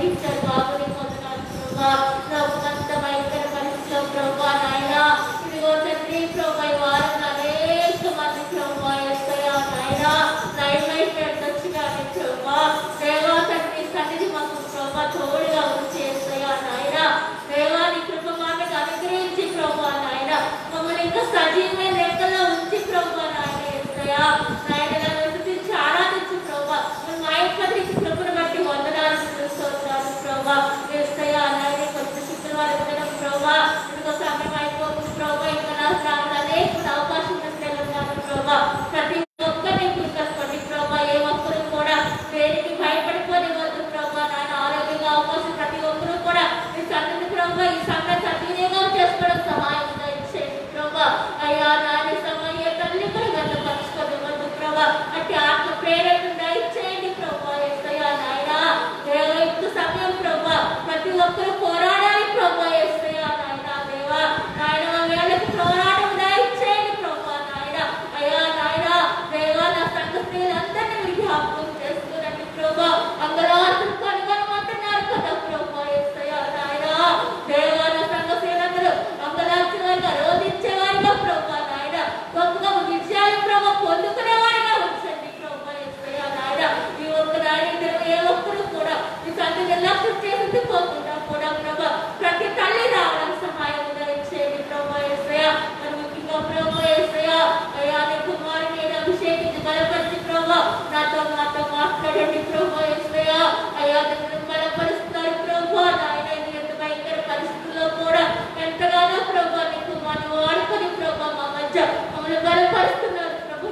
Mister బాబుని పొందుతాను ప్రభా. లోకమంత భయంకర పరిస్థితిలో ప్రభా నాయన ఇదిగో తండ్రి ప్రభా ఈ వారం అనేక మంది ప్రభా యేసయ్యా నాయన లైవ్ వచ్చినాను ప్రభా. దేవా తండ్రి సన్నిధి మాకు ప్రభా తోడుగా ఉంచి యేసయ్యా నాయన దేవా నీ కృప మాకు అనుగ్రహించి ప్రభా నాయన మమ్మల్ని ఇంకా సజీవమైన లెక్కలో ఉంచి ప్రభా నాయన యేసయ్యా నాయన చాలా తెచ్చు ప్రభా. మా యొక్క కృపను బట్టి వందనాలు స్తోత్రాలు ప్రభా. యేసయ్యా నాయన కొంచెం శుక్రవారం దినం ప్రభా ఇదిగో సమయం అయిపోతుంది ప్రభా. ఇంకా నా ప్రాణాలు అనేక అవకాశం ఉన్నాను ప్రభా. ప్రతి ఒక్కరిని గుర్తుపట్టి ప్రభా ఏ ఒక్కరు కూడా దేనికి భయపడిపోని వద్దు ప్రభా నాయన ఆరోగ్యంగా అవకాశం ప్రతి ఒక్కరు కూడా ఈ సంగతి ప్రభా ఈ సంగతి సద్వినియోగం చేసుకోవడం సహాయం చేయండి ప్రభా. అయ్యా నాయన సమయ తల్లి కూడా గతపరుచుకోవద్దు వద్దు ప్రభా. అంటే ఆత్మ ప్రేరణ దయచేయండి ప్రభా యేసయ్యా నాయన ఇంత సమయం ప్రభా ప్రతి ఒక్కరు పోరాడాలి ప్రభా యేసయ్యా నాయన దేవా నాయన వేళకు పోరాటం దయచేయండి ప్రభా నాయన. అయ్యా నాయన దేవా నా సంఘ స్త్రీలందరినీ మీరు జ్ఞాపకం చేసుకురండి ప్రభా. అంగరాత్రులు కనుగొనమంటున్నారు కదా ప్రభా యేసయ్యా నాయన దేవా నా సంఘ స్త్రీలందరూ అంగరాత్రులుగా రోధించేవారిగా ప్రభా నాయన గొప్పగా విజయాలు ప్రభా పొందుకునేవారిగా ఉంచండి ప్రభా యేసయ్యా నాయన. ఈ ఒక్క నాయన ఏ ఒక్కరు కూడా ఈ సంఘ నిర్లక్ష్యం చేసింది పోకుండా కూడా ప్రభా ప్రతి తల్లి రావడం సహాయం దయచేయండి ప్రభా యేసయ్యా. మరి ముఖ్యంగా ప్రభా యేసయ్యా అయ్యా నీ కుమారుని నేను అభిషేకించి బలపరిచి ప్రభా నాతో మాట్లాడండి ప్రభా యేసయ్యా. అయ్యా నిన్ను బలపరుస్తున్నారు ప్రభా నాయన ఎంత భయంకర పరిస్థితుల్లో కూడా ఎంతగానో ప్రభా నీ కుమారుని వాడుకొని ప్రభా మా మధ్య మమ్మల్ని బలపరుస్తున్నారు ప్రభు.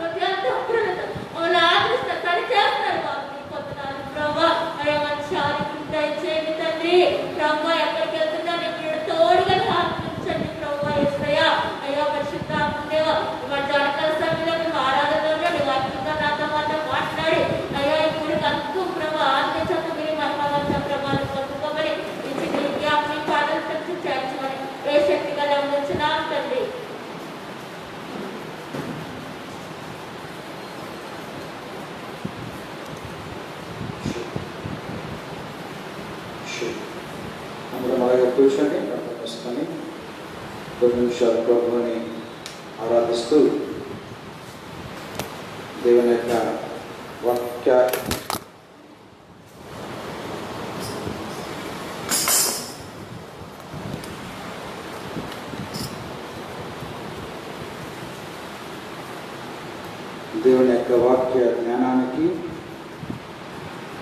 మమ్మల్ని ఆదరిస్తారు సరిచేస్తారు బాబు నీ పొందుతాను ప్రభా. అయ్యా మంచి ఆరోగ్యం దయచేయండి తండ్రి ప్రభా. ఎక్కడికి వెళ్తున్నా నేను తోడుగా ఆలోచించండి ప్రభా యేసయ్యా. అయ్యా పరిశుద్ధాత్మ దేవా ఇవాళ జనకాల సమయంలో నువ్వు ఆరాధనలో నువ్వు అద్భుతంగా నాతో మాట్లాడి అయ్యా ఇప్పుడు అంతూ ప్రభా ఆత్మ చేత మీరు మహిమవంత ప్రభావం పొందుకోమని ఇచ్చి నీ జ్ఞాపకం పాటలు తెచ్చి చేర్చమని ఏ శక్తి గల వచ్చినాం తండ్రి. అందరం అలాగే కూర్చొని ప్రార్థిస్తాను. కొన్ని నిమిషాలు ప్రభువుని ఆరాధిస్తూ దేవుని యొక్క వాక్య జ్ఞానానికి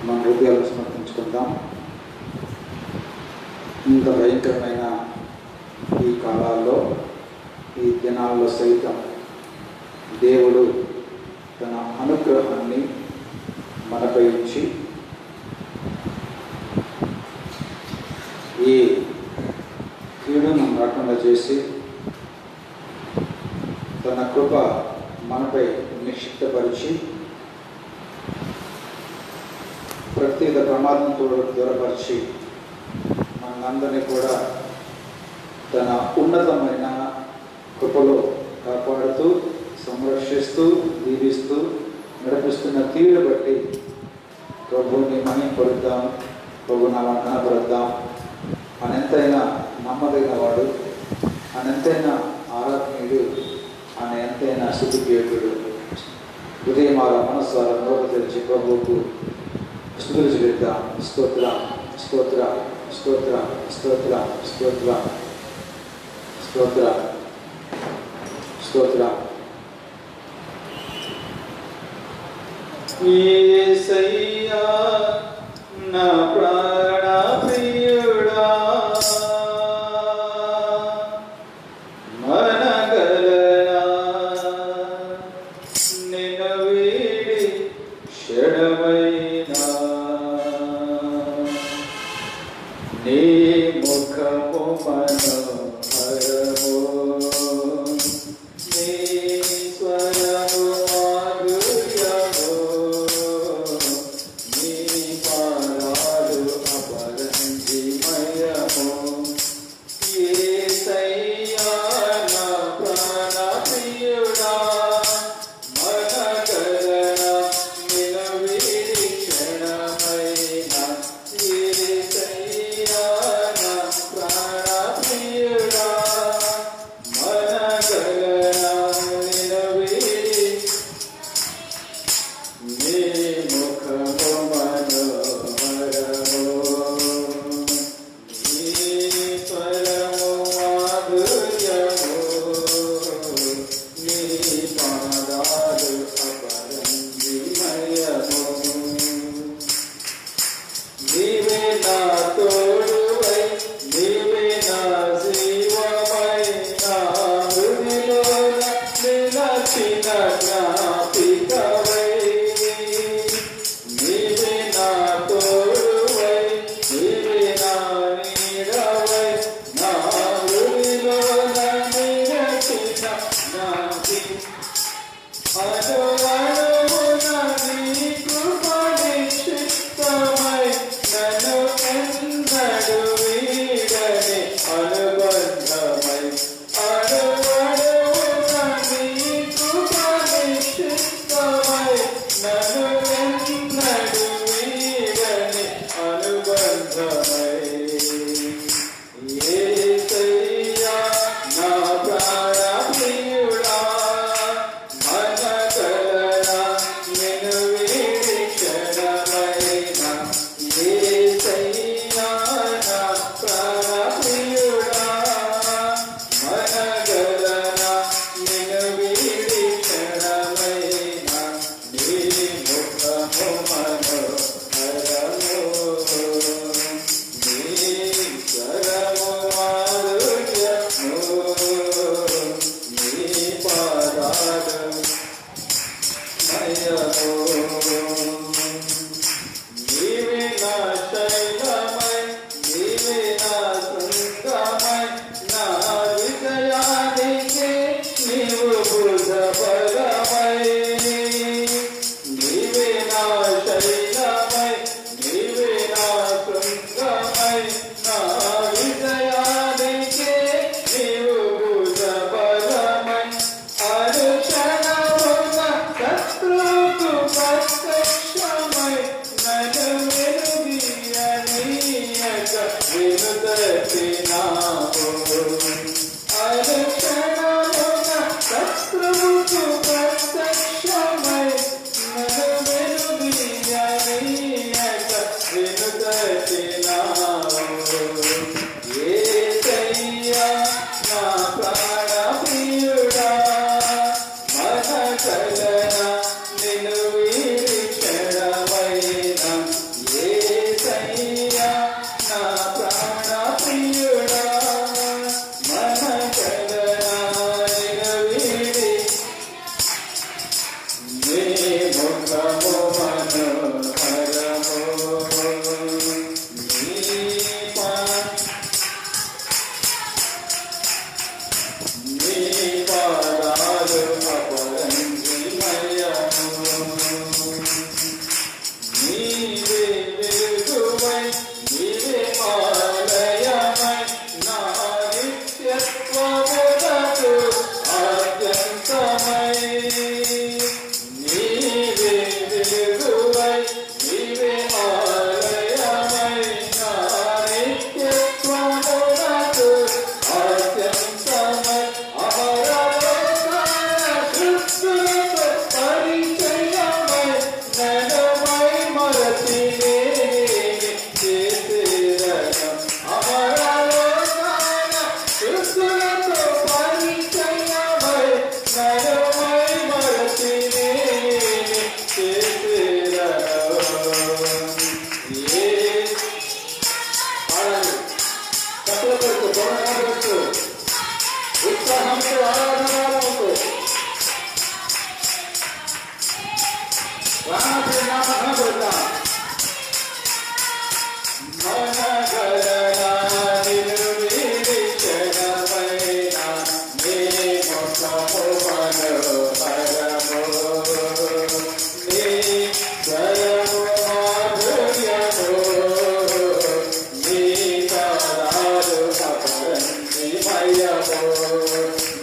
మన హృదయాలు సమర్పించుకుందాం. ఇంత భయంకరమైన ఈ కాలాల్లో ఈ దినాల్లో సైతం దేవుడు తన అనుగ్రహాన్ని మనపై ఉంచి ఈ కీడును రాకుండా చేసి తన కృప మనపై నిక్షిప్తపరిచి ప్రత్యేక ప్రమాదంతో దూరపరిచి మనందరినీ కూడా తన ఉన్నతమైన కృపలో కాపాడుతూ సంరక్షిస్తూ దీవిస్తూ నడిపిస్తున్న తీరు బట్టి ప్రభువుని మహిమపరుద్దాం, ప్రభు నామాన్ని కనపరుద్దాం. అనంతైనా నమ్మదగిన వాడు, అనంతైనా ఆరాధనీయుడు, ఆయన ఎంతైనా స్తుతియోగ్యుడు. ఉదయమాల మనస్సాల నోట తెరిచి ప్రభువుకు స్తుతులు చెల్లిద్దాం. స్తోత్ర స్తోత్ర స్తోత్ర స్తోత్ర స్తోత్ర స్తోత్ర స్తోత్ర. యేసయ్యా నా ప్రాణ ప్రియుడా, మనగలనా నిన్ను వీడి క్షణమైనా, నీ ముఖము మనోహరము, నీ స్వరము మాధుర్యము, నీ పాదాలు అపరంజిమయము. యేసయ్యా నా ప్రాణ ప్రియుడా, మనగలనా నిన్ను వీడి క్షణమైనా, యేసయ్యా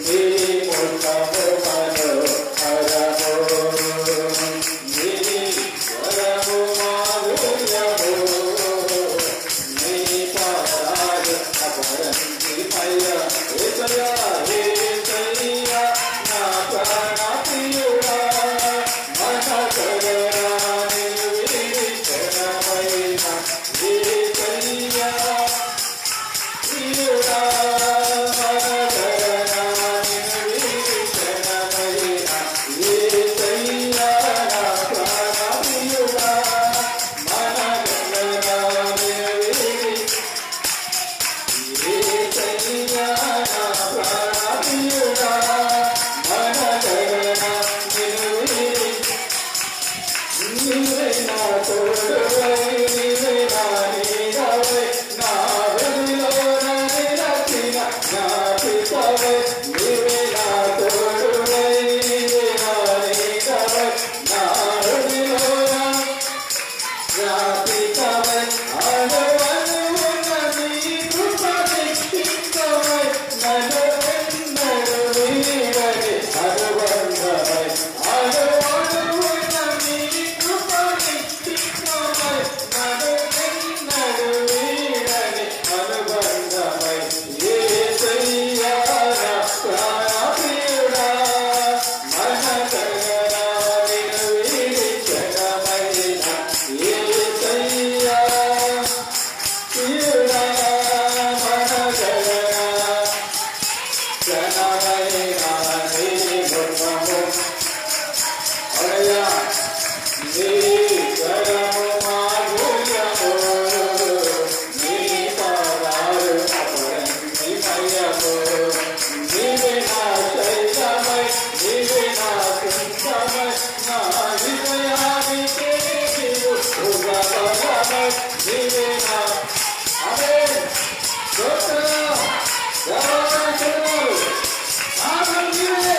Hey అనుబంధమై యేసయ్యా నా ప్రాణ ప్రియుడా మనగలనా నిన్ను విడిచెదమైన యేసయ్యా ప్రియుడా మనగలనా క్షణమైన నీ గుణము అలయా నీ కరము మాధుర్యము నీ పాదాలు అపరంజిమయము నీవే నా శైలమై నీవే నా సింహమై నా విజయానికి నీవు ఉగబలమై నీవే నా ఆమేన్ స్తోత్రం దేవాలయము ఆనందించే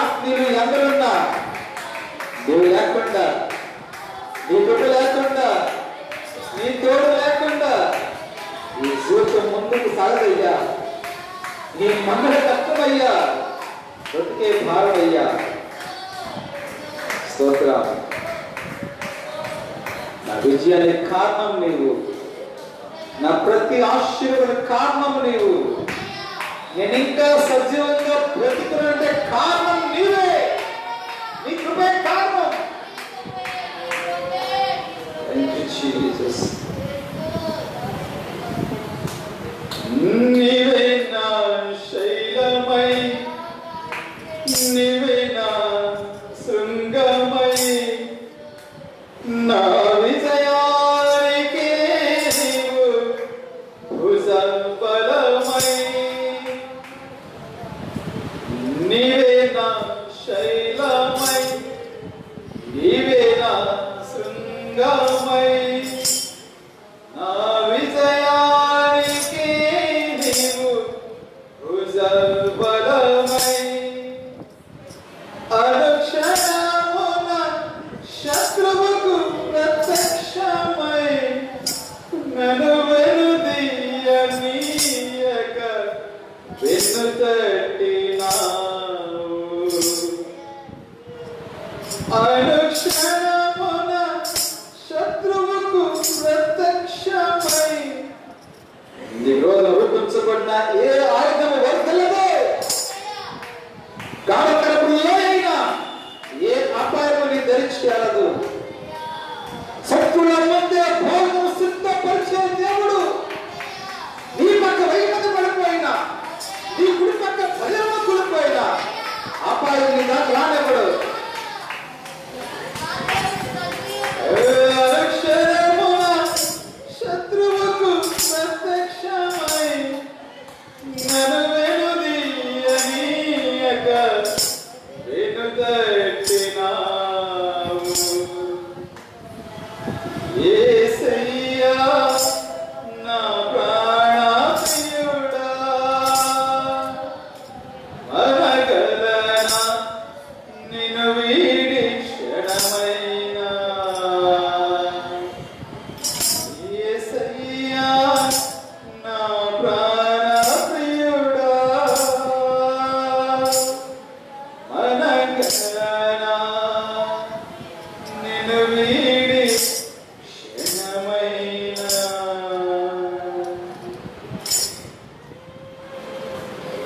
ఆస్తిలు ఎందరున్నా నువ్వు లేకుండా, నీ బిడ్డ లేకుండా, నీ తోడు లేకుండా ఈ జీవితం ముందుకు సాగదయ్యా. నీ మమ్మల కష్టమయ్యా, బ్రతికే భారమయ్యా. స్తోత్రం. నా విజయానికి కారణం నీవు, నా ప్రతి ఆశీర్వాదానికి కారణం నీవు. నేను ఇంకా సజీవంగా బ్రతుకునంటే కారణం నీవే, నీ కృపే కారణం. Thank you, Jesus. నీవే నా శైలమై, నీవే నా శృంగమై, నా విజయానికి నీవు భుజబలమై. నీవే నా శైలమై, నీవే నా శృంగమై, నా విజయానికి నీవు భుజబలమై. అనుక్షణమున శత్రువుకు ప్రత్యక్షమై, నన్ను వెనుదీయనీయక వెన్నుతట్టినావు. అనుక్షణమున శత్రువుకు ప్రత్యక్షమై. నీ రోజు రూపించబడిన ఏ ఆయుధము వర్తలదో, కాలకరపు అయినా ఏ అపాయము నీ ధరించగలదు. శత్రువుల మధ్య భోజనం సిద్ధపరిచే దేవుడు నీ పక్క వైపు పడిపోయినా, నీ కుడి పక్క భజన కూలిపోయినా అపాయం నీ దాకా రానివ్వడు. అక్షరమున శత్రువుకు ప్రత్యక్షమై, నన్ను వెనుదీయనీయక వెనుతట్టినావు. యేసయ్యా నా ప్రాణప్రియుడా, మరగలనా నిన్ను వీడి క్షణమైనా. యేసయ్యా నా ప్రాణప్రియుడా, మరగలనా నిన్ను వీడి క్షణమైనా.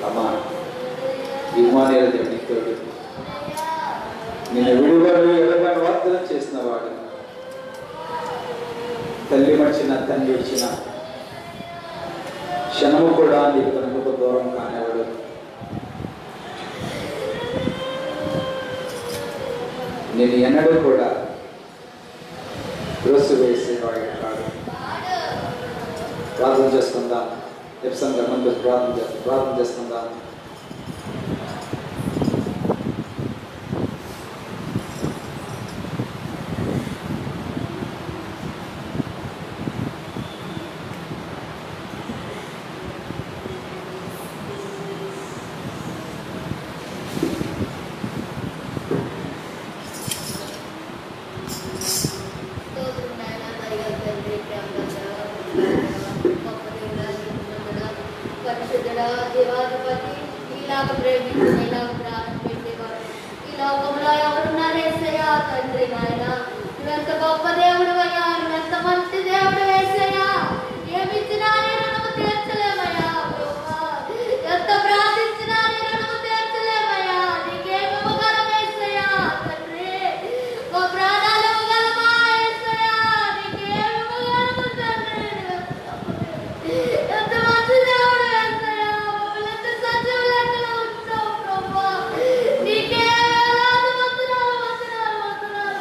అమ్మా, ఇమ్మానుయేలు దేవుని తోడు, నిన్ను విడువడు ఎడమని వాగ్దానం చేసిన వాడు, తల్లి మర్చిన తండ్రి ఇచ్చిన క్షణము కూడా నీ కనుకకు దూరం కానివాడు. నేను ఎన్నడూ కూడా త్రోసి వేసేవాడు కాదు. ప్రార్థన చేసుకుందాం. ఎప్సంగా ముందు ప్రార్థన చేసుకుందాం. పరిశుద్ధుడా, దేవాధిపతి, ఇలాగ ప్రేమించిన ఇలాగ ప్రాణం పెట్టేవాడు ఈ లోకంలో ఎవరున్నారు యేసయ్యా? తండ్రి నాయన, నువ్వెంత గొప్ప దేవుడు అయ్యా, నువ్వెంత మంచి దేవుడు యేసయ్యా. ఏమిచ్చినా నీ రుణము తీర్చలేమయ్యా ప్రభువా, ఎంత ప్రార్థించినా నీ రుణము తీర్చలేమయ్యా. నీకేమి ఇవ్వగలం యేసయ్యా? తండ్రి, మా ప్రాణాలు ఇవ్వగలమా యేసయ్యా? నీకేమి ఇవ్వగలము తండ్రి? ఎంత మంచి దేవుడు యేసయ్యా, మమ్మల్ని ఎంత సజీవ లెక్కలో ఉంచావు ప్రభువా. నీకే వేలాది వందనాలు వందనాలు వందనాలు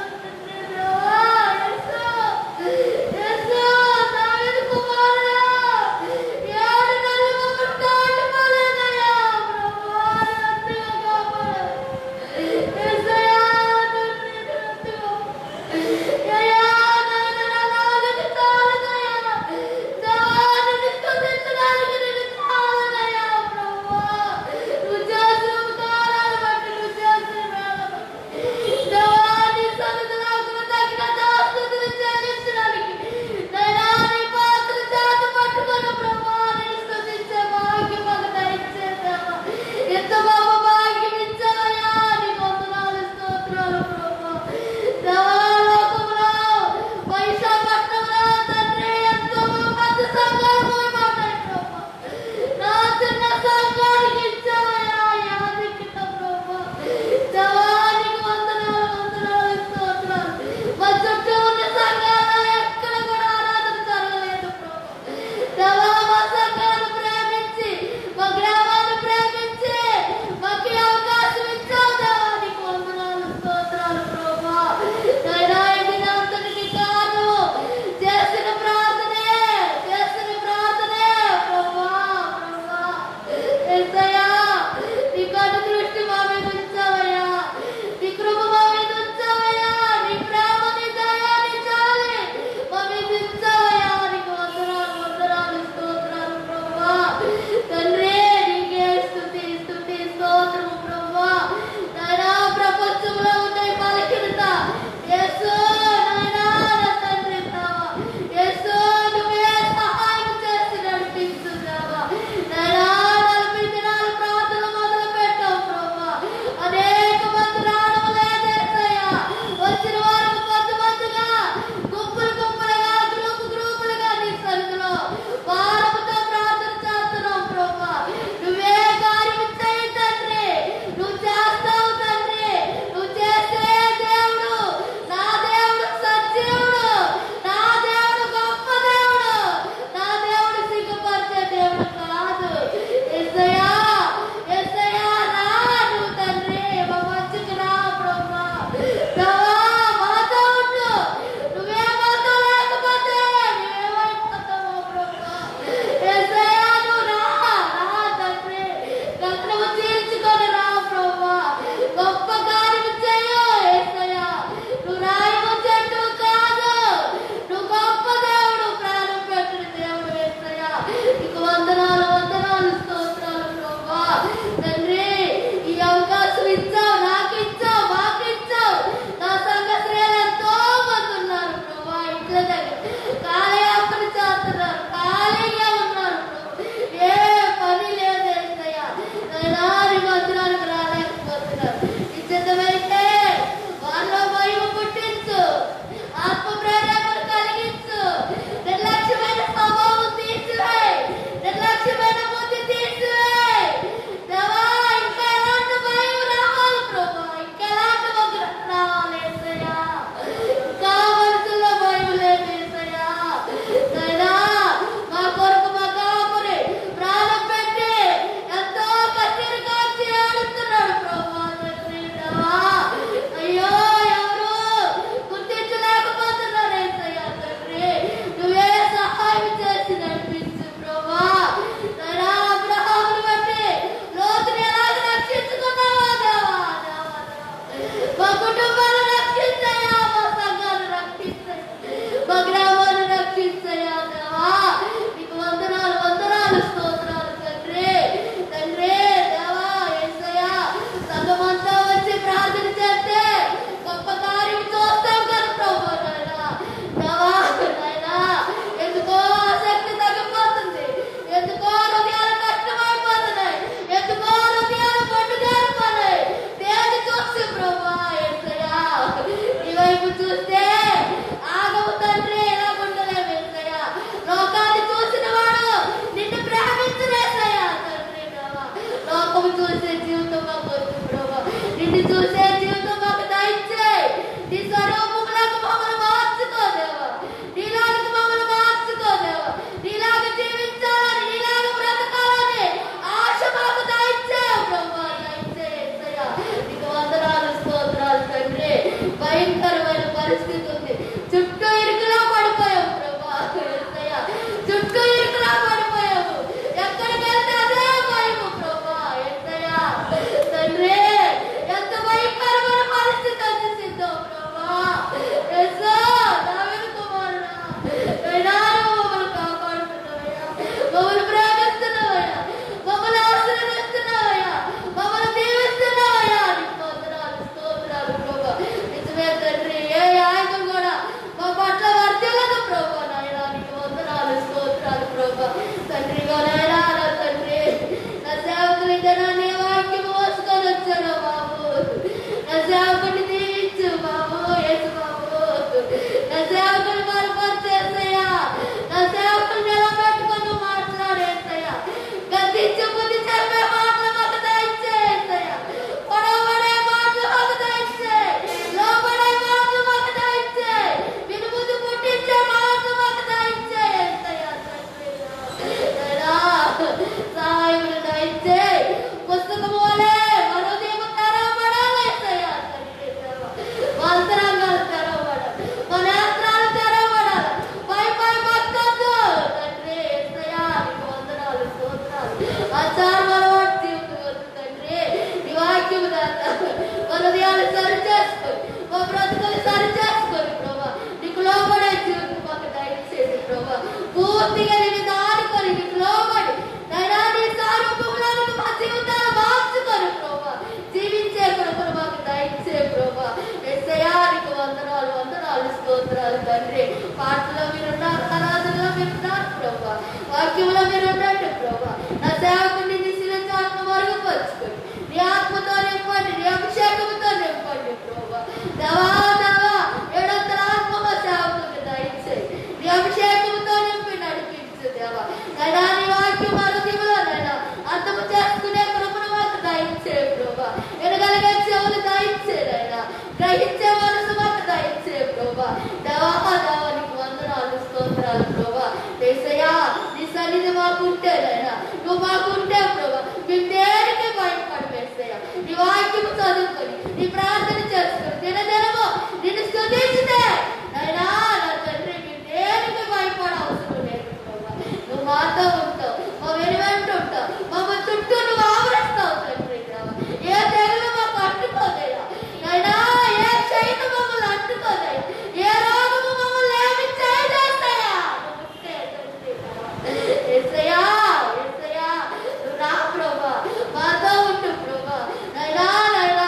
పరిస్థితి ఉంది. చుట్టూ ఇరుకులా పడిపోయావు ప్రభా. యేసయ్యా చుట్టూ ఇరుకులా పడిపోయావు. ఎక్కడికి వెళ్తే అదే భయము ప్రభా. యేసయ్యా తండ్రి ఎంత భయంకరమైన పరిస్థితి వచ్చేసిందో ప్రభా. యేసా దావీదు కుమారుడా, అయినా మమ్మల్ని కాపాడుతున్నావయ్యా, మమ్మల్ని ప్రేమిస్తున్నావయ్యా, మమ్మల్ని ఆశీర్వదిస్తున్నావయ్యా, మమ్మల్ని దీవిస్తున్నావయ్యా. నీకు వందనాలు స్తోత్రాలు ప్రభా. నిజమే తండ్రి, ఏ ఆయుధం కూడా మా పట్ల వర్తిల్లదు ప్రభా. నాయనా నీకు వందనాలు స్తోత్రాలు ప్రభా. తండ్రిగా నాయనా నా తండ్రి, నా సేవకుని ధనాన్ని వాక్యం మోసుకొని వచ్చాను బాబు. నా సేవకుని దీవించు బాబు. యేసు బాబు నా సేవకుని బలపరిచేసయ్యా. నా సేవకుని నిలబెట్టుకొని మాట్లాడేసయ్యా. గద్దించే బుద్ధి చెప్పే మాటలు మాకు దయచేసయ్యా. పొడవబడే మాటలు మాకు దయచే, లోబడే మాటలు మాకు దయచే, వినుబుద్ధి పుట్టించే మాటలు మాకు దయచేసయ్యా. సహాయములు దయచే. పుస్తకం వలె మన హృదయం తెరవబడాలేసయ్యా. అంతరంగాలు తెరవబడాలి, మన నేత్రాలు తెరవబడాలి. పై భక్తొద్దు తండ్రి. యేసయ్యా నీకు వందనాలు స్తోత్రాలు. ఆచారమలవాటు జీవితం వద్దు తండ్రి. నీ వాక్యము దాకా మన హృదయాలు సరి చేసుకొని, మా బ్రతుకులు సరి చేసుకొని ప్రభా నీకు లోబడే జీవితం మాకు దయచేసి ప్రభా. పూర్తిగా నేను దాడుకొని నీకు లోబడి నైనా నీ సారూప్యంలోనికి మా జీవితాలు మార్చుకొని ప్రభా జీవించే కృపను మాకు దయచే ప్రభా. యేసయ్యా నీకు వందనాలు వందనాలు స్తోత్రాలు తండ్రి. పాటలో మీరున్నారు, ఆరాధనలో మీరున్నారు ప్రభా, వాక్యంలో మీరు ఉండండి ప్రభా. నా సేవకుని దిశలో చాటును మరుగుపరుచుకొని నీ ఆత్మతో నింపండి, నీ అభిషేకంతో నింపండి ప్రభా. దేవా దేవా ఏడంతల ఆత్మ మా సేవకుని దయచేయి. నీ అభిషేకంతో నింపి నడిపించు దేవా. నైనా నీ వాక్యం మరుగులో నైనా అర్థము చేసుకునే కృపను మాకు దయచే ప్రభా. ఎనగలిగే చెవులు దయచే నైనా, గ్రహించే మనసు మాకు దయచే ప్రభా. దేవా దేవా నీకు వందనాలు స్తోత్రాలు ప్రభా. యేసయ్యా నీ సన్నిధి మాకుంటే నైనా, నువ్వు మాకుంటే ప్రభా మేము దేనికి భయపడి వేసయ్యా. నీ వాక్యము చదువుకొని నీ ప్రార్థన చేసుకొని దినదినము నిన్ను స్తుతించితే నైనా నా తండ్రి మేము దేనికి భయపడ అవసరం లేదు ప్రభా. నువ్వు మాతో ఉంటావు, మా వెనువెంట ఉంటావు, మమ్మ చుట్టూ నువ్వు ఆవరిస్తావు తండ్రి దేవా. ఏ తెగులు మాకు అంటుకోదయ్యా నైనా, ఏ చైతు మమ్మల్ని అంటుకోదయ్యా, ఏ రోగము మమ్మల్ని ఏమి చేయలేస్తాయా. యేసయ్యా యేసయ్యా నువ్వు రా ప్రభా, మాతో ఉంటు ప్రభా. నైనా నైనా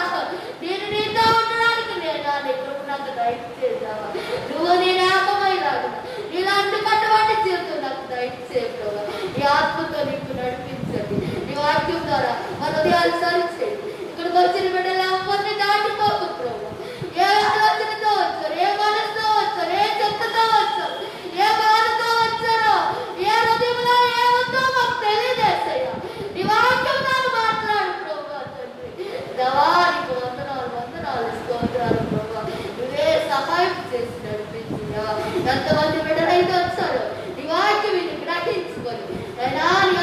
నేను నీతో ఉండడానికి నేనా నీ కృప నాకు దయచేసావా. నువ్వు నేను ఏకమైలాగా నీలాంటి కట్టుబడి జీవితం నాకు దయచే ప్రభా. నీ ఆత్మతో నీకు నడిపించండి. నీ వాక్యం ద్వారా మన హృదయాలు సరిచేయండి. ఇక్కడికి వచ్చిన బిడ్డలు ఎవరిని దాటిపోకు ప్రభా. ఏ ఆలోచనతో వచ్చారు, ఏ మనసుతో వచ్చారు, ఏ చెత్తతో వచ్చారు, ఏ బాధతో వచ్చారో, ఏ హృదయంలో ఏముందో మాకు తెలియజేసయ్యా. నీ వాక్యం ద్వారా మాట్లాడు ప్రభా తండ్రి. దేవానికి వందనాలు వందనాలు స్తోత్రాలు ప్రభా. నువ్వే సహాయం చేసి నడిపించా. ఎంతమంది బిడ్డలైతే వచ్చారో నీ వాక్యం విని గ్రహించుకొని నైనా నీ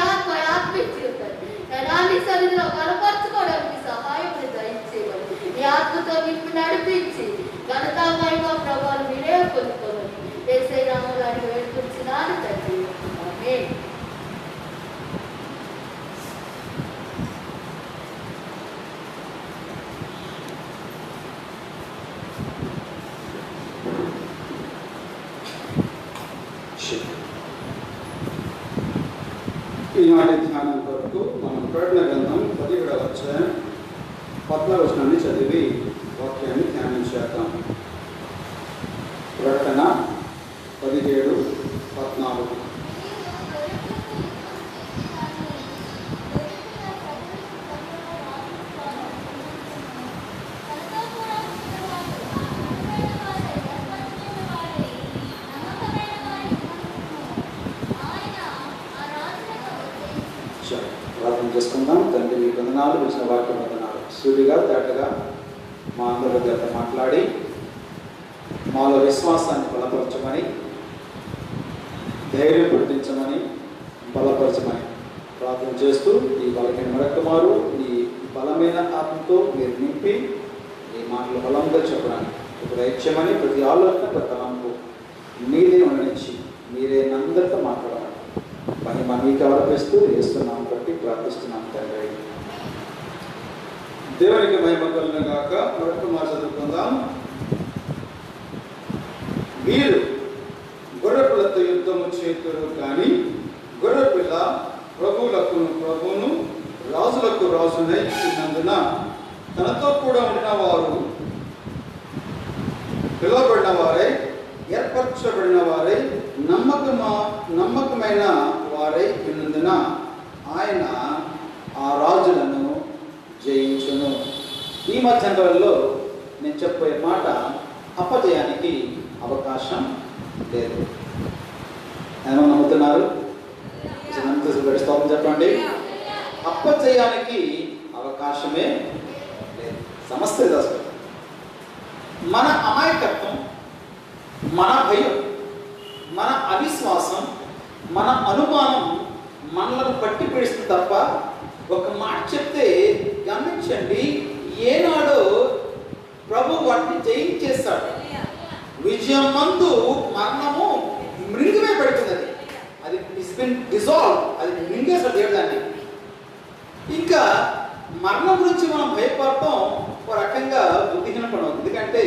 ఆత్మించుకుంటారు. నైనా నీ సన్నిధిలో బలపరచుకోవడానికి సహాయం దయచేయమని నీ ఆత్మతో నింపి నడిపించి ఘనత మహిమ ప్రభావాలు మీరే పొందుకోమని యేసయ్య నామములో వేడుకొంచున్నాను తండ్రి. ఆమేన్. ఈనాటి ధ్యానం కొరకు మనం ప్రకటన గ్రంథం 17వ అధ్యాయం 14వ వచనాన్ని చదివి వాక్యాన్ని ధ్యానించేద్దాం. ప్రకటన 17:14. ప్రార్థన చేసుకుందాం. తండ్రి మీ వందనాలు, విషయ వాక్యం వందనాలు. సూటిగా తేటగా మా అందరి దగ్గర మాట్లాడి మాలో విశ్వాసాన్ని బలపరచమని, ధైర్యం పుట్టించమని, బలపరచమని ప్రార్థన చేస్తూ ఈ బలమైన మరొకమారు ఈ బలమైన ఆత్మతో మీరు నింపి ఈ మాటలు బలంగా చెప్పడానికి ఇప్పుడు దయచేయమని ప్రతి ఆలోచన ప్రతి తలంపు మీరే ఉండనిచ్చి మీరే నందరితో మాట్లాడాలి. పని మనకి ఆరోపిస్తూ వేస్తున్నాం బట్టి ప్రార్థిస్తున్నాం తండ్రి. దేవునికి మహిమ కలుగును గాక. మరొక మాట చదువుకుందాం. మీరు గొర్రెపిల్లతో యుద్ధము చేతురు కానీ గొర్రెపిల్ల ప్రభువులకు ప్రభువును రాజులకు రాజునై ఉన్నందున తనతో కూడా ఉండిన వారు పిలువబడిన వారై ఏర్పరచబడిన వారై నమ్మకమైన వారై ఉన్నందున ఆయన ఆ రాజులను జయించును. ఈ మధ్యంతరంలో నేను చెప్పే మాట అపజయానికి అవకాశం లేదు. ఏమో నమ్ముతున్నారు? స్తోత్రం చెప్పండి. అపజయానికి అవకాశమే లేదు. సమస్య అసలు మన అమాయకత్వం, మన భయం, మన అవిశ్వాసం, మన అనుమానం మనలను పట్టి పిడిస్తుంది తప్ప ఒక మాట చెప్తే గమనించండి, ఏనాడో ప్రభు వాటిని జయించేస్తాడు. విజయం మందు మరణము మృంగివే పెడుతుంది. అది ఇట్స్ బిన్ డిజాల్వ్. అది మృంగేస్తాడు దేవుడు దాన్ని. ఇంకా మరణం గురించి మనం భయపడటం ఒక రకంగా బుద్ధిహీన పని అవుతుంది. ఎందుకంటే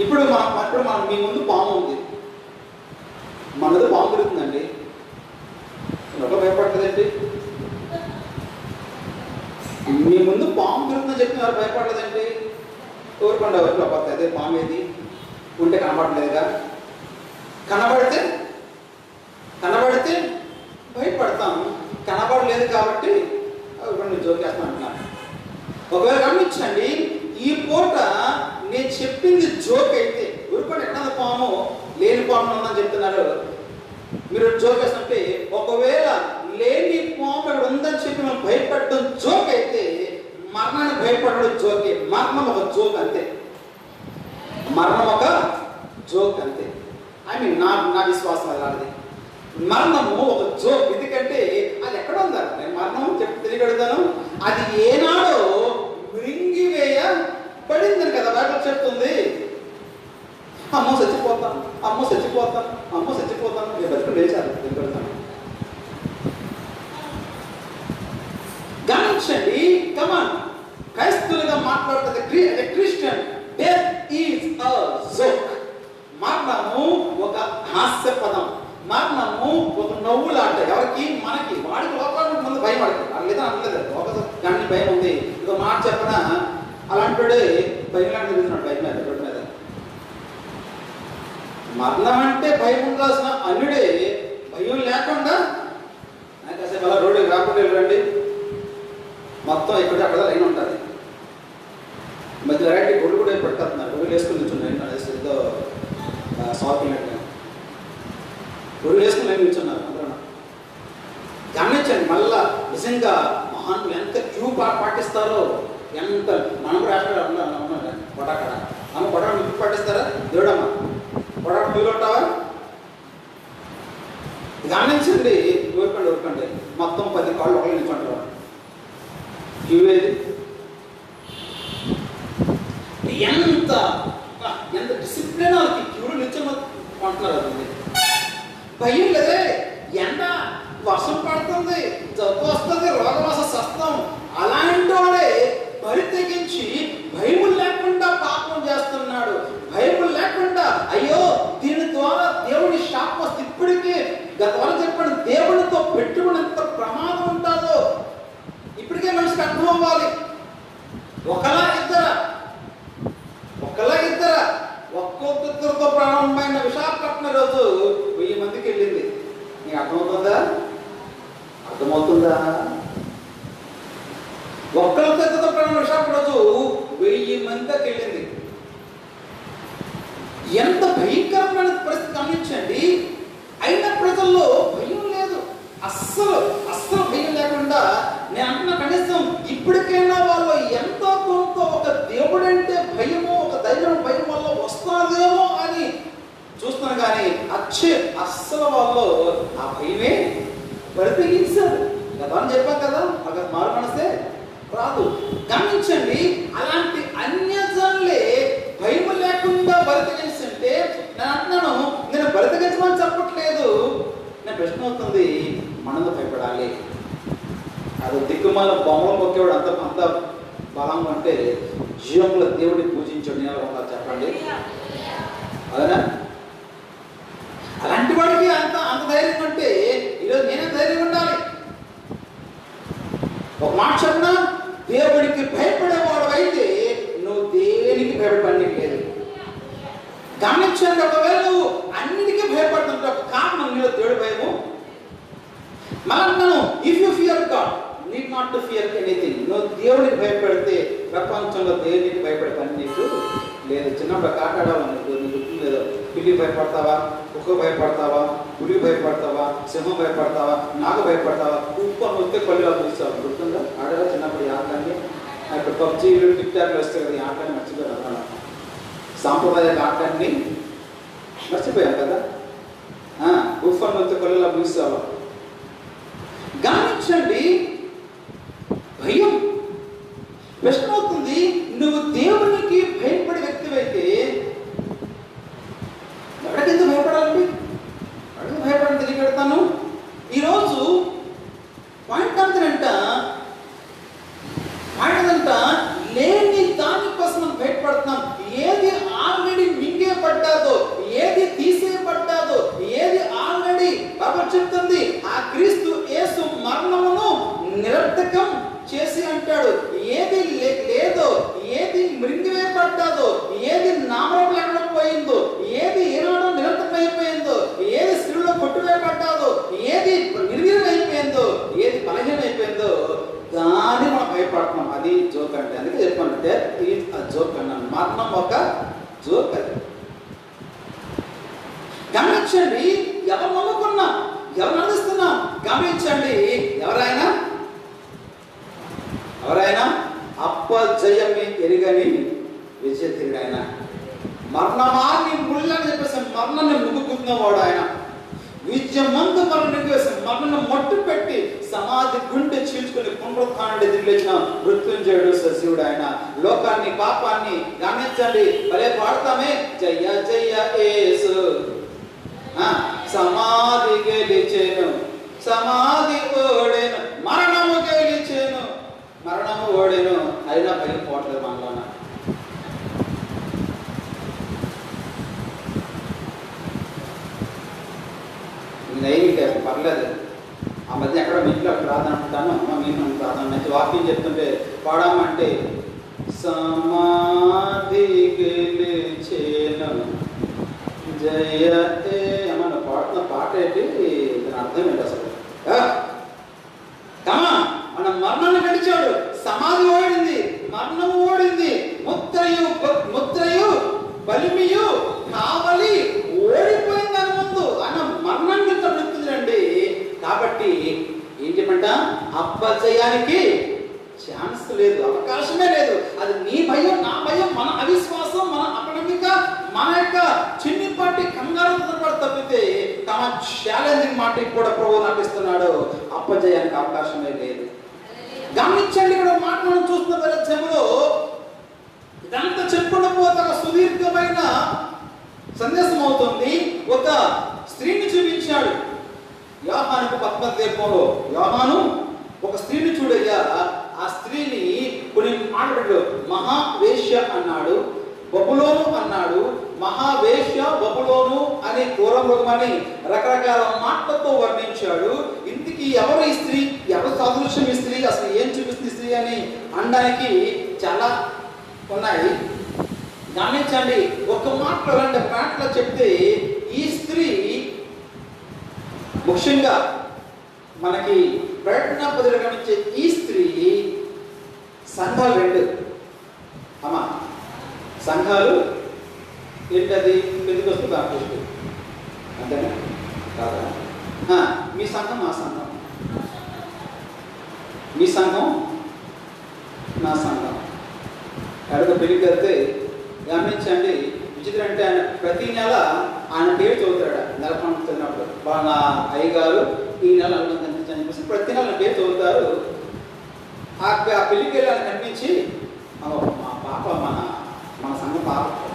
ఇప్పుడు మనం మీ ముందు పాము ఉంది, మనది పాము తిరుగుతుందండి, ఎవరు భయపడలేదండి? మీ ముందు పాము తిరుగుతుందని చెప్పి ఎవరు భయపడలేదండి? కోరుకుండా ఎవరు పోతే అదే పాము ఏది ఉంటే కనబడలేదుగా. కనబడితే భయపడతాం. కనబడలేదు కాబట్టి నేను జోకేస్తాను అంటున్నాను. ఒకవేళ గమనించండి, ఈ పూట నేను చెప్పింది జోక్ అయితే ఊరుకొని ఎక్కడ పాము లేని పాము ఉందని చెప్తున్నారు. మీరు జోకేస్తుంటే ఒకవేళ లేని పాము ఇక్కడ ఉందని చెప్పి మనం భయపడడం జోక్ అయితే మరణాన్ని భయపడడం జోకే. మరణం ఒక జోక్ అంతే. మరణం ఒక జోక్ అంతే. ఐ మీన్ నా విశ్వాసం అలాంటిది. మరణము ఒక జోక్. ఎందుకంటే అది ఎక్కడ ఉందా? నేను మరణం చెప్పి తెలియగలుగుతాను. అది ఏనాడో మృంగివేయబడిందని కదా బైబిల్ చెప్తుంది. అమ్మో చచ్చిపోతాను, నేను బతుకు లేచాను తెలియగలుగుతాను. గమనించండి, కమాన్, క్రైస్తవులుగా మాట్లాడుతుంది Christian. Death is a joke. మరణము ఒక హాస్య పదం, మరణము ఒక నవ్వులాట. ఎవరికి? మనకి. వాడికి లోపల ముందు భయం పడుతుంది. లేదా అనలేదు లోపల గంట భయం ఉంది. ఇక మాట చెప్పన అలాంటి భయం లాంటి తిరుగుతున్నాడు బయట మీద, రోడ్డు మీద. మరణం అంటే భయం ఉండాల్సిన అన్యుడే భయం లేకుండా కాసేపు అలా రోడ్డు రాకుండా వెళ్ళండి, మొత్తం ఇక్కడ అక్కడ లైన్ ఉంటుంది. మధ్య రైట్ గొడ్డు కూడా పెట్టుతున్నారు. గొడ్డు వేసుకుని నిల్చున్నాయి ఏదో సాకినట్టుగా గొడ్డు వేసుకుని లైన్ నిల్చున్నారు అందరూ. గమనించండి, మళ్ళా నిజంగా మహాన్లు ఎంత క్యూ పాటిస్తారో. ఎంత మనం కూడా ఉన్నాం పొటాకడ అమ్మ పొటాక క్యూ పాటిస్తారా? దేవుడమ్మ పొటాక క్యూలో ఉంటావా? గమనించండి, ఊరుకోండి మొత్తం 10 కాళ్ళు ఒకళ్ళు నిల్చుంటారు. క్యూ ఏది? ఎంత డిసిప్లిన్ వాళ్ళకి క్యూలు నిల్చుంటున్నారు. అది భయం లేదే. ఎండ వర్షం పడుతుంది, జబ్బు వస్తుంది, రోగవాస సస్తం. అలాంటి వాడే బరి తెగించి భయం లేకుండా పాపం చేస్తున్నాడు. భయం లేకుండా అయ్యో దీని ద్వారా దేవుడి శాపం వస్తే ఇప్పటికే గత వారం చెప్పిన దేవుడితో పెట్టుకున్నంత ప్రమాదం ఉంటుందో ఇప్పటికే మనిషికి అర్థం అవ్వాలి. ఒకలా ఇద్దరా ఒక్కొక్కరితో ప్రారంభమైన విశాఖపట్నం రోజు 1000 మందికి వెళ్ళింది. నీకు అర్థమవుతుందా? ఒక్కరితో ప్రారంభ విశాఖపట్నం రోజు 1000 మందికి వెళ్ళింది. ఎంత భయంకరమైన పరిస్థితి గమనించండి. అయిన ప్రజల్లో భయం లేదు, అస్సలు భయం లేకుండా. నేను అంటున్నా, కనీసం ఇప్పటికైనా వాళ్ళు ఎంతో కొంత గమనించండి, అలాంటి అన్యజనులే భయం లేకుండా బ్రతకనిస్తుంటే నేను అంటున్నాను, నేను బ్రతకించమని చెప్పట్లేదు. నేను ప్రశ్న అవుతుంది, మనము భయపడాలి. అది దిక్కుమాల బొమ్మలు మొక్కేవాడు అంత బలం అంటే జీవంలో దేవుడిని పూజించాడు నేను ఉంటారు చెప్పండి. అదేనా? అలాంటి వాడికి అంత ధైర్యం అంటే ఈరోజు నేనే ధైర్యం ఉండాలి. ఒక మాట చెప్పినా, దేవుడికి భయపడేవాడు అయితే నువ్వు దేనికి భయపడే లేదు. గమనించండి, ఒకవేళ నువ్వు అన్నిటికీ భయపడుతుంటే ఒక కారణం నీలో దేవుడి భయము. మనం if you fear God need not to fear anything. నువ్వు దేవుడికి భయపడితే ప్రపంచంలో దేనికి భయపడే పని నీకు లేదు. చిన్నప్పుడు కాటాడాలి నీకు గుర్తుంది లేదో. పిల్లికి భయపడతావా, కుక్క భయపడతావా, పులికి భయపడతావా, సింహం భయపడతావా, నాకు భయపడతావా, ఉప్పు వస్తే కొల్లిగా చూస్తావు. గుర్తుందా? ఆడగా చిన్నప్పుడు ఈ ఆటలన్నీ ఇప్పుడు పబ్జీ టిక్ టాక్లు వస్తాయి కదా, ఈ ఆటలన్నీ మర్చిపోయాను అన్న. సాంప్రదాయ ఆటలన్నీ మర్చిపోయాను కదా. ఉప్పు వస్తే కొల్లిగా చూస్తావా. గమనించండి, భయం ప్రశ్న అవుతుంది. నువ్వు దేవునికి భయపడే వ్యక్తివైతే ఎవరికెంత భయపడాలండి? ఎవరికి భయపడని తెలియపెడతాను. ఈరోజు పాయింట్ అంతేనంట లేని దానికోసం మనం భయపడుతున్నాం. ఏది ఆల్రెడీ మింగే పడ్డాదో, ఏది తీసేయబడ్డాదో, ఏది ఆల్రెడీ బాబు చెప్తుంది ఆ క్రీస్తు యేసు మరణమును నిరర్థకం చేసి అంటాడు. ఏది లేదో, ఏది మృంగివేయబడ్డాదో, ఏది నామరం లేకుండా పోయిందో, ఏది ఏనాడో నిరర్థకమైపోయిందో, ఏది స్త్రీలో కొట్టువేయబడ్డాదో, ఏది నిర్వీర్యమైపోయిందో, ఏది బలహీనమైపోయిందో దాన్ని మనం భయపడుతున్నాం. అది జోక్ అంటే. అందుకే చెప్పాను, డెత్ ఈజ్ అ జోక్ అన్నాను. మరణం ఒక జోక్. అది గమనించండి, ఎవరు నమ్ముకున్నాం, ఎవరు నడుస్తున్నాం. గమనించండి, ఎవరైనా అప్పజయమి ఎరుగని విజయతీరుడు ఆయన. మరణమాన్ని ముళ్ళని చెప్పేసి మరణాన్ని ముగ్గుకున్నవాడు ఆయన. విజయమందు మరణకు వేసి మరణను మట్టు పెట్టి సమాధి గుండె చీల్చుకుని పునరుత్థానాన్ని తిరిగిలేచిన మృత్యుంజయుడు సజీవుడు ఆయన. లోకాన్ని పాపాన్ని గమనించండి, భలే పాడతామే, జయ జయ యేసు. సమాధి గెలిచెను, సమాధి ఓడెను, మరణము గెలిచెను, మరణము ఓడెను. అయినా భయం పోవట్లేదు మనలోన. నైవేద్యం పర్లేదు. ఆ మధ్య ఎక్కడ మీ ఇంట్లో ప్రార్థన అంటాను, మేము ప్రార్థన మంచి వాక్యం చెప్తుంటే పాడామంటే సమాధి గెలిచెను జయ ఏమన్నా పాడుతున్న పాట ఏంటి, దాని అర్థం ఏంటి అసలు? మన మరణాన్ని గడిచాడు, సమాధి ఓడింది, మరణము ఓడింది, ముద్రయు బలిమియు కావలి ఓడిపోయింది దాని ముందు. ఆయన మరణాన్ని మృత్యుండి. కాబట్టి ఏం చెప్పంట, అప్పజయానికి ఛాన్స్ లేదు, అవకాశమే లేదు. అది నీ భయం, నా భయం, మన అవిశ్వాసం, మన అపనమ్మిక, మన యొక్క చిన్నిపాటి కంగారు తప్పితే తమ ఛాలెంజింగ్ మాటకి కూడా ప్రభు నటిస్తున్నాడు. అప్పజయానికి అవకాశమే లేదు. గమనించండి, ఇక్కడ మాట మనం చూస్తున్న ప్రజల్లో ఇదంతా చెప్పుకుంటూ పోతే ఒక సుదీర్ఘమైన సందేశం అవుతుంది. ఒక స్త్రీని చూపించాడు యోహాను 18 యోహాను ఒక స్త్రీని చూడగా ఆ స్త్రీని కొన్ని మాట్లాడు, మహావేశ్య అన్నాడు, బబులోను అన్నాడు, మహావేశ్య బబులోను అనే ఘోరమృగమని రకరకాల మాటలతో వర్ణించాడు. ఇంటికి ఎవరు ఈ స్త్రీ, ఎవరు సాదృశ్యం ఈ స్త్రీ, అసలు ఏం చూపిస్తుంది స్త్రీ అని అనడానికి చాలా ఉన్నాయి. గమనించండి, ఒక మాటలో 2 మాటలు చెప్తే ఈ స్త్రీ ముఖ్యంగా మనకి ప్రకటన 10 గమనించే ఈ స్త్రీ సంఘాలు 2 అమ్మా. సంఘాలు ఏంటది? పెద్దకొస్తు బాప్టిస్టు అంతేనా కాదా? మీ సంఘం మా సంఘం, మీ సంఘం నా సంఘం. అడుగు పెళ్లికి వెళ్తే గమనించండి, విచిత్రం అంటే ఆయన ప్రతి నెల ఆయన పేరు చదువుతాడు. నెల పండుతున్నప్పుడు వాళ్ళ అయ్యగారు ఈ నెల చెప్పేసి ప్రతి నెల పేరు చదువుతారు. ఆ పెళ్ళికి వెళ్ళాలని కనిపించి మా పాప మన సంఘం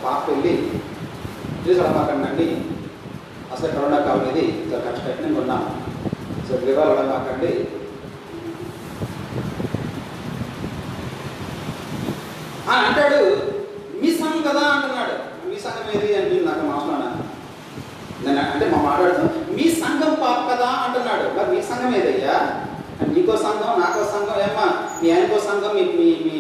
పాప వెళ్ళి చూసి అడమాకండి, అసలు కరోనా కావాలి, కఠినంగా ఉన్నాం, సో వివరాలు అడమాకండి, అని అంటాడు. మీ సంఘం కదా అంటున్నాడు. మీ సంఘం ఏది అంటే నాకు మాట్లాడా నేను అంటే మా మాట్లాడుతూ మీ సంఘం పాప కదా అంటున్నాడు. మరి మీ సంఘం ఏదయ్యా? నీకో సంఘం, నాకో సంఘం, ఏమ్మా మీ ఆయనకో సంఘం, మీ మీ మీ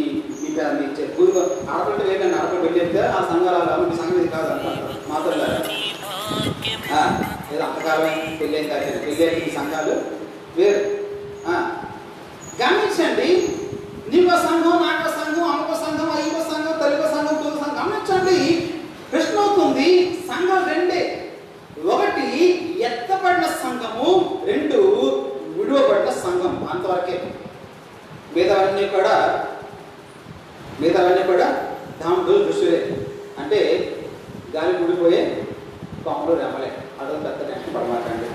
మీ గురువు ఆడపడి వెళ్ళండి, ఆడపడి వెళ్ళేస్తే ఆ సంఘాలు మీ సంఘం ఇది కాదు అంటారు. మాట్లాడారు ఏదో అంతకాలం పెళ్ళైన కాదు, పెళ్ళైన ఈ సంఘాలు వేరు. గమనించండి, నీకో సంఘం, నాకో సంఘం, అమ్మకో సంఘం, అయ్యకో సంఘం, తల్లికో సంఘం, తొలి సంఘం. గమనించండి, ప్రశ్న అవుతుంది. సంఘం రెండే, ఒకటి ఎత్తబడిన సంఘము, రెండు విడువబడిన సంఘం. అంతవరకే. మిగతావన్నీ కూడా దాముడు దృష్టిలే. అంటే గాలి గుడిపోయే పాములు రెమ్మలే. అదొక పెద్ద టెన్షన్ పడమాకండి.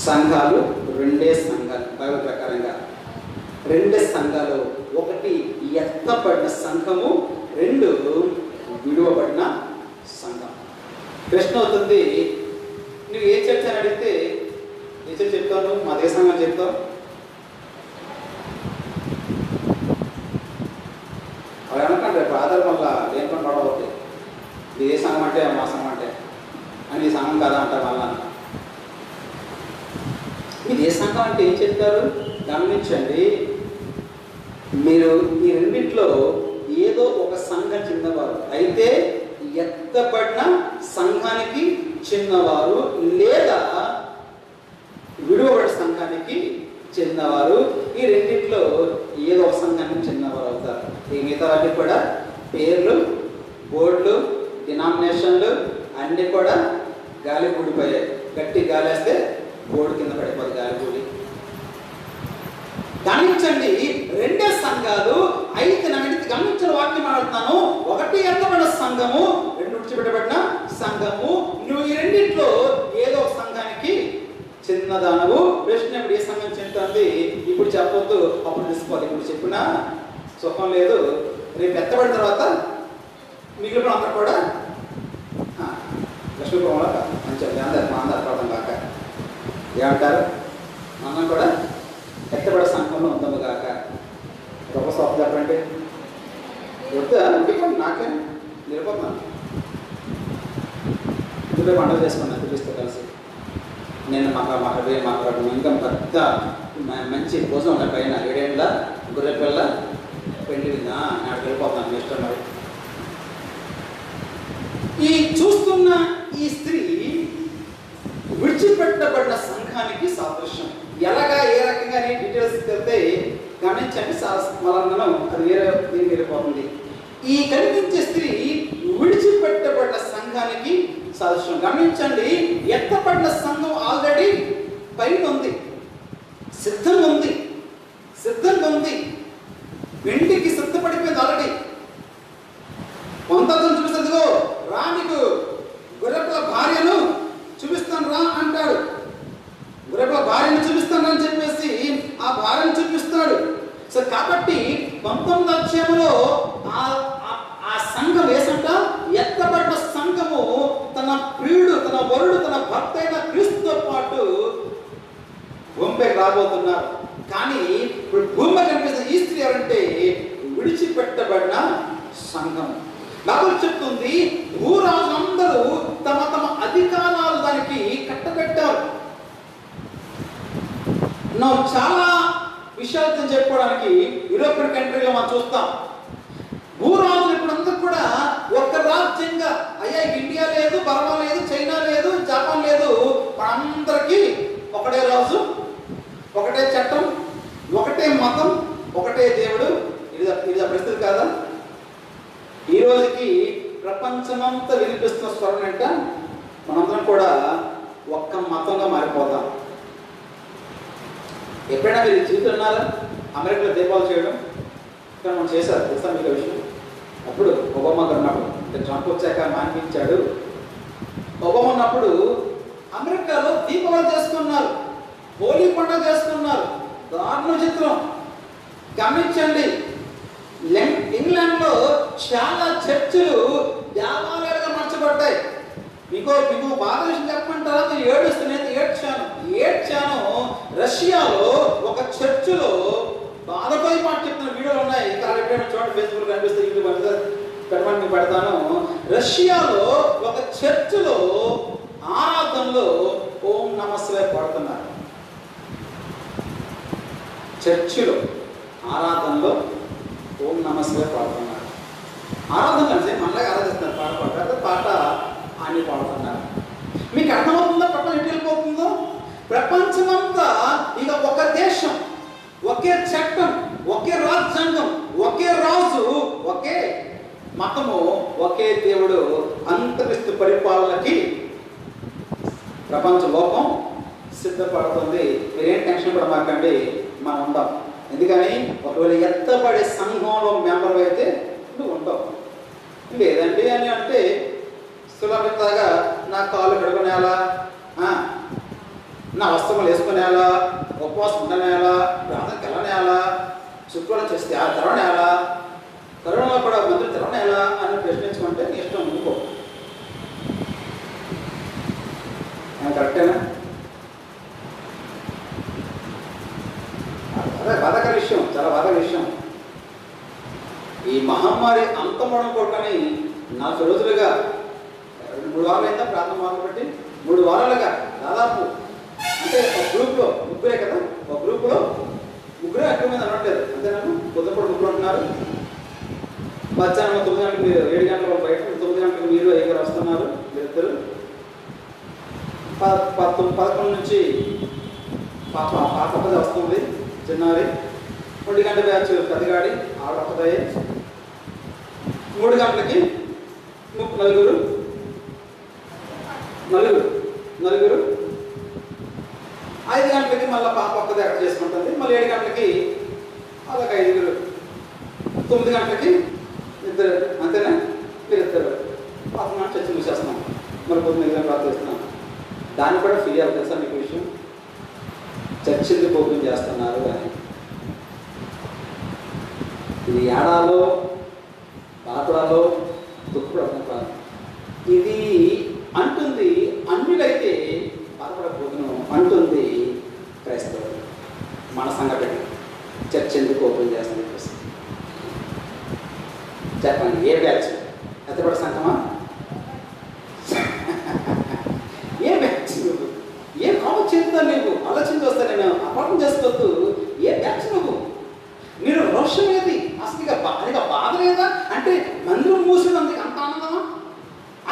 సంఘాలు రెండే సంఘాలు, బైబిల్ ప్రకారంగా రెండే సంఘాలు. ఒకటి ఎత్తబడిన సంఘము, రెండు విడువబడిన సంఘం. ప్రశ్న అవుతుంది, నువ్వు ఏ చర్చ అని అడిగితే ఏ చర్చ చెప్తావు? మా దేశ సంఘం చెప్తావు. అవి అనుకోండి, రేపు ఆధారం వల్ల లేని పని గొడవ అవుతాయి. ఇది ఏ సంఘం అంటే మా సంఘం అంటే అని ఈ సంఘం కదా అంటారు. మళ్ళా ఇది ఏ సంఘం అంటే ఏం చెప్తారు? గమనించండి, మీరు ఈ రెండిట్లో ఏదో ఒక సంఘం చెందినవారు అయితే ఎత్తబడిన సంఘానికి చెందినవారు, లేదా విడువబడిన సంఘానికి చెందినవారు. ఈ రెండిట్లో ఏదో ఒక సంఘానికి చెందినవారు అవుతారు. ఈ మిగతా వాటికి కూడా పేర్లు, బోర్డులు, డినామినేషన్లు అన్నీ కూడా గాలి కూడిపోయాయి. గట్టి గాలి వేస్తే బోర్డు కింద పడిపోదు గాలి కూడి. గమనించండి, రెండే సంఘాలు అయితే గమనించిన వాక్యం మాట్లాడుతున్నాను. ఒకటి ఎత్తబడిన సంఘము, రెండు విడిచిపెట్టబడిన సంఘము. నువ్వు ఈ రెండిట్లో ఏదో ఒక సంఘానికి చిన్నదానవు. ప్రశ్న ఇప్పుడు ఏ సంఘం చెందుతుంది? ఇప్పుడు చెప్పొద్దు, అప్పుడు తెలుసుకోవాలి. ఇప్పుడు చెప్పినా సుఖం లేదు. రేపు ఎత్తబడిన తర్వాత మిగిలిన అందరూ కూడా లక్ష్మీపురంలో మంచిగా ఆంధ్రపడతాం కాక ఏమంటారు? మనం కూడా ఎత్తబడే సంఘంలో ఉందాము కాక. గొప్ప స్వాప్ చెప్పండి. వద్దా ఇంటికి నాకే నిలిపోతున్నాను. ఇందులో పండుగ చేసుకున్నాను చూపిస్తే కలిసి. నేను మాకు ఇంకా పెద్ద మంచి భోజనం ఉన్న పైన 7 ఏళ్ళ గొర్రె పిల్ల పెళ్లి నాకు వెళ్ళిపోతున్నాను. ఇష్టం మరి. ఈ చూస్తున్న ఈ స్త్రీ విడిచిపెట్టబడిన సంఘానికి సాదృశ్యం. ఎలాగా ఏ రకంగా డీటెయిల్స్ తెలితే గమనించండి. మనం అది వేరే దీనికి వెళ్ళిపోతుంది. ఈ కనిపించే స్త్రీ విడిచిపెట్టబడిన సంఘానికి సాదృశ్యం. గమనించండి, ఎత్తబడిన సంఘం ఆల్రెడీ పైన ఉంది, సిద్ధంగా ఉంది. వెండికి సిద్ధపడిపోయింది ఆల్రెడీ. కొంతతో చూపిస్తుందిగో రా, నీకు గొర్రెపిల్ల భార్యను చూపిస్తాను రా అంటాడు. గొర్రెపిల్ల భార్యను చూపిస్తాను అని చెప్పేసి ఆ భార్యను చూపిస్తాడు. సో కాబట్టి 19వ అధ్యాయంలో ఆ సంఘం వేసంట ఎత్తబడిన సంఘము తన ప్రియుడు, తన వరుడు, తన భర్త అయిన క్రీస్తుతో పాటు భూమిపైకి రాబోతున్నారు. కానీ ఇప్పుడు భూమి కనిపిస్తున్న ఈ స్త్రీ ఎవరంటే విడిచిపెట్టబడిన సంఘం. బైబిల్ చెప్తుంది, భూరాజులందరూ తమ తమ అధికారాలు దానికి కట్టబెట్టారు. చాలా విషయాలతో చెప్పుకోవడానికి యూరోపియన్ కంట్రీలో మనం చూస్తాం. భూరాజులు ఇప్పుడందరూ కూడా ఒక్క రాజ్యంగా, అయ్యా ఇండియా లేదు, బర్మా లేదు, చైనా లేదు, జపాన్ లేదు, మనందరికీ ఒకటే రాజు, ఒకటే చట్టం, ఒకటే మతం, ఒకటే దేవుడు. ఇది పరిస్థితి కాదా? ఈ రోజుకి ప్రపంచమంతా వినిపిస్తున్న స్వరం ఏంట, మనందరం కూడా ఒక్క మతంగా మారిపోతాం. ఎప్పుడైనా మీరు చూస్తున్నారా అమెరికాలో దీపాలు చేయడం? ఇక్కడ మనం చేశారు, తెలుసా మీకు విషయం? అప్పుడు ఒబామా గారు ఉన్నప్పుడు, ట్రంప్ వచ్చాక మాన్పించాడు. ఒబామా ఉన్నప్పుడు అమెరికాలో దీపావళి చేసుకున్నారు, హోలీ పండుగ చేసుకున్నారు. దారుణ చిత్రం. గమనించండి, ఇంగ్లాండ్లో చాలా చర్చిలు దేవాలయాలుగా మార్చబడ్డాయి. మీకు బాధ విషయం చెప్పమంటారా? నేను ఏడ్చాను. రష్యాలో ఒక చర్చిలో బాధపై మాట చెప్తున్న వీడియోలు ఉన్నాయి. ఎప్పుడైనా చూడండి, ఫేస్బుక్ కనిపిస్తే యూట్యూబ్ పెట్టమని మీకు పెడతాను. రష్యాలో ఒక చర్చిలో ఆరాధనలో ఓం నమస్తే పాడుతున్నారు. చర్చిలో ఆరాధనలో ఓం నమస్తే పాడుతున్నారు. ఆరాధన అంటే మనలాగా ఆరాధిస్తున్నారు. పాట అని పాడుతున్నారు. మీకు అర్థమవుతుందో ప్రపంచం ఎటు వెళ్ళిపోతుందో? ప్రపంచమంతా ఇక ఒక దేశం, ఒకే చట్టం, ఒకే రాజ్యాంగం, ఒకే రాజు, ఒకే మతము, ఒకే దేవుడు అంతరిస్తు పరిపాలనకి ప్రపంచ లోకం సిద్ధపడుతుంది. మీరేం టెన్షన్ పడమాకండి, మనం ఉంటాం. ఎందుకని ఒకవేళ ఎత్తబడే సంఘంలో మెంబర్ అయితే నువ్వు ఉంటావు. లేదండి అని అంటే సులభంగా నా కాళ్ళు కడుకునేలా, నా వస్త్రములు వేసుకునేలా, ఉపవాసం ఉండనేలా, ప్రార్థనకి వెళ్ళనేలా, శుక్రవారం చేస్తే తెరవనేలా, కరోనాలో కూడా మందులు తెరవనేలా అని ప్రశ్నించుకుంటే నీ ఇష్టం. నువ్వు కరెక్టేనా? అదే బాధాకర విషయం, చాలా బాధాకర విషయం. ఈ మహమ్మారి అంతమవడం కొట్టని 4 రోజులుగా 3 వారాలు అయిందా ప్రార్థన మొదలుపెట్టి? 3 వారాలుగా దాదాపు, అంటే ఒక గ్రూప్లో ముగ్గురే కదా, ఒక గ్రూప్లో ముగ్గురే ఎక్కువ మంది అనట్లేదు. అంతేనా? పొద్దుపూట ముగ్గురు ఉంటున్నారు. మధ్యాహ్నం 9 గంటలకు మీరు 7 గంటలకు బయట, 9 గంటలకు మీరు 5 వస్తున్నారు. మీరిద్దరు 11 నుంచి పాప వస్తుంది, చిన్నారి. 1 గంట బ్యాచ్ పెద్దగాడి ఆడొక్కదయ్యే. 3 గంటలకి నలుగురు. 5 గంటలకి మళ్ళీ పాప ఒక్కదే అక్కడ చేసుకుంటుంది. మళ్ళీ 7 గంటలకి వాళ్ళకి 5. 9 గంటలకి 2. అంతేనా? మీరిద్దరు పాప మాట చర్చ మూసేస్తున్నాం. మరి పొద్దున్న 8 గంటలు చేస్తున్నాం. దాన్ని కూడా ఫిర్యాదు తెలుసా మీకు విషయం? చర్చిల్ని ఓపెన్ చేస్తున్నారు అని. ఇది ఏడాలో పాత్రలో దుఃఖపడటం కాదు. ఇది అంటుంది అన్యులైతే బాధపడకపోతున్నాం అంటుంది క్రైస్తవులు. మన సంఘటన చర్చ్ ఎందుకు ఓపెన్ చేస్తుంది? చెప్పండి, ఏ బ్యాచ్? ఎత్తపడ సంఘమా? ఏ బ్యాచ్? ఏం కావచ్చు చెప్తాను నీవు? ఆలోచన వస్తా నేను అపార్థం చేసుకోవద్దు. ఏ బ్యాచ్ నువ్వు? మీరు రోషం ఏది? అసలుగా బాధ లేదా? అంటే మందిరం మూసినందుకు అంత ఆనందమా,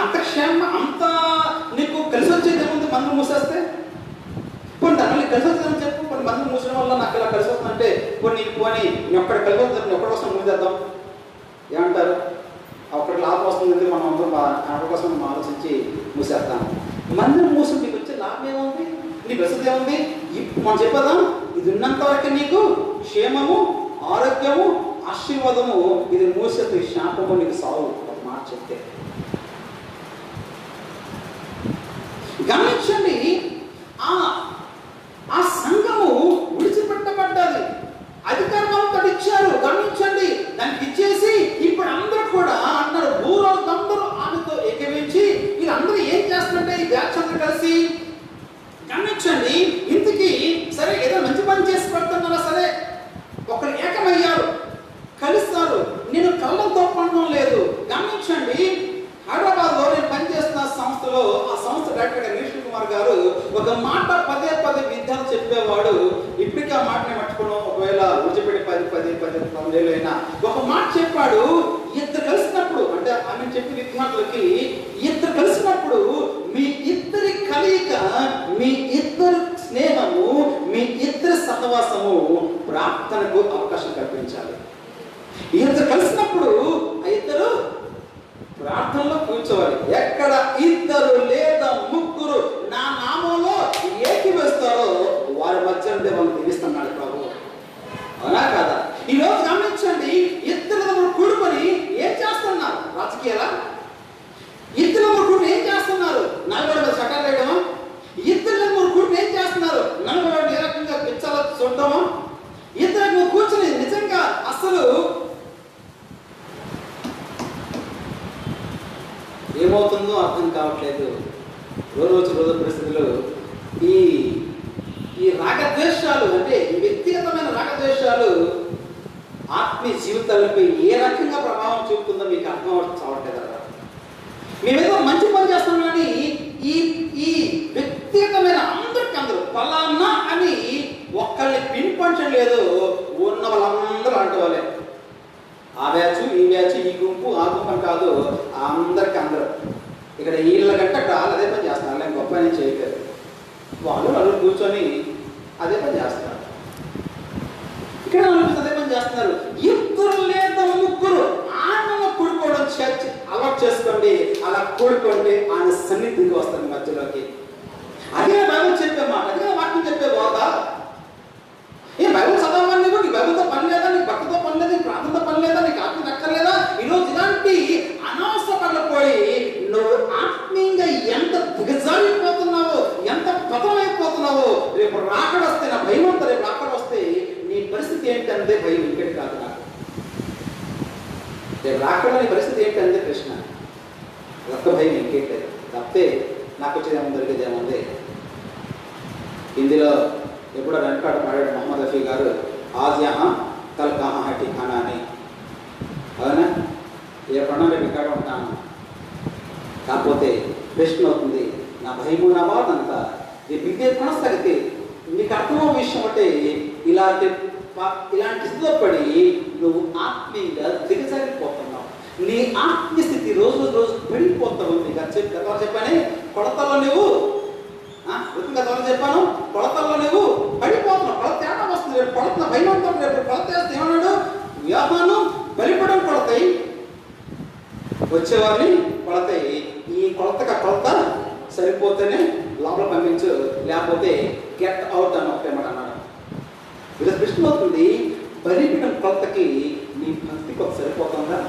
అంత క్షేమ, అంత నీకు కలిసి వచ్చేది ఏముంది? మందిరం మూసేస్తే కొన్ని దాని కలిసి వస్తుందని చెప్పు. కొన్ని మందిరం మూసడం వల్ల నాకు ఇలా కలిసి వస్తుందంటే కొన్ని నేను ఒక్కడ కలిసి వస్తుంది, ఒక్కడి కోసం మూసేద్దాం. ఏమంటారు? ఒక్కటి లాభం వస్తుంది, మనం అందరం ఒకరి కోసం మనం ఆలోచించి మూసేస్తాం. మందిరం మూసి నీకు వచ్చే లాభం ఏముంది? నీ ప్రసిద్ధి ఏముంది? మనం చెప్పేద్దాం, ఇది ఉన్నంత వరకు నీకు క్షేమము, ఆరోగ్యము, ఆశీర్వాదము. ఇది మూసేది శాపము, నీకు సావు. ఒక మాట చెప్తే గమనించండి, ఆ సంఘము విడిచిపెట్టబడ్డది. అధికారం అంతా ఇచ్చారు. గమనించండి, దానికి ఇచ్చేసి ఇప్పుడు అందరూ కూడా అన్నారు, ఊరందరూ ఆమెతో ఏకీవించి వీళ్ళందరూ ఏం చేస్తుంటే ఈ బ్యాచ్ అందరూ కలిసి గమనించండి. ఇంతకీ సరే ఏదో మంచి పని చేసి పెడుతున్నారా? సరే ఒకరు ఏకమయ్యారు, కలుస్తారు. నేను కళ్ళంతో పండడం లేదు. గమనించండి, హైదరాబాద్లో నేను పనిచేస్తున్న సంస్థలో ఆ సంస్థ డైరెక్టర్ నీష్ కుమార్ గారు ఒక మాట పదే విద్యార్థులు చెప్పేవాడు. ఇప్పటికీ ఆ మాట నేను మర్చిపోవడం, ఒకవేళ విడిచిపెట్టి 10 ఏళ్ళు అయినా ఒక మాట చెప్పాడు. ఇద్దరు కలిసినప్పుడు, అంటే ఆమె చెప్పిన విద్యార్థులకి, ఇద్దరు కలిసినప్పుడు మీ ఇద్దరి కలయిక, మీ ఇద్దరు స్నేహము, మీ ఇద్దరి సహవాసము ప్రార్థనకు అవకాశం కల్పించాలి. ఇద్దరు కలిసినప్పుడు ఆ ఇద్దరు ప్రార్థనలో కూర్చోవాలి. ఎక్కడ 2 లేదా 3 నా నామంలో ఏకీవేస్తారో వారి మధ్య ఉండే మనం దీవిస్తున్నాడు ప్రభు. అవునా కాదా? ఈరోజు గమనించండి, 2 కూడుకొని ఏం చేస్తున్నారు? రాజకీయాలా? 2 కూడుకొని ఏం చేస్తున్నారు? 40 చట్టాలు వేయడమా? 2 కూడుకొని ఏం చేస్తున్నారు? 40 ఏ రకంగా పిచ్చాల చూడటమా? 2 కూర్చొని నిజంగా ఏమవుతుందో అర్థం కావట్లేదు. రోజు పరిస్థితులు ఈ ఈ రాగద్వేషాలు, అంటే ఈ వ్యక్తిగతమైన రాగద్వేషాలు ఆత్మీయ జీవితాలపై ఏ రకంగా ప్రభావం చూపుతుందో మీకు అర్థం కావట్లేదు కదా. మేమేదో మంచి పని చేస్తాం కానీ ఈ ఈ వ్యక్తిగతమైన అందరూ పలానా అని ఒక్కళ్ళని పిన్పంచడం లేదు. ఉన్న వాళ్ళందరూ అంటే వాళ్ళే, ఆ బ్యాచ్ ఈ బ్యాచ్ ఈ గుంపు ఆ గుంపు అని కాదు, అందరూ ఇక్కడ వీళ్ళ గంట వాళ్ళు అదే పని చేస్తున్నారు. నేను గొప్ప అని చేయలేదు. వాళ్ళు నలుగురు కూర్చొని అదే పని చేస్తున్నారు. ఇక్కడ నలుగురు అదే పని చేస్తున్నారు. ఇద్దరు లేదా ముగ్గురు ఆనందంగా కూడుకోవడం చర్చ్ అలవాటు చేసుకోండి. అలా కూడుకోండి, ఆయన సన్నిధికి వస్తుంది మధ్యలోకి. అదే బైబిల్ చెప్పే మాట, అదే వాక్యం చెప్పే బోధ. ఏ బైబిల్ చదవమని నీకు, నీ బైబిల్తో పని లేదా, నీకు భక్తితో పని లేదా, నీకు ప్రార్థనతో పని లేదా, నీకు ఆత్మ అక్కర్లేదా? ఈరోజు ఇలాంటి అనవసర పనులు పోయి నువ్వు ఆత్మీయంగా ఎంత దిగజారిపోతున్నావో, ఎంత పతనమైపోతున్నావో, రేపు రాకడ వస్తే నా భయం అంతా, రేపు రాకడ వస్తే నీ పరిస్థితి ఏంటంటే భయం ఇంకేటి కాదు. నాకు రేపు రాకడ నీ పరిస్థితి ఏంటంటే ప్రశ్న, ఒక్క భయం ఇంకేంటి తప్పితే నాకు వచ్చేదేమో దొరికేది ఏముంది. హిందీలో ఎప్పుడో వెనకాడ పాడాడు మొహమ్మద్ రఫీ గారు, ఆజ్ యహా కల్ కహా హై ఠికానా అని. అవునా? ఏ ప్రణాళిక ఇక్కడ ఉంటాను, కాకపోతే ప్రశ్న అవుతుంది నా భయము నా బాధ అంతా ఈ బిడ్డే కొనసాగితే నీకు అర్థమో విషయం అంటే ఇలాంటి స్థితిలో పడి నువ్వు ఆత్మీయంగా దిగజారిపోతున్నావు. నీ ఆత్మీయ స్థితి రోజు పడిపోతా ఉంది. గతంలో చెప్పానే కొడతల్లో నువ్వు గతంలో చెప్పాను, కొడతల్లో నువ్వు పడిపోతున్నావు. కొడత తేడా వస్తుంది. రేపు కొడత భయం అంటాడు. రేపు కొడత వేస్తే ఏమన్నాడు, వ్యాపారం బలిపడం కొడతాయి, వచ్చేవారిని కొడతాయి. ఈ కొలత సరిపోతేనే లోపల పంపించు, లేకపోతే గెట్ అవుట్ అని ఒకటే మాట అన్నాడు. ఇలా ప్రశ్న అవుతుంది, బలిపీఠం కొలతకి నీ భక్తికి ఒక సరిపోతుందా?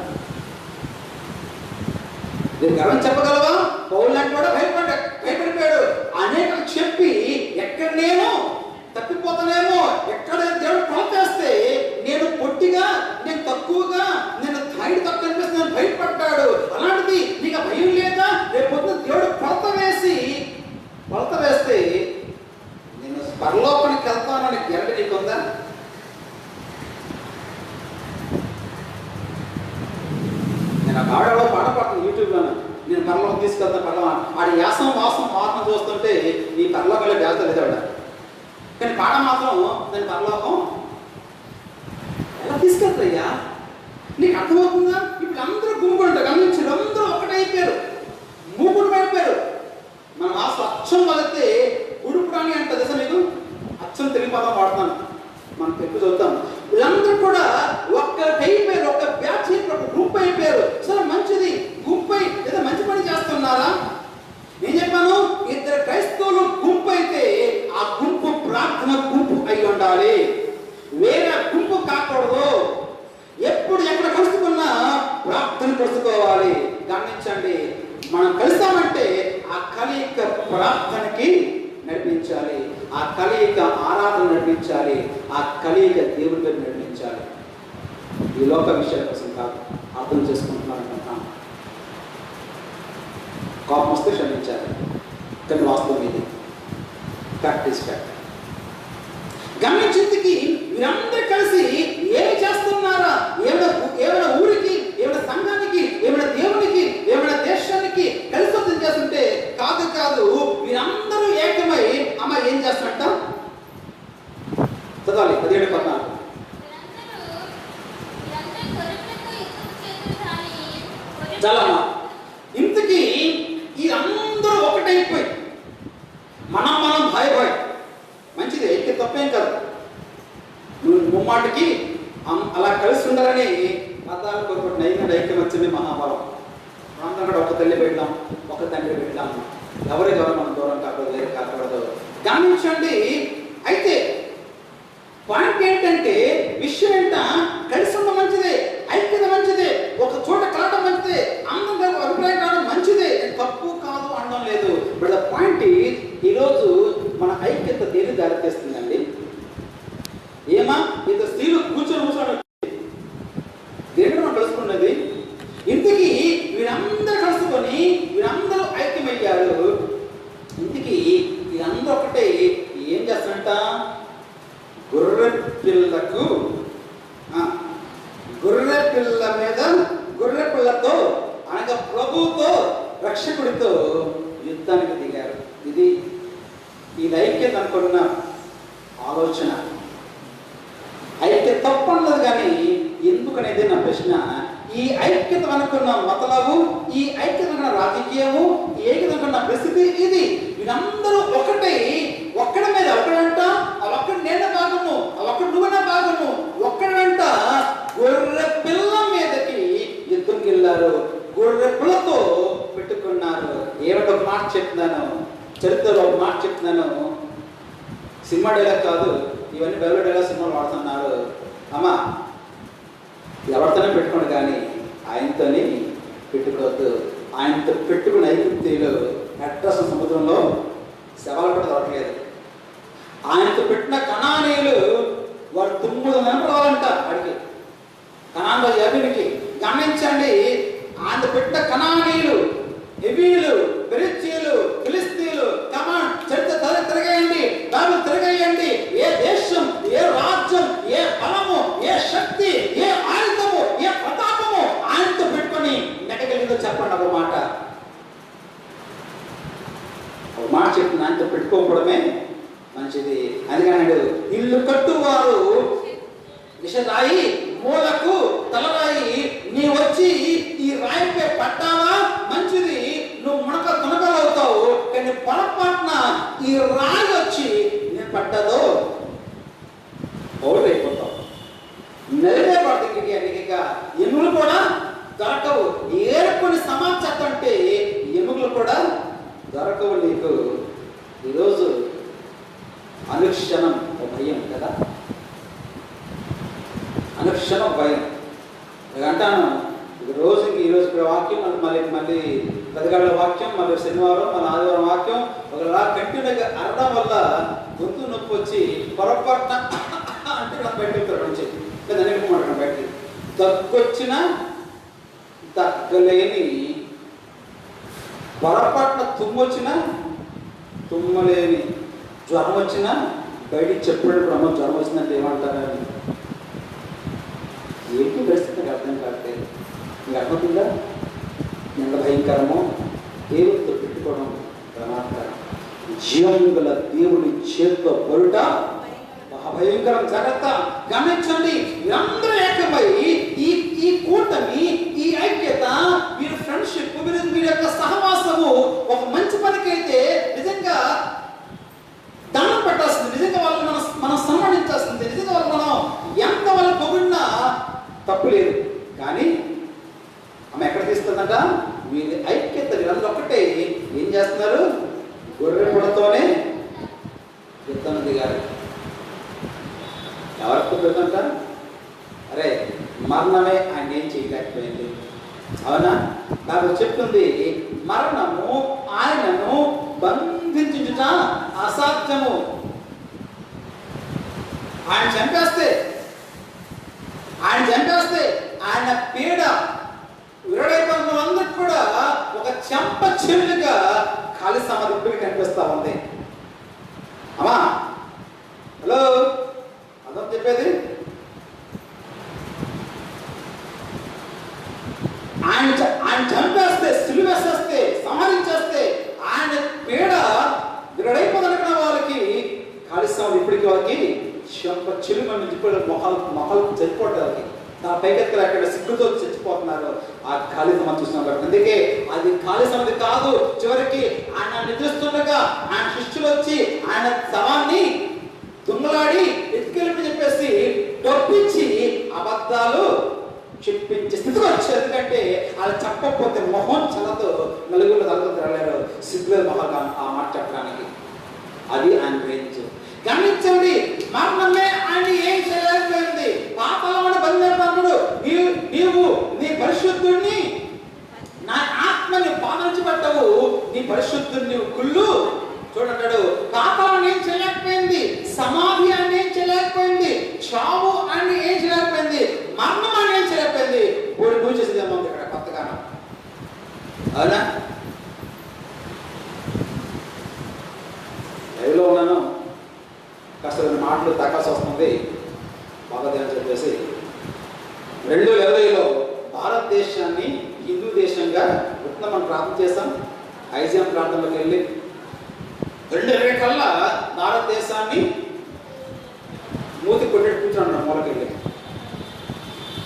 నేను గర్వం చెప్పగలవా? పౌలు లాంటి కూడా భయపడిపోయాడు. అనేక చెప్పి ఎక్కడ నేను తప్పిపోతానేమో, ఎక్కడ దేవుడు కొలతేస్తే నేను పొట్టిగా, నేను తక్కువగా, నేను స్థాయిని తక్కువ అనిపిస్తే భయపడ్డాడు. అలాంటిది నీకు భయం లేదా? రేపు పొద్దున దేవుడు కొలత వేస్తే నేను పరలోకానికి వెళ్తానని గ్యారెంటీ నీకుందా? నేను ఆ ఆడలో పాట పాడుతాను యూట్యూబ్లోనే, నేను పరలోకం తీసుకెళ్తాను. పరలోకం ఆడి యాసం వాసన చూస్తుంటే ఈ పరలోకంలో వ్యాసం లేదు ఆవిడ, కానీ పాట మాత్రం దాని పరలోకం ఎలా తీసుకెళ్తాయ్యా? నీకు అర్థమవుతుందా? ఇప్పుడు అందరూ గుంపులు ఉంటారు, గమనించారు, అందరూ ఒకటైపోయారు, మూకుడు పడిపోయారు. మన వాస అచ్చం వదిలితే ఉడుపుడాని అంటే తెలుసా మీకు? అచ్చం తెలుగు పదం వాడతాను, మనం ఎక్కువ చదువుతాం. వీళ్ళందరూ కూడా ఒక్కటైపోయారు, ఒక బ్యాచ్ అయిపోయారు, ఒక గ్రూప్ అయిపోయారు. సరే మంచిది, గుంపై ఏదో మంచి పని చేస్తున్నారా? నేను చెప్పాను, ఇద్దరు క్రైస్తవులు గుంపు అయితే ఆ గుంపు ప్రార్థన గుంపు అయి ఉండాలి, వేరే గుంపు కాకూడదు. ఎప్పుడు ఎక్కడ కలుసుకున్నా ప్రార్థన కలుసుకోవాలి. గమనించండి, మనం కలిసామంటే ఆ కలయిక ప్రార్థనకి నడిపించాలి, ఆ కలయిక ఆరాధన నడిపించాలి, ఆ కలయిక దేవుడి పేరు నడిపించాలి. ఈ లోక విషయాల కోసం కాదు, అర్థం చేసుకుంటున్నాను అనుకుంటాను. కోపం వస్తే క్షమించాలి, కానీ వాస్తవం ఇది ప్రాక్టీస్ ఫ్యాక్ట్. గమనించేందుకు మీరందరూ కలిసి ఏమి చేస్తున్నారా? ఏమైనా ఊరికి, ఏమైనా సంఘానికి, ఏమైనా దేవునికి, ఏమైనా దేశానికి కలిసి వద్దం చేస్తుంటే కాదు, మీరందరూ ఏకమై అమ్మ ఏం చేస్తున్నట్ట చదవాలి. 17:14. చాలమ్మా, ఇంతకీ వీరందరూ ఒకటైపోయి మనం భాయ్ మంచిది, అయితే తప్పేం కాదు. ముమ్మాటికి అలా కలిసి ఉండాలని మతాలకు ఒకటి ఐక్యం వచ్చింది మహాభావం. మనందరం కూడా ఒక తల్లి పెడదాం, ఒక తండ్రి పెడదాం, ఎవరికి మనం దూరం కాకూడదు, వేరే కాకూడదు. గమనించండి. అయితే పాయింట్ ఏంటంటే, విషయం ఏంట, కలిసి ఉన్న మంచిదే, ఐక్యత మంచిదే, ఒక చోట కలవడం మంచిదే, అందంగా అభిప్రాయం కావడం మంచిదే, తప్పు కాదు అనడం లేదు. బట్ ద పాయింట్ ఈరోజు మన ఐక్యత దేని దారితీస్తుందండి? ఏమా ఇంత స్త్రీలు కూర్చొని దేని మనం కలుసుకున్నది? ఇంతకీ వీరందరూ కలుసుకొని రక్షకుడితో యుద్ధానికి దిగారు. ఇది ఐక్యత అనుకున్న ఆలోచన. ఐక్యత తప్పన్నది కానీ ఎందుకనేది నా ప్రశ్న. ఈ ఐక్యత అనుకున్న మతలబు, ఈ ఐక్యత అనుకున్న రాజకీయము, ఈ ఐక్యత అనుకున్న పరిస్థితి ఇది. వీళ్ళందరూ ఒకటి, ఒక్కడి మీద ఒకడంట, ఆ ఒక్కడు నేను భాగము, ఆ ఒక్కడు నువ్వున భాగము, ఒక్కడంట గొర్రె పిల్ల మీదకి యుద్ధంకి వెళ్ళారు. గొర్రె పిల్లతో పెట్టుకున్నారు. ఏమిటో ఒక మాట చెప్తున్నాను, చరిత్రలో ఒక మాట చెప్తున్నాను. సినిమా డైలాగ్ కాదు, ఇవన్నీ బైబిల్ డైలాగ్ సినిమాలు వాడుతున్నారు. అమ్మా ఎవరితోనే పెట్టుకోండి కానీ ఆయనతోనే పెట్టుకోవద్దు. ఆయనతో పెట్టుకున్న ఐగుప్తీయులు అడ్రస్ సముద్రంలో శవాలు కూడా దొరకలేదు. ఆయనతో పెట్టిన కనానీయులు వాడు 9 నెలలు రావాలంట వాడికి, కనాన్లో యబీనికి. గమనించండి, ఆయన పెట్టిన కనానీయులు, ఎబీలు, పెరిచ్చీలు, ఫిలిస్తీన్లు, కమాన్ చరిత్ర తిరగేయండి, బైబిల్ తిరగేయండి. ఏ దేశం, ఏ రాజ్యం, ఏ బలము, ఏ శక్తి, ఏ ఆయుధము, ఏ ప్రతాపము ఆయనతో పెట్టుకొని నెట్టగలిగిందో చెప్పండి. ఒక మాట చెప్తున్నా, ఆయనతో పెట్టుకోకపోవడమే మంచిది. అందుకన్నాడు, ఇల్లు కట్టువారు విషరాయి మూలకు తలరాయి, నీ వచ్చి ఈ రాయిపై పట్టావా మంచిది, నువ్వు తునకలవుతావు. కానీ పొరపాటున ఈ రాయి వచ్చి నేను పట్టదో ఓటైపోతావు, నెలవే పడుతుంది. అన్నిక ఎముకలు కూడా దొరకవు. ఏర్కొని సమాచారం అంటే ఎముకలు కూడా దొరకవు నీకు. ఈరోజు అనుక్షణం భయం కదా, అనుక్షణం భయం. అంటాను రోజుకి ఈరోజు వాక్యం, మళ్ళీ పదిగంటల వాక్యం, మళ్ళీ శనివారం, మళ్ళీ ఆదివారం వాక్యం ఒకలా కంటిన్యూగా అరవడం వల్ల గొంతు నొప్పి వచ్చి పొరపాటున అంటే నాకు బయటకు నుంచి అనేకమాట బయటికి దగ్గొచ్చినా తగ్గలేని, పొరపాటున తుమ్మొచ్చినా తుమ్మలేని, జ్వరం వచ్చినా బయటికి చెప్పడం అమ్మ జ్వరం వచ్చిందంటే ఏమంటారని ఏంటి పరిస్థితి నాకు అర్థం కావట్లేదు. మీకు అర్థమవుతుందా? ఎంత భయంకరమో దేవుడితో పెట్టుకోవడం ప్రమాదకరం. జీవం గల దేవుడి చేతితో పొరుట మహాభయంకరం. జాగ్రత్త. గమనించండి, మీరందరూ ఏకమై ఈ కూటమి, ఈ ఐక్యత, మీరు ఫ్రెండ్షిప్, మీరు యొక్క సహవాసము ఒక మంచి పనికైతే నిజంగా దానం పెట్టాల్సింది, నిజంగా వాళ్ళని మనం సన్మానించాల్సింది, నిజంగా వాళ్ళు మనం ఎంత వాళ్ళు పొగిడినా తప్పు లేదు. కానీ ఆమె ఎక్కడ తీస్తుందంట? వీరి ఐక్యత వీళ్ళందరూ ఒక్కటే ఏం చేస్తున్నారు? గొర్రె పొడతోనే యుద్ధం దిగారు. ఎవరికి పెడుతుంట? అరే మరణమే ఆయన ఏం చేయలేకపోయింది. అవునా? నాకు చెప్తుంది, మరణము ఆయనను బంధించుట అసాధ్యము. ఆయన చంపేస్తే ఆయన పీడ విరడైపోయిన అందరికి కూడా ఒక చెంప చెల్లుగా ఖాళీ సమాధి కనిపిస్తా ఉంది. అమ్మా హలో, అర్థం చెప్పేది? ఆయన చంపేస్తే, సిలువేసేస్తే, సంహరించేస్తే ఆయన పీడ విరడైపోదనుకున్న వాళ్ళకి ఖాళీ సమాధి ఇప్పటికి వాళ్ళకి చెంప చెల్లు నుంచి మొహాలు చనిపోవడానికి నా పైకెత్తులు అక్కడ సిగ్గుతో చచ్చిపోతున్నారు. ఆ ఖాళీ సమాధి చూస్తున్నాం కాబట్టి. అందుకే అది ఖాళీ సమాధి కాదు. చివరికి ఆయన నిద్రిస్తుండగా ఆయన శిష్యులు వచ్చి ఆయన శవాన్ని దుంగలాడి ఎత్తుకెళ్ళి చెప్పేసి తప్పించి అబద్ధాలు చెప్పించే స్థితికి వచ్చారు. ఎందుకంటే వాళ్ళు చెప్పకపోతే మొహం చల్లతో నలుగురు తలతో తిరగలేరు, సిగ్గులేదు మొహం ఆ మాట చెప్పడానికి. అది ఆయన గ్రహించు. గమనించండి, మరణమే ఆయన ఏం చేయలేకపోయింది. పాతాళమును బంధించాడు. నీవు నీ పరిశుద్ధుడిని, నా ఆత్మని బాధించబడ్డవు, నీ పరిశుద్ధుడిని నీవు కుళ్ళు చూడంటాడు. పాతాళం ఏం చేయలేకపోయింది, సమాధి అని ఏం చేయలేకపోయింది, చావు అని ఏం చేయలేకపోయింది, మరణం అని ఏం చేయలేకపోయింది. ఓడి పూజ చేసేదేమో ఇక్కడ కొత్తగానో. అవునా? లైవ్లో ఉన్నాను, కాస్త మాటలు తగ్గాల్సి వస్తుంది బాబాదేవని చెప్పేసి. 2020లో భారతదేశాన్ని హిందూ దేశంగా గుర్తుందా మనం ప్రార్థన చేస్తాం ఐజిఎం ప్రార్థనలోకి వెళ్ళి 2020 కల్లా భారతదేశాన్ని మూతి కొట్టేట్టు కూర్చున్నాడు మూలకెళ్ళి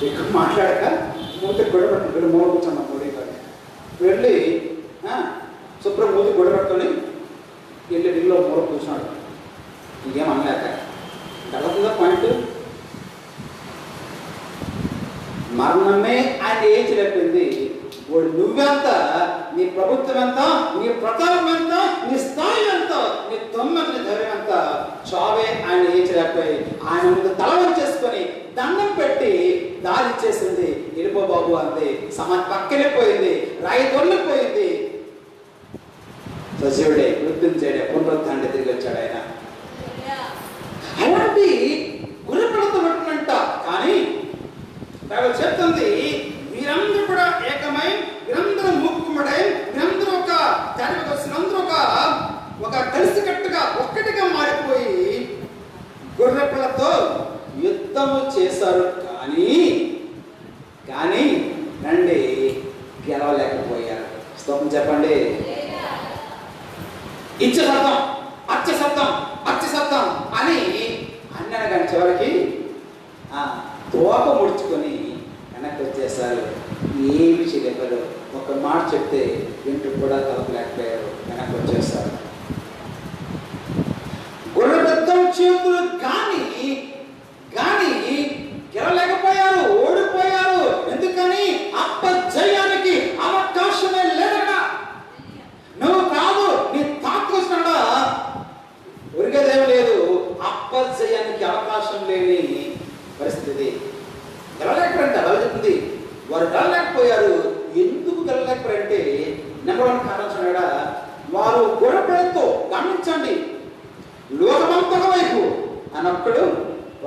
ఇక్కడ మాట్లాడక మూతి గొడవ మూల కూర్చున్నాం మోడీ గారు వెళ్ళి శుభ్రం మూతి గొడవ పెట్టుకొని వెళ్ళి ఢిల్లీలో మూల కూర్చున్నాడు ఇంకేం అనలేక కలవుతుందా పాయింట్ మరణమే ఆయన ఏం చేయలేకపోయింది వాడు నువ్వెంత నీ ప్రభుత్వం ఎంత నీ ప్రతాపం ఎంత నీ స్థాయి ఎంత నీ దొమ్మెంత నీ ధైర్యం ఎంత చావే ఆయన ఏం చేయలేకపోయి ఆయన ముందు తల వంచేసుకొని దండం పెట్టి దారి ఇచ్చేసింది వెళ్ళిపో బాబు అంది సమాజం పక్కనెళ్ళిపోయింది రాయి దొల్లిపోయింది సజీవుడే మృత్యుంజయుడే పునరుద్ధాన్ని తిరిగి వచ్చాడు ఆయన అలాంటి గురిపడత పట్టినంట కానీ బైబిల్ చెప్తుంది వీరందరూ కూడా ఏకమై వీరందరూ మూకుమ్మడై వీరందరూ వీరందరూ ఒక కలిసికట్టుగా ఒక్కటిగా మారిపోయి గొర్రె పిల్లతో యుద్ధము చేశారు కానీ రండి గెలవలేకపోయారు స్తోత్రం చెప్పండి ఇచ్చే శబ్దం అని అన్నాడు కానీ చివరికి తోక ముడుచుకొని వెనక్కి వచ్చేసారు ఏమి చేయలేరు ఒక మాట చెప్తే ఇంటి కూడా కలపలేకపోయారు వెనక్కి వచ్చేసారు గొర్రె పెద్దం చేతులు కానీ గెలవలేకపోయారు ఓడిపోయారు ఎందుకని అపజయానికి అవకాశమే లేదట నువ్వు కాదు నీ తాకు వచ్చినాడా ఉరిగేదేం లేదు అపజయానికి అవకాశం లేని పరిస్థితి గెలవలేకపోయారంటే అలా చెప్తుంది వారు గెలవలేకపోయారు ఎందుకు గెలవలేకపోయారంటే నెంబర్ 1 కారణం చూడగా వారు గొడవతో గమనించండి లోకమంతా ఒకవైపు అన్నప్పుడు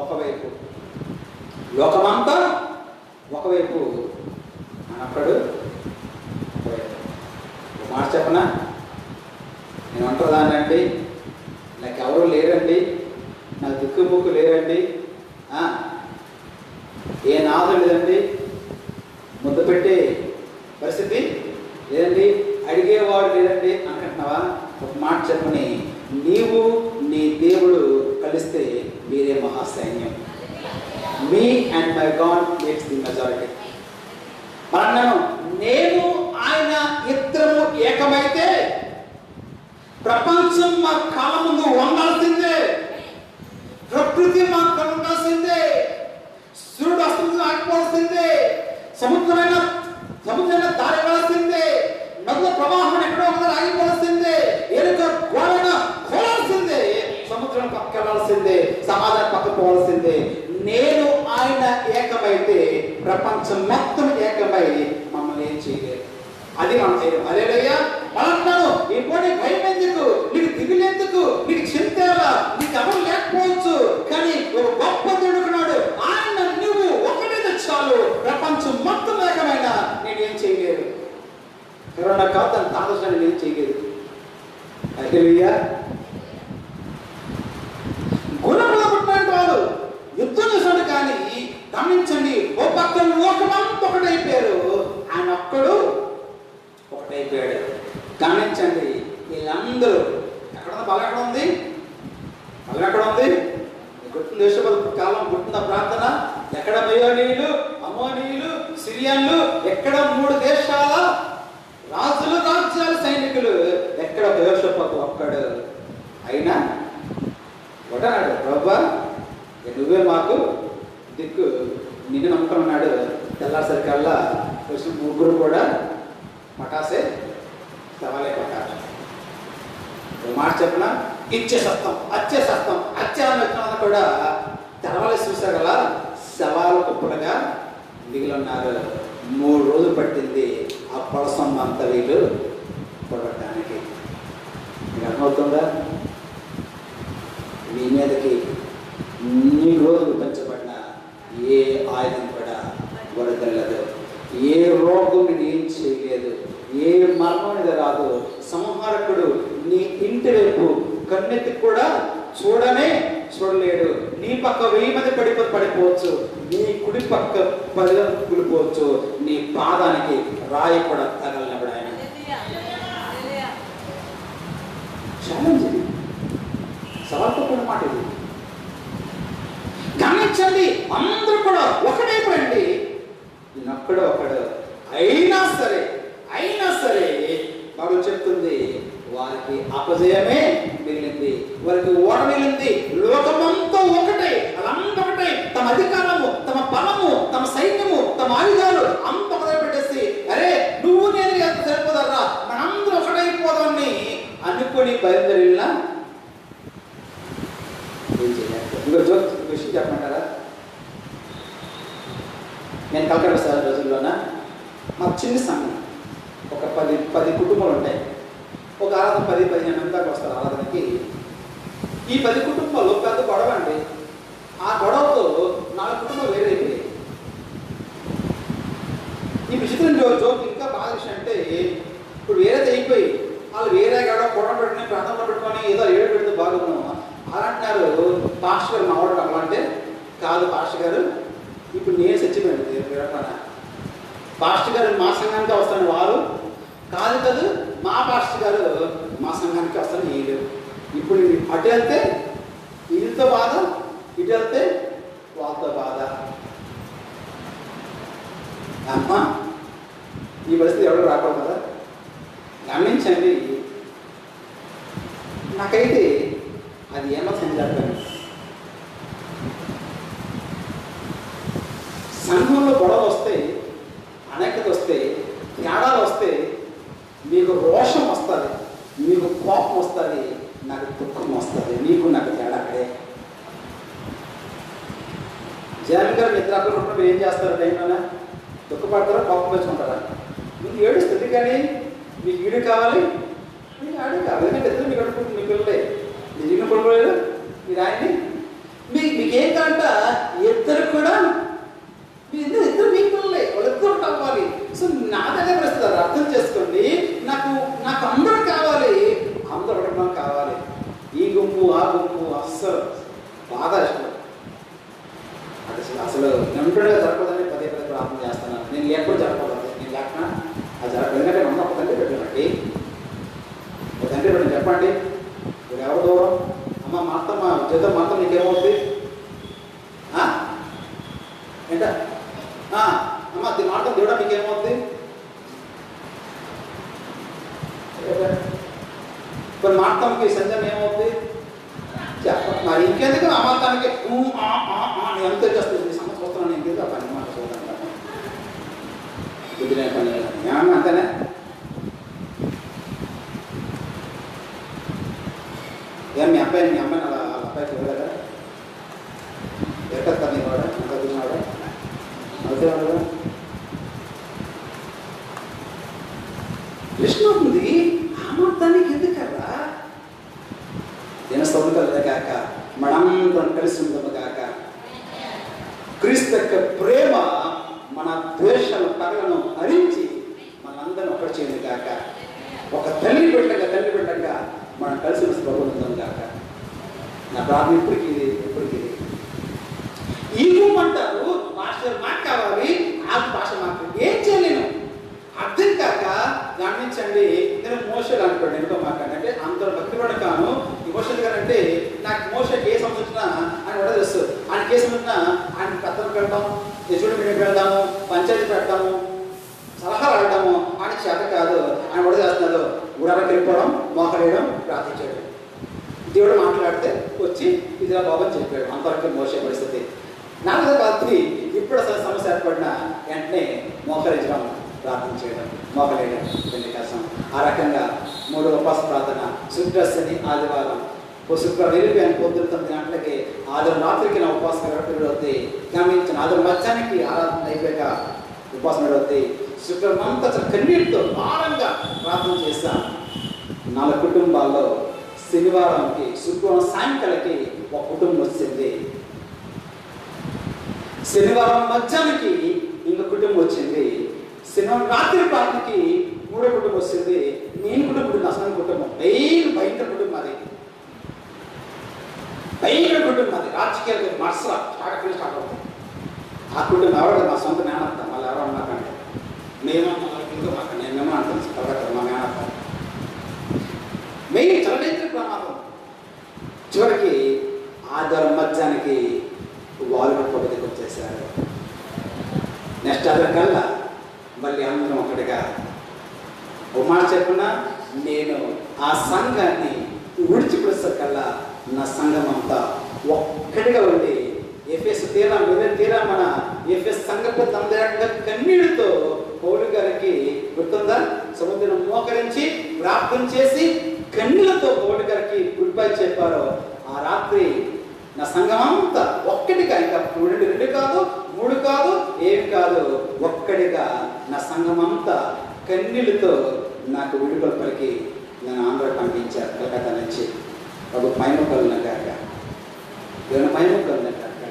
ఒకవైపు లోకమంతా ఒకవైపు అన్నప్పుడు ఒకవైపు ఒక మాట చెప్పనా నేను అంటదాన్ని అండి నాకు ఎవరు లేరండి నాకు దిక్కుముక్కు లేరండి ఏ నాదు లేదండి ముద్ద పెట్టే పరిస్థితి లేదండి అడిగేవాడు లేదండి అనుకుంటున్నావా ఒక మాట చెప్పని నీవు నీ దేవుడు కలిస్తే మీరే మహాసైన్యం మీ and my God makes the majority అన్నాను నేను ఆయన ఇద్దరము ఏకమైతే ప్రపంచం మా కాలం ముందు వండాల్సిందే ప్రకృతి మా కలుగాల్సిందే సూర్యుడు అస్తమించిన ఆగిపోవాల్సిందే సముద్రమైన దారి వెళ్ళాల్సిందే నదుల ప్రవాహం ఎక్కడో ఒకటి ఆగిపోవాల్సిందే ఏనుక గోడన కోలాల్సిందే సముద్రం పక్క వెళ్ళాల్సిందే సమాజం పక్క పోవాల్సిందే నేను ఆయన ఏకమైతే ప్రపంచం మొత్తం ఏకమై మమ్మల్ని ఏం చేయలేదు అది మనం చేయడం అదేలయ్యా అంటున్నాను ఈ పోటీ భయం ఎందుకు నీకు దిగులేందుకు నీకు చింతేలా నీకు ఎవరు లేకపోవచ్చు కానీ ఒక గొప్ప దేవుడుకున్నాడు ఆయన నువ్వు ఒకటే చాలు ప్రపంచం మొత్తం ఏకమైన నేనేం చేయలేదు కరోనా కాదు తన తాదర్శాన్ని నేను చేయలేదు అదేలయ్యా గుణంలో పుట్టినట్టు వాడు యుద్ధం చేశాడు కానీ గమనించండి ఓ పక్కన లోకమంతా ఒకటైపోయారు ఆయన ఒక్కడు ఒకటైపోయాడు గమనించండి వీళ్ళందరూ బలం ఎక్కడ ఉంది గుర్తు దేశపద కాలం గుర్తున్న ప్రార్థన ఎక్కడ మెయోనీయులు అమోనీయులు సిరియన్లు ఎక్కడ 3 దేశాల రాజులు రాజ్యాల సైనికులు ఎక్కడ యోషపతు ఒక్కడు అయినా ఒకనాడు ప్రభా నువ్వే మాకు దిక్కు నిన్ను నమ్ముకున్నాడు తెల్లాసరికల్లా వచ్చిన 3 కూడా మటాసే సవాలే పట్టారు మాట చెప్పిన ఇచ్చే సత్తం అచ్చే అని కూడా తెరవలే చూసారు కదా శవాలు కుప్పలుగా మిగిలిన్నారు 3 రోజులు పట్టింది ఆ పొలసం అంత వీళ్ళు పొడవటానికి మీకు అర్థమవుతుందా మీ మీదకి 3 రోజులు పెంచబడిన ఏ ఆయుధం కూడా వరదల్లదు ఏ రోగం నేను ఏం చేయలేదు ఏ మరణం అనేది రాదు సంహారకుడు నీ ఇంటి వైపు కన్నెత్తి కూడా చూడలేడు నీ పక్క 1000 మంది పడిపోవచ్చు నీ కుడి పక్క 10 కూలిపోవచ్చు నీ పాదానికి రాయి కూడా తగలనప్పుడు ఆయన ఛాలెంజ్ ఇది, సవాల్తో కూడిన మాట ఇది. గమనించండి, అందరూ కూడా ఒకటైపోయండి. ఈయనొక్కడు ఒకడు అయినా సరే బాబు చెప్తుంది, వారికి అపజయమే మిగిలింది, వారికి ఓడమిలింది. లోకమంతా ఒకటే, వాళ్ళంతా ఒకటే. తమ అధికారము, తమ బలము, తమ సైన్యము, తమ ఆయుధాలు అంత మొదలుపెట్టేసి, అరే నువ్వు నేను ఎంత సరిపోదర్రా, మనందరూ ఒకటైపోదాన్ని అనుకొని బయలుదేరినా ఏం చేయలేదు. ఇంకో విషయం చెప్పమంటారా? నేను కలకడ సార్ రోజుల్లోన మాకు చిన్న సంఘం, ఒక 10 కుటుంబాలు ఉంటాయి. ఒక ఆరాధన 10-15 మంది దాకా వస్తారు ఆరాధనకి. ఈ 10 కుటుంబాలు పెద్ద గొడవ అండి. ఆ గొడవతో 4 కుటుంబాలు వేరైపోయాయి. ఈ విచిత్రం జోక్ ఇంకా బాగా విషయం అంటే, ఇప్పుడు వేరేది అయిపోయి వాళ్ళు వేరే గొడవ పెట్టుకుని ప్రాంతంలో పెట్టుకొని ఏదో ఏడు పెడితే బాగున్నాము. అలా అంటున్నారు, పాస్టర్ గారు మావాడు అవ్వాలంటే కాదు పాస్టర్ గారు, ఇప్పుడు నేను చచ్చిపోయాను విరపన. పాస్టర్ గారు మా సంఘానికి వస్తాను వారు కాదు, మా పాస్టర్ గారు మా సంఘానికి వస్తాను వీళ్ళు. ఇప్పుడు అటు వెళ్తే వీళ్ళతో బాధ, ఇటు వెళ్తే వాళ్ళతో బాధ. అమ్మా ఈ పరిస్థితి ఎవరు రాకూడదు కదా. గమనించండి, నాకైతే అది ఏమో సంజాపాను. సంఘంలో గొడవలు వస్తే, అనేకత వస్తే, తేడాలు వస్తే మీకు రోషం వస్తుంది, మీకు కోపం వస్తుంది, నాకు దుఃఖం వస్తుంది. నీకు నాకు తేడా అక్కడే. జగన్ గారు నిద్రప్పుడు ఉన్నప్పుడు ఏం చేస్తారు? టైంలోనే దుఃఖపడతారా, కోపం తెచ్చుకుంటారా? మీకు ఏడుస్తుంది, కానీ మీకు ఈడు కావాలి, మీకు ఆడు కావాలి. ఎందుకంటే ఇద్దరు మీకు అడుగుతుంది, మీ పిల్లలే నిజంగా పడిపోయారు. మీరు ఆయన్ని మీకేం కాంట ఇద్దరు కూడా ఇద్దరు మీ పిల్లలే, వాళ్ళిద్దరు కావాలి. సో నా దగ్గర వస్తారు, అర్థం చేసుకోండి. నాకు అందరూ కావాలి, అందరూ ఒకటి కావాలి. ఈ గుంపు ఆ గుంపు అస్సలు బాగా ఇష్టం. అసలు నిండుగా జరపదని పదే ప్రార్థన చేస్తున్నాను. నేను ఎప్పుడు జరపదు, నేను లేకపోయినా అది జరపదు. ఎందుకంటే మన ఒక తండ్రి పెట్టండి, ఒక తండ్రి పెట్టండి. చెప్పండి, మీరు ఎవరు దూరం? అమ్మ మాత్రం మా జీతం మాత్రం నీకేమవుతుంది ఏంట? అమ్మ మాత్రం దేవుడా మీకేమవుతుంది? కొన్ని మాత్రంకి సంజం ఏమవుతుంది చెప్పండి. మరి ఇంకెందుకు ఆ మాత్రానికి ఎంత చేస్తుంది? సమస్య వస్తున్నాను ఇంకేదో ఆ పని మాట చూడండి, కుదిరే పని ఏమన్నా అంతేనే. ఏం మీ అబ్బాయిని వాళ్ళ అబ్బాయికి ఇవ్వలేదా? ఎక్కడ నీ వాడా అంత తిన్నాడా అవుతాడు కదా. ప్రశ్న అవుతుంది, ఆ మొత్తానికి ఎందుకరా దినస్తముకలే కాక మనందరం కలిసి ఉండము కాక. క్రీస్తు యొక్క ప్రేమ మన ద్వేషాల పగలను హరించి మనందరం ఒకటి చేయండి కాక. ఒక తల్లి బిడ్డగా మనం కలిసి ప్రభుత్వం కాక. నా ప్రార్థన ఇప్పటికి ఇది. ఈ రూమ్ అంటారు, మాస్టర్ మాకు కావాలి, ఆ భాష మాకు ఏం చేయలేను. అర్థం కాక గమనించండి. నేను మోషలు అనుకోండి, ఎందుకో మాట్లాడంటే అందరూ భక్తి కూడా కాను. ఇమోషనల్ గా అంటే నాకు మోషకి ఏ సమస్య వచ్చినా ఆయన కూడా తెలుస్తుంది. ఆయన కేసు వచ్చినా ఆయన పెద్దలకు వెళ్తాము, యజుడి మీదకి వెళ్దాము, పంచాయతీ పెడతాము, సలహాలు అడగడము. ఆయన చేత కాదు, ఆయన కూడా చేస్తున్నారు. గుడాలకు వెళ్ళిపోవడం, మోకలేయడం, ప్రార్థించడం. దేవుడు మాట్లాడితే వచ్చి ఇదిలా బాబు చెప్పాడు. అంతవరకు మోసే పరిస్థితి. 4వ రాత్రి ఇప్పుడు సమస్య ఏర్పడిన వెంటనే మోకరించడం, ప్రార్థన చేయడం, మోకలేయడం పెళ్లి కోసం. ఆ రకంగా 3వ ఉపవాస ప్రార్థన శుక్రశని ఆదివారం. శుక్రవారం వెళ్ళిపోయాను పొద్దున్న 9 గంటలకి. ఆదివారం రాత్రికి నా ఉపవాసం పీరియడ్ అవుతాయి. గమనించిన ఆదివారం మధ్యాహ్నానికి ఆరాధన అయిపోయాక ఉపవాసం పీరియడ్ అవుతాయి. శుక్రవారం అంతా కన్నీటితో భారంగా ప్రార్థన చేశాను. 4 కుటుంబాల్లో శనివారంకి శుక్రవారం సాయంకాలకి ఒక కుటుంబం వచ్చింది. శనివారం మధ్యాహ్నానికి ఇంకో కుటుంబం వచ్చింది. శనివారం రాత్రి పాటికి 3వ కుటుంబం వచ్చింది. నేను కుటుంబం అసలు కుటుంబం భయంకర కుటుంబం. అది భయంకర కుటుంబం. అది రాజకీయాలు మర్సలా స్టార్ట్ అవుతుంది. ఆ కుటుంబం ఎవరు? మా సొంత మేనత్త. మళ్ళీ ఎవరు అన్నాకంటే మేమో మాకు నేనేమో అంటాను మా మేనత్త. మెయిన్ చాలా రైతుల ప్రమాదం. చివరికి ఆదివారం మధ్యానికి వాళ్ళు పొగదికి వచ్చేసారు. నెక్స్ట్ ఆదివారం కల్లా మళ్ళీ అందరం ఒకటిగా ఓ మాట చెప్పున్నా, నేను ఆ సంఘాన్ని విడిచిపెట్టేసరికల్లా నా సంఘం అంతా ఒక్కటిగా ఉండి ఎఫ్ఎస్ తీరా మన ఎఫ్ఎస్ సంఘ పెద్దంగా కన్నీళ్ళతో పౌలు గారికి గుర్తుందా, సముద్రం మోకరించి ప్రార్థన చేసి కన్నీళ్ళతో పౌలు గారికి గుడ్ బై చెప్పారో ఆ రాత్రి నా సంఘం అంతా ఒక్కటిగా, ఇంకా రెండు కాదు, మూడు కాదు, ఏమి కాదు, ఒక్కటిగా నా సంఘం అంతా కన్నీళ్ళతో నాకు విడుదల పలికి నన్ను ఆంధ్ర పంపించారు. కలకత్తా నుంచి ఒక మైముక్కలు కాక ఏమైనా మైముక్కలు కాక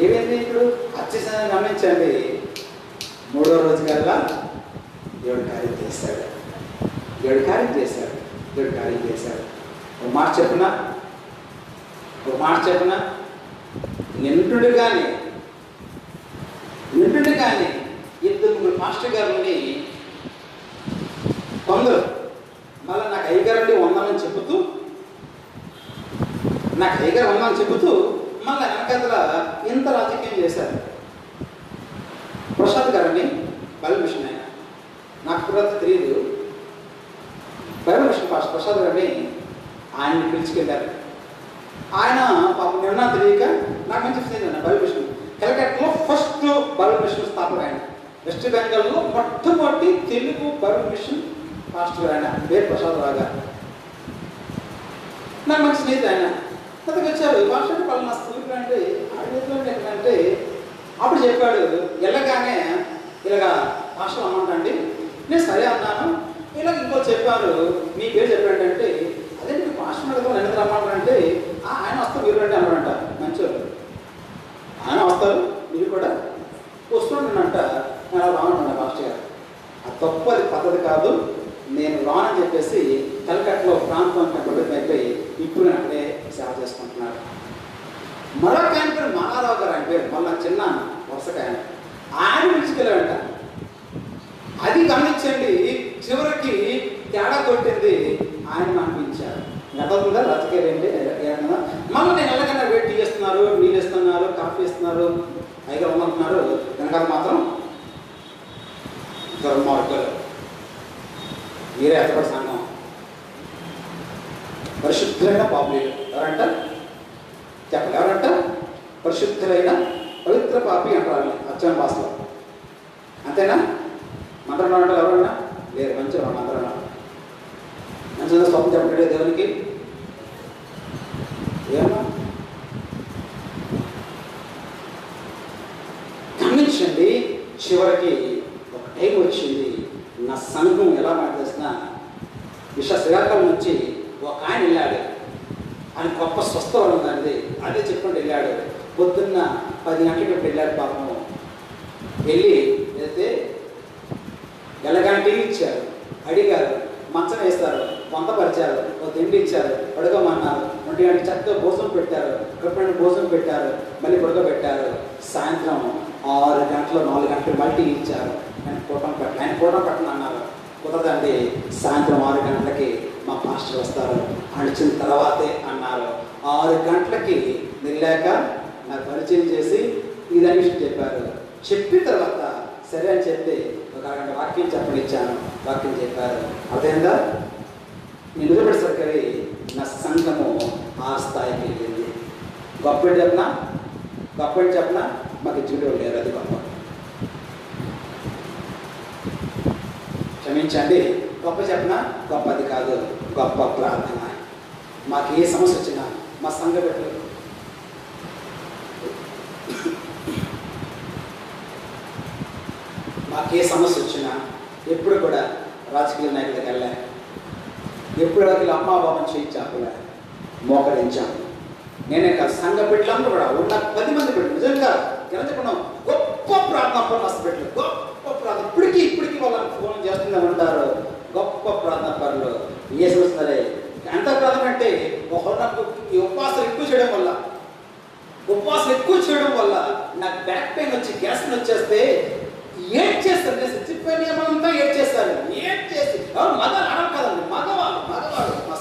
ఏమైంది ఇప్పుడు అత్యవసరంగా గమనించండి. 3వ రోజు కల్లా దేవుడు కార్యం చేశాడు. ఒక మాట చెప్పిన నింటుడు కానీ ఇద్దరు మాస్టర్ గారిని కొందరు మళ్ళీ నాకు అయ్యగారండి వందాలని చెబుతూ మళ్ళీ వెనకదల ఇంత రాజకీయం చేశారు. ప్రసాద్ గారిని బైబిల్ మిషన్ ఆయన నాకు తర్వాత తెలియదు. బైబిల్ మిషన్ పాస్ ప్రసాద్ గారిని ఆయన్ని పిలుచుకెళ్ళారు. ఆయన పాపం నిన్న తెలియక నాకు మంచి చెప్తుంది. బైబిల్ మిషన్ కలకత్తాలో ఫస్ట్ బైబిల్ మిషన్ స్థాపన ఆయన. వెస్ట్ బెంగాల్లో మొట్టమొదటి తెలుగు బైబిల్ మిషన్ పాస్టర్ ఆయన పేరు ప్రసాద్ రావు గారు. నాకు మంచి స్నేహితుడు ఆయన. అతనికి వచ్చాడు పాస్టర్ పలానా స్కూల్కి అంటే ఎక్కడంటే అప్పుడు చెప్పాడు. వెళ్ళగానే ఇలాగా పాస్టర్ అమ్మంటండి. నేను సరే అన్నాను. ఇలాగ ఇంకో చెప్పారు, మీ పేరు చెప్పాడంటే అదే మీకు పాస్టర్ అడుగు నన్ను రమ్మంటారంటే ఆయన వస్తారు మీరు రండి అన్నాడంట. మంచివారు ఆయన వస్తారు మీరు కూడా వస్తుండేనంట. నేను అలా రానుంటున్నా పాస్టర్ గారు. అది తప్పు, అది పద్ధతి కాదు, నేను రానని చెప్పేసి కలకత్తాలో ప్రాంతం అయిపోయి ఇప్పుడు నేను అక్కడే సేవ చేసుకుంటున్నాడు. మరొక ఆయన పేరు మానారావు గారు, ఆయన పేరు మళ్ళీ చిన్న వరుసకాయన. ఆయన పిలుచుకెళ్ళాడంట. అది గమనించండి, చివరికి తేడా కొట్టింది ఆయన అనిపించారు. గతంలో రాజకీయాలు ఏంటి మళ్ళీ నేను ఎలాగైనా వెయిట్ చేస్తున్నారు, నీళ్ళు ఇస్తున్నారు, కాఫీ ఇస్తున్నారు, ఐదు అమ్మంటున్నారు. వెనకాల మాత్రం దుర్మార్గులు. మీరే ఎత్తపడి సంఘం పరిశుద్ధులైన పాపులు ఎవరంట చెప్పండి, ఎవరంట? పరిశుద్ధులైన పవిత్ర పాపి అంటారు అచ్చం భాషలో. అంతేనా? మంత్రం అంటే ఎవరన్నా లేరు. మంచిగా మంత్రం మంచిగా స్వప్నం చెప్పండి దేవునికి. ఏమన్నా గమనించండి, చివరికి ఒక టైం వచ్చింది. నా సంఘం ఎలా మాట్లాడిన శ్రీకాకుళం నుంచి ఒక ఆయన వెళ్ళాడు. ఆయన గొప్ప స్వస్థవరం ఉందండి, అదే చెప్పుకుంటూ వెళ్ళాడు. పొద్దున్న 10 గంటలకు వెళ్ళాడు. పాపం వెళ్ళి వెళ్తే ఎలాగైనా టీవీ ఇచ్చారు, అడిగారు, మంచం వేస్తారు, పొంతపరిచారు, ఒక తిండి ఇచ్చారు, పడుకోమన్నారు. 1 గంటకి చక్కగా భోజనం పెట్టారు, కడుపు భోజనం పెట్టారు, మళ్ళీ పడుకోబెట్టారు. సాయంత్రం 6 గంటలు 4 గంటలు మళ్ళీ ఇచ్చారు. ఆయన కూటం పెట్టను అన్నారు. కుదరదండి, సాయంత్రం 6 గంటలకి మా పాస్టర్ వస్తారు, అడిచిన తర్వాతే అన్నారు. 6 గంటలకి వెళ్ళాక నాకు పరిచయం చేసి ఇదని విషయం చెప్పారు. చెప్పిన తర్వాత సరే అని చెప్పి ఒక అరగంట వాక్యం చెప్పనిచ్చాను. వాక్యం చెప్పారు. అదేందా నేను నిలబడేసరికి నా సంఘము ఆ స్థాయికి వెళ్ళింది. గొప్పటి చెప్పినా మాకు జీవితం లేరు. అది గొప్ప. క్షమించండి, గొప్ప చెప్పినా గొప్పది కాదు, గొప్ప ప్రార్థన. మాకు ఏ సమస్య వచ్చినా మా సంఘ బిడ్డలు మాకే సమస్య వచ్చినా ఎప్పుడు కూడా రాజకీయ నాయకులకు వెళ్ళా, ఎప్పుడు వాళ్ళకి అమ్మా బాబని చేయించాలి, మోకరించాము. నేనే కాదు, సంఘ బిడ్డలందరూ కూడా ఉన్న 10 మంది బిడ్డలు నిజంగా చెప్పడం గొప్ప ప్రార్థన పనులు హాస్పిటల్, గొప్ప ప్రార్థన. ఇప్పటికీ వాళ్ళని ఫోన్ చేస్తూనే ఉంటారు. గొప్ప ప్రార్థన పనులు ఏ చూస్తున్నారే. ఎంత ప్రార్థన అంటే నాకు ఈ ఉపవాసాలు ఎక్కువ చేయడం వల్ల నాకు బ్యాక్ పెయిన్ వచ్చి గ్యాస్ వచ్చేస్తే ఏడ్ చేస్తారు. చెప్పిపోయిన ఏమంతా ఏడ్ చేస్తారు. ఏడ్ చేసి ఎవరు మగవాళ్ళు ఆడరు కదండి, మగవాళ్ళు మా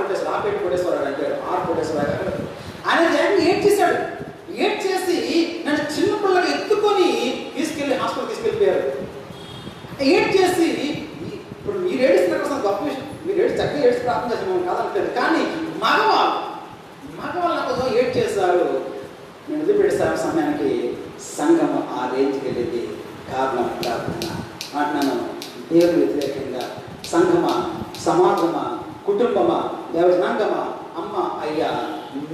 కోటేశ్వర ఆపేట కోటేశ్వరరావు అని పేరు, ఆర్ కోటేశ్వరరావు గారు. ఆయన ఏడ్ చేశాడు. ఏడ్ చేసి నన్ను చిన్న పిల్లగా ఎత్తుకొని తీసుకెళ్ళి హాస్పిటల్ తీసుకెళ్ళిపోయారు. ఏడ్ చేసి ఇప్పుడు మీరు ఏడిస్తున్న కోసం గొప్ప విషయం, మీరు ఏడు చక్కగా ఏడ్చి ప్రార్థన చేసిన కాదనట్లేదు, కానీ మగవాళ్ళ కోసం ఏడ్ చేశారు. నేను వదిలిపెట్టేసారు సమయానికి సంఘం ఆ రేంజ్కి వెళ్ళేది కారణం ప్రార్థన అంటున్నాను. దేవుని వ్యతిరేకంగా సంఘమా, సమాజమా, కుటుంబమా, దేవజనాంగమా, అమ్మ అయ్యా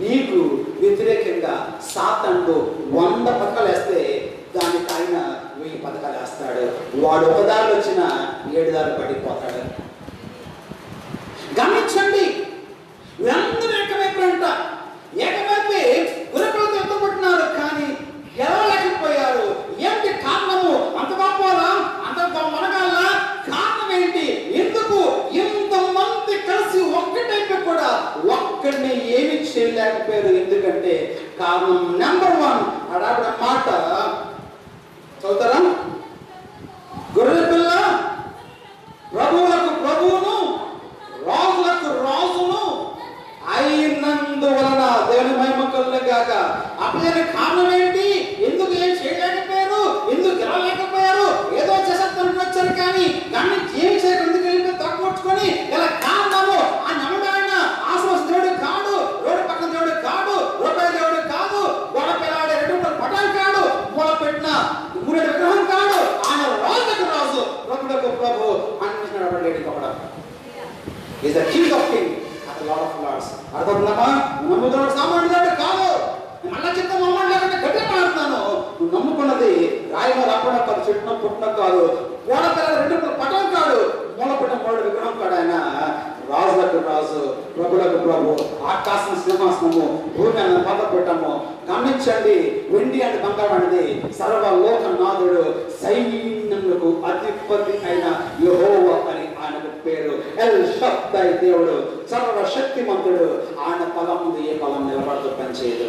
నీకు వ్యతిరేకంగా సాతానుడు 100 పథకాలు వేస్తే దానికి ఆయన 1000 పథకాలు వేస్తాడు. వాడు ఒక దారిలో వచ్చిన 7 దారులు పడిపోతాడు. గమనించండి, వీరందరూ ఏకమైపోయారంట. ఏకమైపోయి గురకలతో ఎత్తబడుతున్నారు, కానీ గెలవలేకపోయారు. ఏంటి కారణము? అంత గొప్పలా, అంత మనగాల కారణం ఏంటి? ఎందుకు ఇంతమంది కలిసి ఒక్కటైపోయి కూడా ఒక్కడిని ఏమి చేయలేకపోయారు? ఎందుకంటే కారణం నెంబర్ 1 అడావిడ మాట చదువుతారా? గొర్రెల పిల్ల ప్రభువులకు ప్రభువును రాజులకు రాజును అయినందువలన దేవుని మహిమ కలుగుగాక. అప్పుడు కారణం ఏంటి? ఎందుకు ఏం చేయలేకపోయారు? ఎందుకు గెలవలేకపోయారు? ఏదో చేసేస్తానికి వచ్చారు, కానీ దాన్ని ఏమి చేయడం ఎందుకు వెళ్ళిపోయి తక్కువచ్చుకొని ఇలా కారణము ఆ నమ్మడాయన ఆశ్వాస దేవుడు కాడు, రోడ్డు పక్కన దేవుడు కాడు, రూపాయి దేవుడు కాదు, గోడ పిల్లాడే 2 పటాలు కాడు, మూల పెట్టిన 3 విగ్రహం కాడు. ఆయన రాజులకు రాజు, ప్రభులకు ప్రభు అన్నింటినీ కూడా is the king of king, lord of lords. అర్థమవుతుందమ్మా? నమ్ముతున్నాడు సామాన్యుడు కాదు. మళ్ళా చెప్తాను, అమ్మాయి లేకుంటే గట్టిగా మాట్లాడుతున్నాను. నువ్వు నమ్ముకున్నది రాయిమ రాకుండా కాదు, చెట్టున పుట్టిన కాదు, గోడ పిల్లల 2 పటం కాడు, మూల పెట్టిన 3 విగ్రహం కాడు. ఆయన రాజులకు రాజు, ప్రభులకు ప్రభు, ఆకాశం సింహాసనము, భూమి అన్న పద పెట్టము. గమనించండి, వెండి అంటే బంగారం అనేది సర్వలోకనాథుడు, సైన్యములకు అధిపతి అయిన యెహోవా అని ఆయనకు పేరు. ఎల్ షద్దై దేవుడు, సర్వశక్తిమంతుడు. ఆయన పదం ముందు ఏ పదం నిలబడుతూ పనిచేయదు.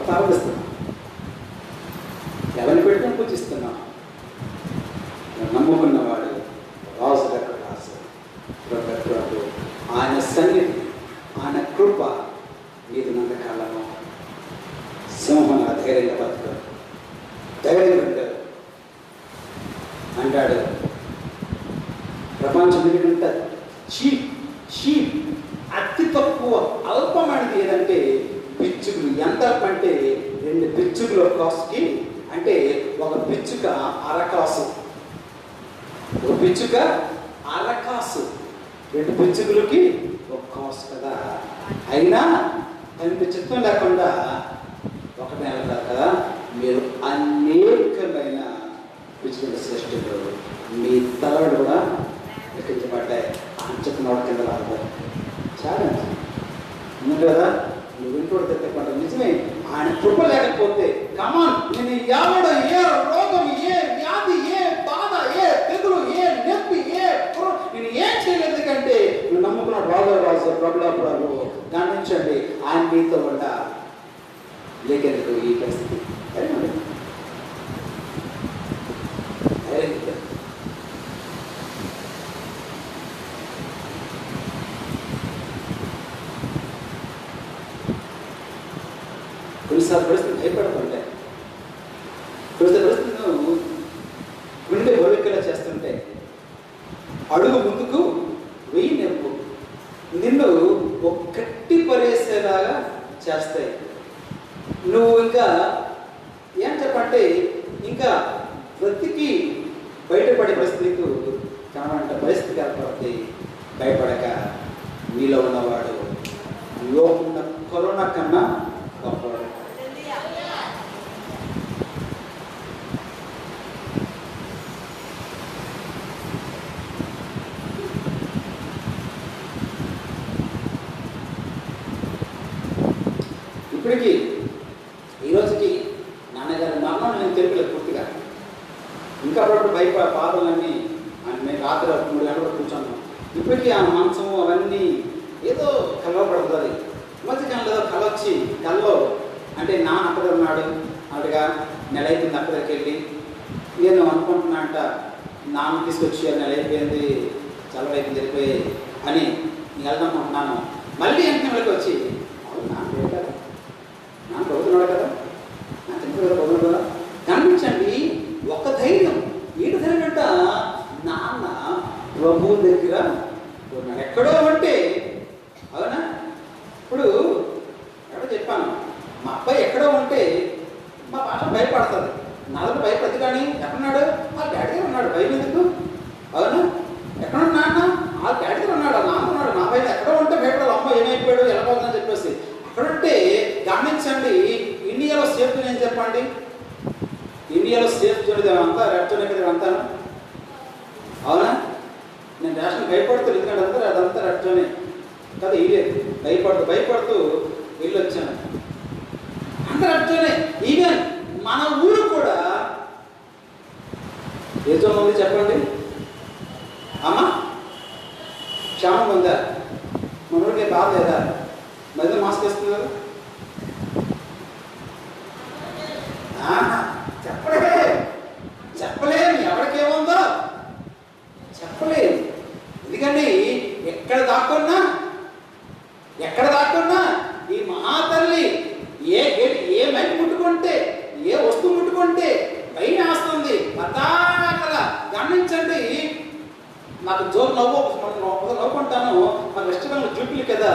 ప్రారంభిస్తున్నాం, ఎవరిని పెట్టుకుని పూజిస్తున్నాం. నమ్ముకున్నవాడు రాజులకు రాజు, ప్రభు. ఆయన సన్నిధి, ఆయన కృప నీకు నందకాలము. సింహం ధైర్యంగా బతుకు, ధైర్యంగా ఉంటాడు అంటాడు. ప్రపంచం ఎందుకంటే చీప్ అతి తక్కువ అల్పమైనది ఏదంటే పిచ్చుకులు. ఎంత అంటే 2 పిచ్చుకులు కాసుకి, అంటే ఒక పిచ్చుక అరకాసు, ఒక పిచ్చుక అరకాసు, 2 పిచ్చుకులకి 1 కాసు కదా. అయినా అంత చిత్తం లేకుండా 1 నెల దాకా మీరు అనేకమైన పిచ్చుకుల సృష్టిలో మీ తలలు కూడా లెక్కించబడ్డాయి. అంచుకున్నవాడు కింద రాదు. చాలా ఉంది కదా, నువ్వు ఇంట్లో తెప్పంట. నిజమే, ఆయన కృప లేకపోతే కమాన్ నేను ఎవడు ఏ రోగం, ఏ వ్యాధి, ఏ బాధ, ఏ తెగులు, ఏ నొప్పి, నేను ఏం చేయలేదు. ఎందుకంటే నువ్వు నమ్ముకున్న రాజు ప్రభుల ప్రభు. గమనించండి, ఆయన నీతో ఉండ లేకెందుకు ఈ పరిస్థితి. కొన్నిసార్లు పరిస్థితి భయపడుతుంటే, పరిస్థితులను గుండె బోలికలా చేస్తుంటే అడుగు ముందుకు వెయ్యి నెప్పు నిన్ను ఒక్కటి పరేసేలాగా చేస్తాయి. నువ్వు ఇంకా ఏం చెప్పంటే ఇంకా బ్రతికి బయటపడే పరిస్థితికి కావాలంటే పరిస్థితి ఏర్పడుతుంది. భయపడక నీలో ఉన్నవాడు లోపల కరోనా కన్నా గొప్పవాడు. ఇప్పటికీ ఈ రోజుకి నాన్నగారి మరణం నేను తెలియలేదు పూర్తిగా. ఇంకా అప్పుడప్పుడు పాదలన్నీ మేము రాత్రి 3 గంటలు కూర్చున్నాం. ఇప్పటికీ ఆ మంచము అవన్నీ ఏదో కలవపడుతుంది. మధ్యకాలంలో ఏదో కళ వచ్చి కళ్ళలో అంటే నాన్న అక్కడ ఉన్నాడు అటుగా నెల అవుతుంది. అక్కడికి వెళ్ళి నేను అనుకుంటున్నా అంట నాన్న తీసుకొచ్చి నెల అయిపోయింది, చల్లవైపు వెళ్ళిపోయి అని వెళ్దాం అనుకుంటున్నాను. మళ్ళీ వెంటనే వచ్చి నాన్న లేదు కదా, నాన్న చదువుతున్నాడు కదా, నా చిన్న చదువుతున్నాడు కదా కనిపించండి. ఒక ధైర్యం, ఏంటి ధైర్యం అంట, నాన్న ప్రభు దగ్గర ఉన్నాడు ఎక్కడో ఉంటే. అవునా? ఇప్పుడు ఎక్కడో చెప్పాను, మా అబ్బాయి ఎక్కడో ఉంటే మా భాష భయపడుతుంది, నాలుగు భయపడదు. కానీ ఎక్కడున్నాడు? ఆ డాడీ దగ్గర ఉన్నాడు, భయం ఎందుకు? అవునా? ఎక్కడున్నాడు నాన్న? ఆ డాడీ దగ్గర ఉన్నాడు, నాన్న ఉన్నాడు, నా భయం ఎక్కడో ఉంటే భయపడాలి. అమ్మ ఏమైపోయాడు, ఎలా పోతుందని చెప్పేసి అక్కడుంటే. గమనించండి, ఇండియాలో సేఫ్ జోన్ ఏం చెప్పండి? ఇండియాలో సేఫ్ జోన్ అంతా రెడ్ జోన్ కదా అంతాను. అవునా? నేను రేషన్ భయపడుతూ, ఎందుకంటే అదంతా రెడ్ జోనే కదా. ఇదే భయపడుతూ వెళ్ళి వచ్చాను, అంత రెడ్ జోనే. ఈవెన్ మన ఊరు కూడా ఏ జోన్ ఉంది చెప్పండి అమ్మా? క్షేమం ఉందా? మన ఊరికి బాధ లేదా? మధ్య మాస్క్ వేస్తున్నారు. చెప్పలేము ఎవరికేముందో చెప్పలేము. ఎందుకండి ఎక్కడ దాక్కున్నా ఈ మహాతల్లి ఏ మైకి ముట్టుకుంటే, ఏ వస్తువు ముట్టుకుంటే భయం వేస్తుంది. పతాకలా గమనించండి. నాకు జోరు నవ్వుకుంటాను. మన రెస్టారెంట్ జూపిల్ కదా,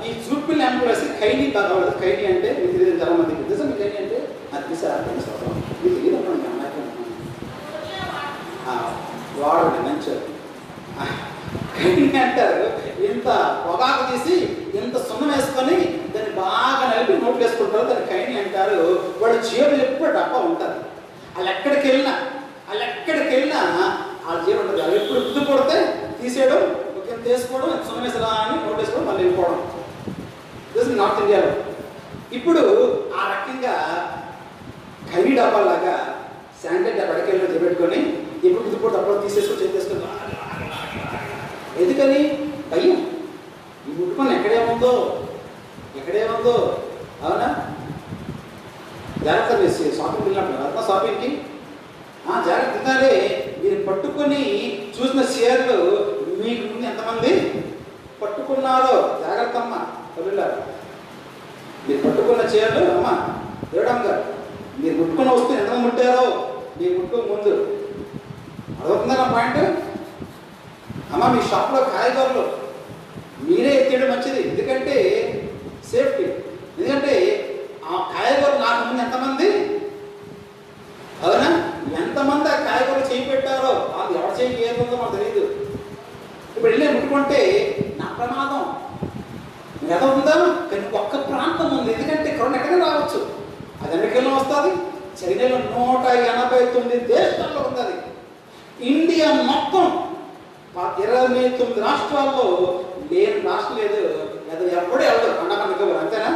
ఈ జూపిల్ ఎంప్లాయీస్ ఖైనీ బాగా. ఖైనీ అంటే మీకు తెలియదు, చాలా మందికి తెలుసా? మీ ఖైనీ అంటే అది మీకు తెలియదు అనుకోండి. వాడు మంచి ఖైనీ అంటారు. ఇంత పొగాకు తీసి ఇంత సున్నం వేసుకొని దాన్ని బాగా నలిపి నోట్లు వేసుకుంటారు, దాన్ని ఖైనీ అంటారు. వాడు జేబులు ఎప్పుడు డబ్బా ఉంటుంది. వాళ్ళు ఎక్కడికి వెళ్ళినా వాళ్ళ జేబు ఉంటుంది. అవి ఎప్పుడు గుద్దు కొడితే తీసేయడం, తీసుకోవడం, సున్నం వేసలా అని నోట్ వేసుకోవడం, మళ్ళీ వెళ్ళిపోవడం. దిస్ నార్త్ ఇండియాలో. ఇప్పుడు ఆ రకంగా ఖైనీ డబ్బాలాగా శానిటైజ్ డబ్బా అడకెళ్ళి చేపెట్టుకొని ఎప్పుడు గుద్దు కొడితే అప్పుడు తీసేసుకొని చేసేసుకొని. ఎందుకని? భయం. ఈ ముట్టుకొని ఎక్కడేముందో. అవునా? జాగ్రత్త వేసి షాపింగ్ వెళ్ళినప్పుడు అంతా షాపింగ్కి జాగ్రత్త తినాలి. మీరు పట్టుకొని చూసిన షేర్లు మీకు ముందు ఎంతమంది పట్టుకున్నారో జాగ్రత్త అమ్మ. వెళ్ళారు మీరు పట్టుకున్న చీరలు అమ్మ దేవుడమ్మ గారు, మీరు ముట్టుకున్న వస్తువు ఎంతమంది ముట్టారో మీరు ముట్టుకు ముందు అడుగుతుందా నా పాయింట్? అమ్మ మీ షాప్లో కాయగూరలు మీరే ఎత్తేయడం మంచిది, ఎందుకంటే సేఫ్టీ. ఎందుకంటే ఆ కాయగూరలు నాకు ముందు ఎంతమంది, అవునా, ఎంతమంది ఆ కాయగూరలు చేయి పెట్టారో, అది ఎవరి చేయి ఏముందో మాకు తెలియదు. ఇప్పుడు వెళ్ళి ముట్టుకుంటే నా ప్రమాదం ఎంత ఉందా? కానీ ఒక్క ప్రాంతం ఉంది. ఎందుకంటే కరోనా ఎక్కడికి రావచ్చు. అది అమెరికాలో వస్తుంది, చైనాలో 189 దేశాల్లో ఉంది. ఇండియా మొత్తం 29 రాష్ట్రాల్లో లేని రాష్ట్రం లేదు. అది ఎప్పుడే వెళ్తారు. అండమాన్ నికోబార్ అంతేనా?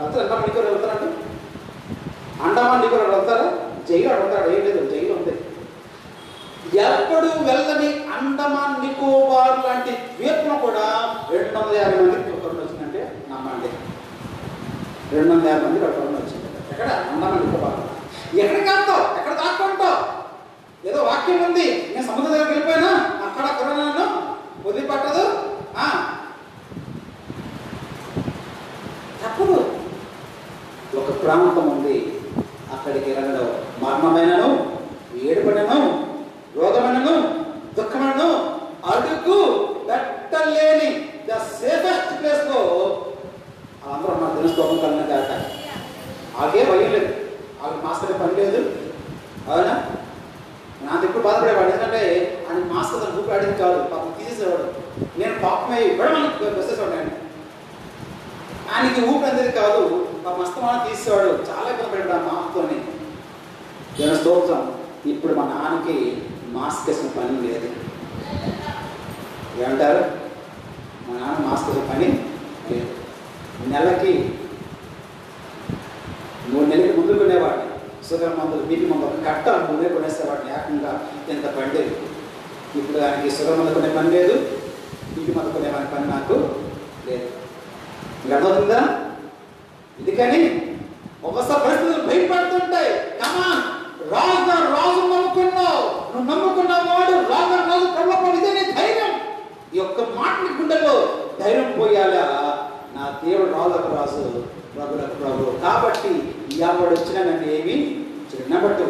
అందరూ అండమాన్ నికోబార్ వెళ్తారండి. అండమాన్ నికోబార్ వెళ్తారా? జైలు అడుగుతాడు, ఏం లేదు, జైలు ఉంది. ఎప్పుడు వెళ్ళని అండమాన్ నికోబార్ లాంటి ద్వీపంలో కూడా 250 మంది కరోనా వచ్చిందంటే నమ్మండి. 250 మంది కరోనా వచ్చింది. ఎక్కడ? అండమాన్ నికోబార్. ఎక్కడికి వెళ్తావు? ఎక్కడ దాక్కుంటావు? ఏదో వాక్యం ఉంది, నేను సముద్రం దగ్గరికి వెళ్ళిపోయినా అక్కడ కరోనాను వదిలిపట్టదు. తప్పదు. ఒక ప్రాంతం ఉంది, అక్కడికి వెళ్ళడం. మరణమైనను, ఏడుపడను, రోగమనను, దుఃఖమనను అడుగు పెట్టలేని ద సేఫెస్ట్ ప్లేస్లో అందరూ మన తెలుసుకోవడం కలిగిన కాక ఆగే భయం లేదు, వాళ్ళకి మాస్టర్ పని లేదు. అవునా? నాకు ఎప్పుడు బాధపడేవాడు. ఎందుకంటే ఆయన మాస్క్ తను ఊపి ఆడింది కాదు, పాపం తీసేసేవాడు. నేను పాపమై ఇవ్వడం వచ్చేసేవాడు. ఆయనకి ఊపి అనేది కాదు, ఆ మస్తమాన తీసేవాడు. చాలా ఇబ్బంది పడ్డాడు ఆ మాస్క్తోని. నేను స్తోత్రం. ఇప్పుడు మా నాన్నకి మాస్క్ వేసిన పని లేదు. ఏమంటారు? మా నాన్న మాస్క్ వేసిన పని లేదు. నెలకి 3 నెలలకి ముందు కొనేవాడిని షుగర్ మందులు, బీపీ మందులు కట్ట ముందే కొనేసేవాడిని. ఏకంగా ఎంత పండేది. ఇప్పుడు ఆయనకి షుగర్ మందు కొనే పని లేదు, బీపీ మందు కొనే పని నాకు లేదు. మీకు అర్థమవుతుందా? ఎందుకని ఒకసారి పరిస్థితులు భయపడుతుంటాయి. రాజు నమ్ముకున్నావు, నువ్వు నమ్ముకున్న వాడు ఈ ఒక్క మాటని గుండెల్లో ధైర్యం పోయాలా, నా దేవుడు రాజులకు రాజు ప్రభులకు ప్రభు కాబట్టి ఎవడు వచ్చినా నన్ను ఏమి నెంబర్ 2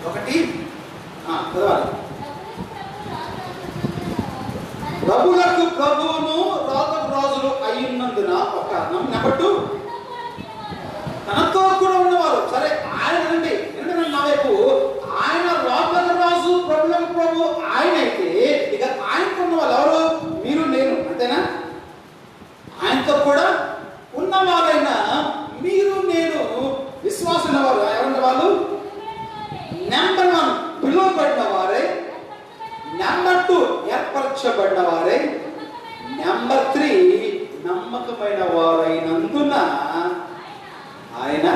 ఒకటి చదవాలి. ప్రభులకు ప్రభువును రాజులకు రాజులు అయ్యున్నందున ఒక కారణం. నెంబర్ 2 తనతో కూడా ఉన్నవారు. సరే ఆయన అండి ఎందుకంటే నా వైపు ఆయన రాజులకు రాజు ప్రభులకు ప్రభు ఆయన అయితే ఇక ఆయనతో ఉన్న వాళ్ళు ఎవరు? మీరు నేను, అంతేనా? ఆయనతో కూడా ఉన్నవారైనా మీరు నేను విశ్వాసం ఉన్నవారు ఎవరున్న వాళ్ళు? నెంబర్ 1 పిలువబడిన వారే, నెంబర్ 2 ఏర్పరచబడిన వారే, నెంబర్ 3 నమ్మకమైన వారైనందున ఆయన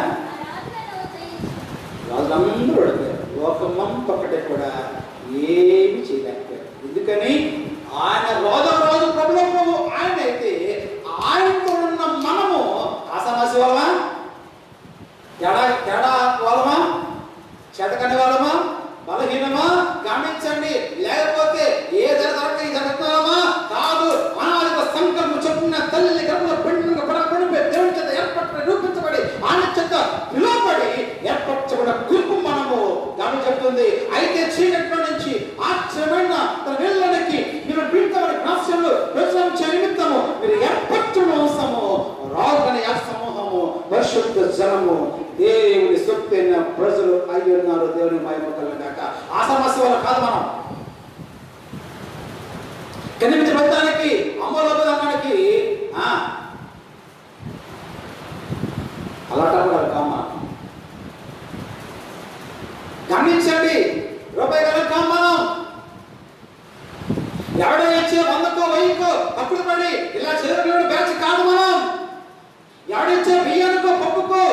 రాజులందరూ అడిగారు. లోకమంతా ఒకటే కూడా ఏమి చేయలేకపోయారు. ఎందుకని ఆయన రాజు ప్రభుల ప్రభు ఆయన అయితే ఆయనతో ఉన్న మనము ఆసనాసి వాళ్ళమా, తేడా వాళ్ళమా, చేతకని వాళ్ళమా, బలహీనమా? గమనించండి. లేకపోతే ఏ జరగక జరుగుతున్నామా? కాదు. అనాదిక సంకల్పం చెప్పిన తల్లి గర్భంలో పడిపోయి దేవుని చేత ఏర్పడి రూపించబడి ఆయన చేత పిలువబడి ఏర్పరచబడిన గుంపు మనము. గమని చెప్తుంది. అయితే చీకట్లో నుంచి ఆశ్చర్యమైన తన వెళ్ళడానికి మీరు పిలుతామని నాశనంలో ప్రజల నిమిత్తము మీరు ఏర్పరచడం అవసరము. రాజుని సమూహము పరిశుద్ధ జనము దేవుని సొత్తైన ప్రజలు అయి ఉన్నారు. దేవుని మహిమ కలుగుగాక. ఆ సమస్య వల్ల కాదు మనం కనిపించబడటానికి అమ్మలోకి అలా కామా గమనించండి. రూపాయి గల కామనం ఎవడో ఇచ్చే 100కో 1000కో అప్పుడు పడి ఇలా చేరుకునే బ్యాచ్ కాదు మనం. ఎవడిచ్చే బియ్యానికో పప్పుకో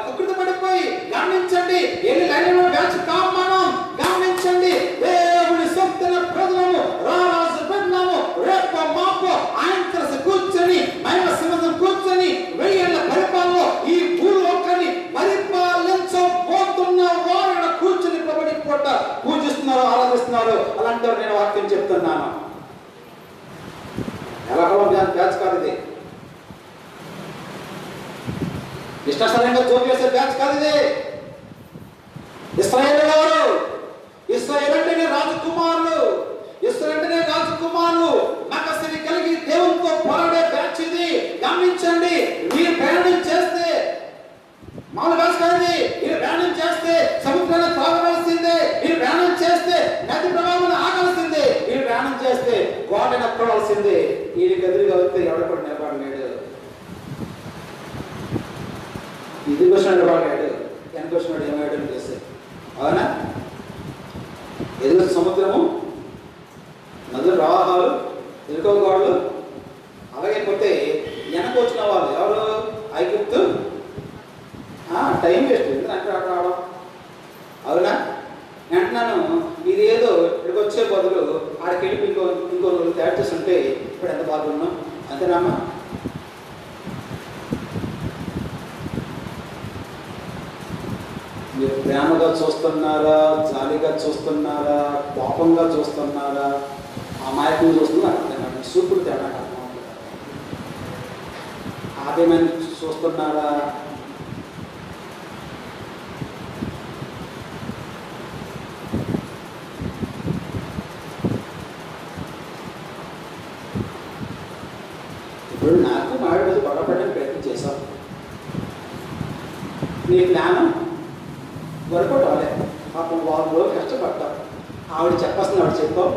అప్పుడు పడిపోయి గమనించండి ఎన్ని లైన్లో బ్యాచ్ కాదు మనం. గమనించండి దేవుని సొంతన ప్రజలను రారాజు పెట్టినాము. రేపు మాపు ఆయన కలిసి కూర్చొని మహిమ సింహం కూర్చొని 1000 ఏళ్ల పరిపాలనలో ఈ భూలోకాన్ని పరిపాలించబోతున్న వారు కూర్చొని ప్రభుని పూట పూజిస్తున్నారు, ఆరాధిస్తున్నారు. అలాంటి నేను వాక్యం చెప్తున్నాను. ఎలా బ్యాచ్ కాదు ఇది. ఇష్టాసరంగా జోక్ చేసే బ్యాచ్ కాదు ఇది. ఇశ్రాయేలు వారు, ఇశ్రాయేలు అంటేనే రాజకుమారులు, ఇశ్రాయేలు అంటేనే రాజకుమారులు నకసిని కలిగి దేవునితో పోరాడే బ్యాచ్ ఇది. గమనించండి. మీరు ప్రయాణం చేస్తే మామూలు బ్యాచ్ కాదు ఇది. మీరు ప్రయాణం చేస్తే సముద్రాన్ని త్రాగవలసిందే. మీరు ప్రయాణం చేస్తే నది ప్రవాహం ఆగాల్సిందే. మీరు ప్రయాణం చేస్తే గోడను అక్కవలసిందే. వీడికి ఎదురుగా వస్తే ఎవడ కూడా నిలబడలేడు. ఇది క్వశ్చన్ నిలబడలేడు. ఎన్ క్వశ్చన్ ఏమయ్యాడు చేస్తే అవునా? ఎదురు సముద్రము, నదులు ప్రవాహాలు, ఎదుర్కో గోడలు. అలాగే పోతే వెనక వచ్చిన వాళ్ళు ఎవరు? ఐగుప్తు. టైం వేస్ట్ ఎందుకంటే అక్కడ రావడం. అవునా? అంటున్నాను. ఇదేదో ఇక్కడికి వచ్చే బదులు ఆడికి వెళ్ళి ఇంకో తయారు చేస్తుంటే ఇప్పుడు ఎంత బాగున్నాం. అంతేనామా? మీరు ప్రేమగా చూస్తున్నారా, జాలిగా చూస్తున్నారా, కోపంగా చూస్తున్నారా, అమాయకంగా చూస్తున్నారా? సూపుడు తేడా ఆదేమని చూస్తున్నారా? ఇప్పుడు నాకు మావిడ మీద గొడవపడడానికి ప్రయత్నం చేశావు. నీ ప్లాను వర్కౌట్ అవ్వలేదు. పాపం వాళ్ళు కష్టపడతావు. ఆవిడ చెప్పాల్సిన ఆవిడ చెప్పావు,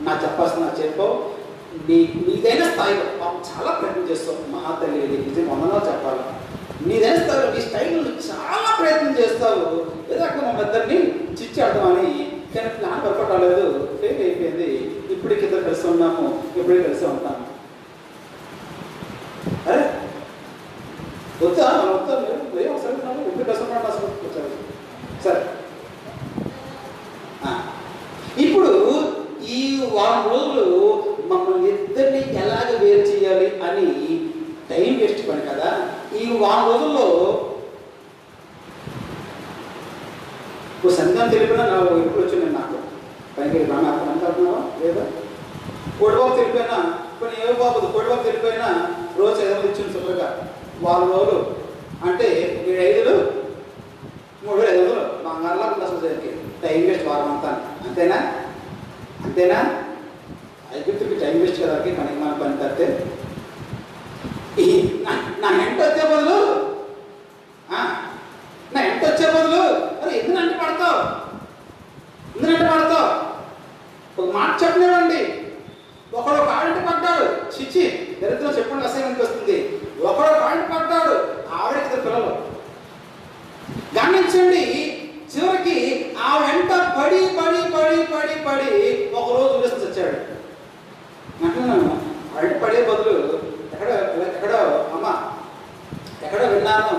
నాకు చెప్పాల్సిన నాకు చెప్పావు. నీదైనా స్థాయిలో పాపం చాలా ప్రయత్నం చేస్తావు. మహా తల్లి నిజం వందనాలు చెప్పాలి. నీదైనా స్థాయిలో నీ స్టైల్లో చాలా ప్రయత్నం చేస్తావు. ఏదో అక్కడ మా ఇద్దరిని చిచ్చేద్దామని. కానీ ప్లాన్ వర్కౌట్ అవ్వలేదు, ఫెయిల్ అయిపోయింది. ఇప్పటికి ఇద్దరు కలిసి ఉన్నాము, ఇప్పటికీ కలిసి ఉంటాము. అరే వద్దా వద్దా ఒకసారి ఇప్పుడు కలిసి ఉన్నాను అసలు వచ్చారు. సరే ఇప్పుడు ఈ వారం రోజులు మమ్మల్ని ఇద్దరిని ఎలాగ వేరు చేయాలి అని టైం వేస్ట్ పని కదా. ఈ వారం రోజుల్లో సందేహం తెలిపినా నా ఎప్పుడు వచ్చింది నాకు పైకి రామాడుతున్నావా లేదా కోడిబాబు తెలిపోయినా కొన్ని ఏ బాబు కోడిబాబు తెలిపోయినా రోజు 500 ఇచ్చింది శుభ్రంగా వారం రోజులు అంటే 7 3,500 బంగారులా ఉంది అసలు దానికి టైం వేస్ట్ వారం అంతా అంతేనా అంతేనా ఐదుకి టైం వేస్ట్ కదా పనికి మన పని తడితే నా ఎంట వచ్చే బదులు నా ఎంట వచ్చే బదులు అరే ఎందుకంటే పడతావు ఒక మాట చెప్పలేవండి ఒకడు కాళ్ళంటి పడ్డాడు చిచ్చి దరిద్రం చెప్పండి అసైన్మెంట్కి వస్తుంది ఒకడు కాళ్ళంటి పడ్డాడు ఆవిడకి 2 పిల్లలు గమనించండి చివరికి ఆ వెంట పడి ఒకరోజు ఉరేసి వచ్చాడు అంటున్నాను ఆవిడ పడే బదులు ఎక్కడో అమ్మ ఎక్కడో విన్నాను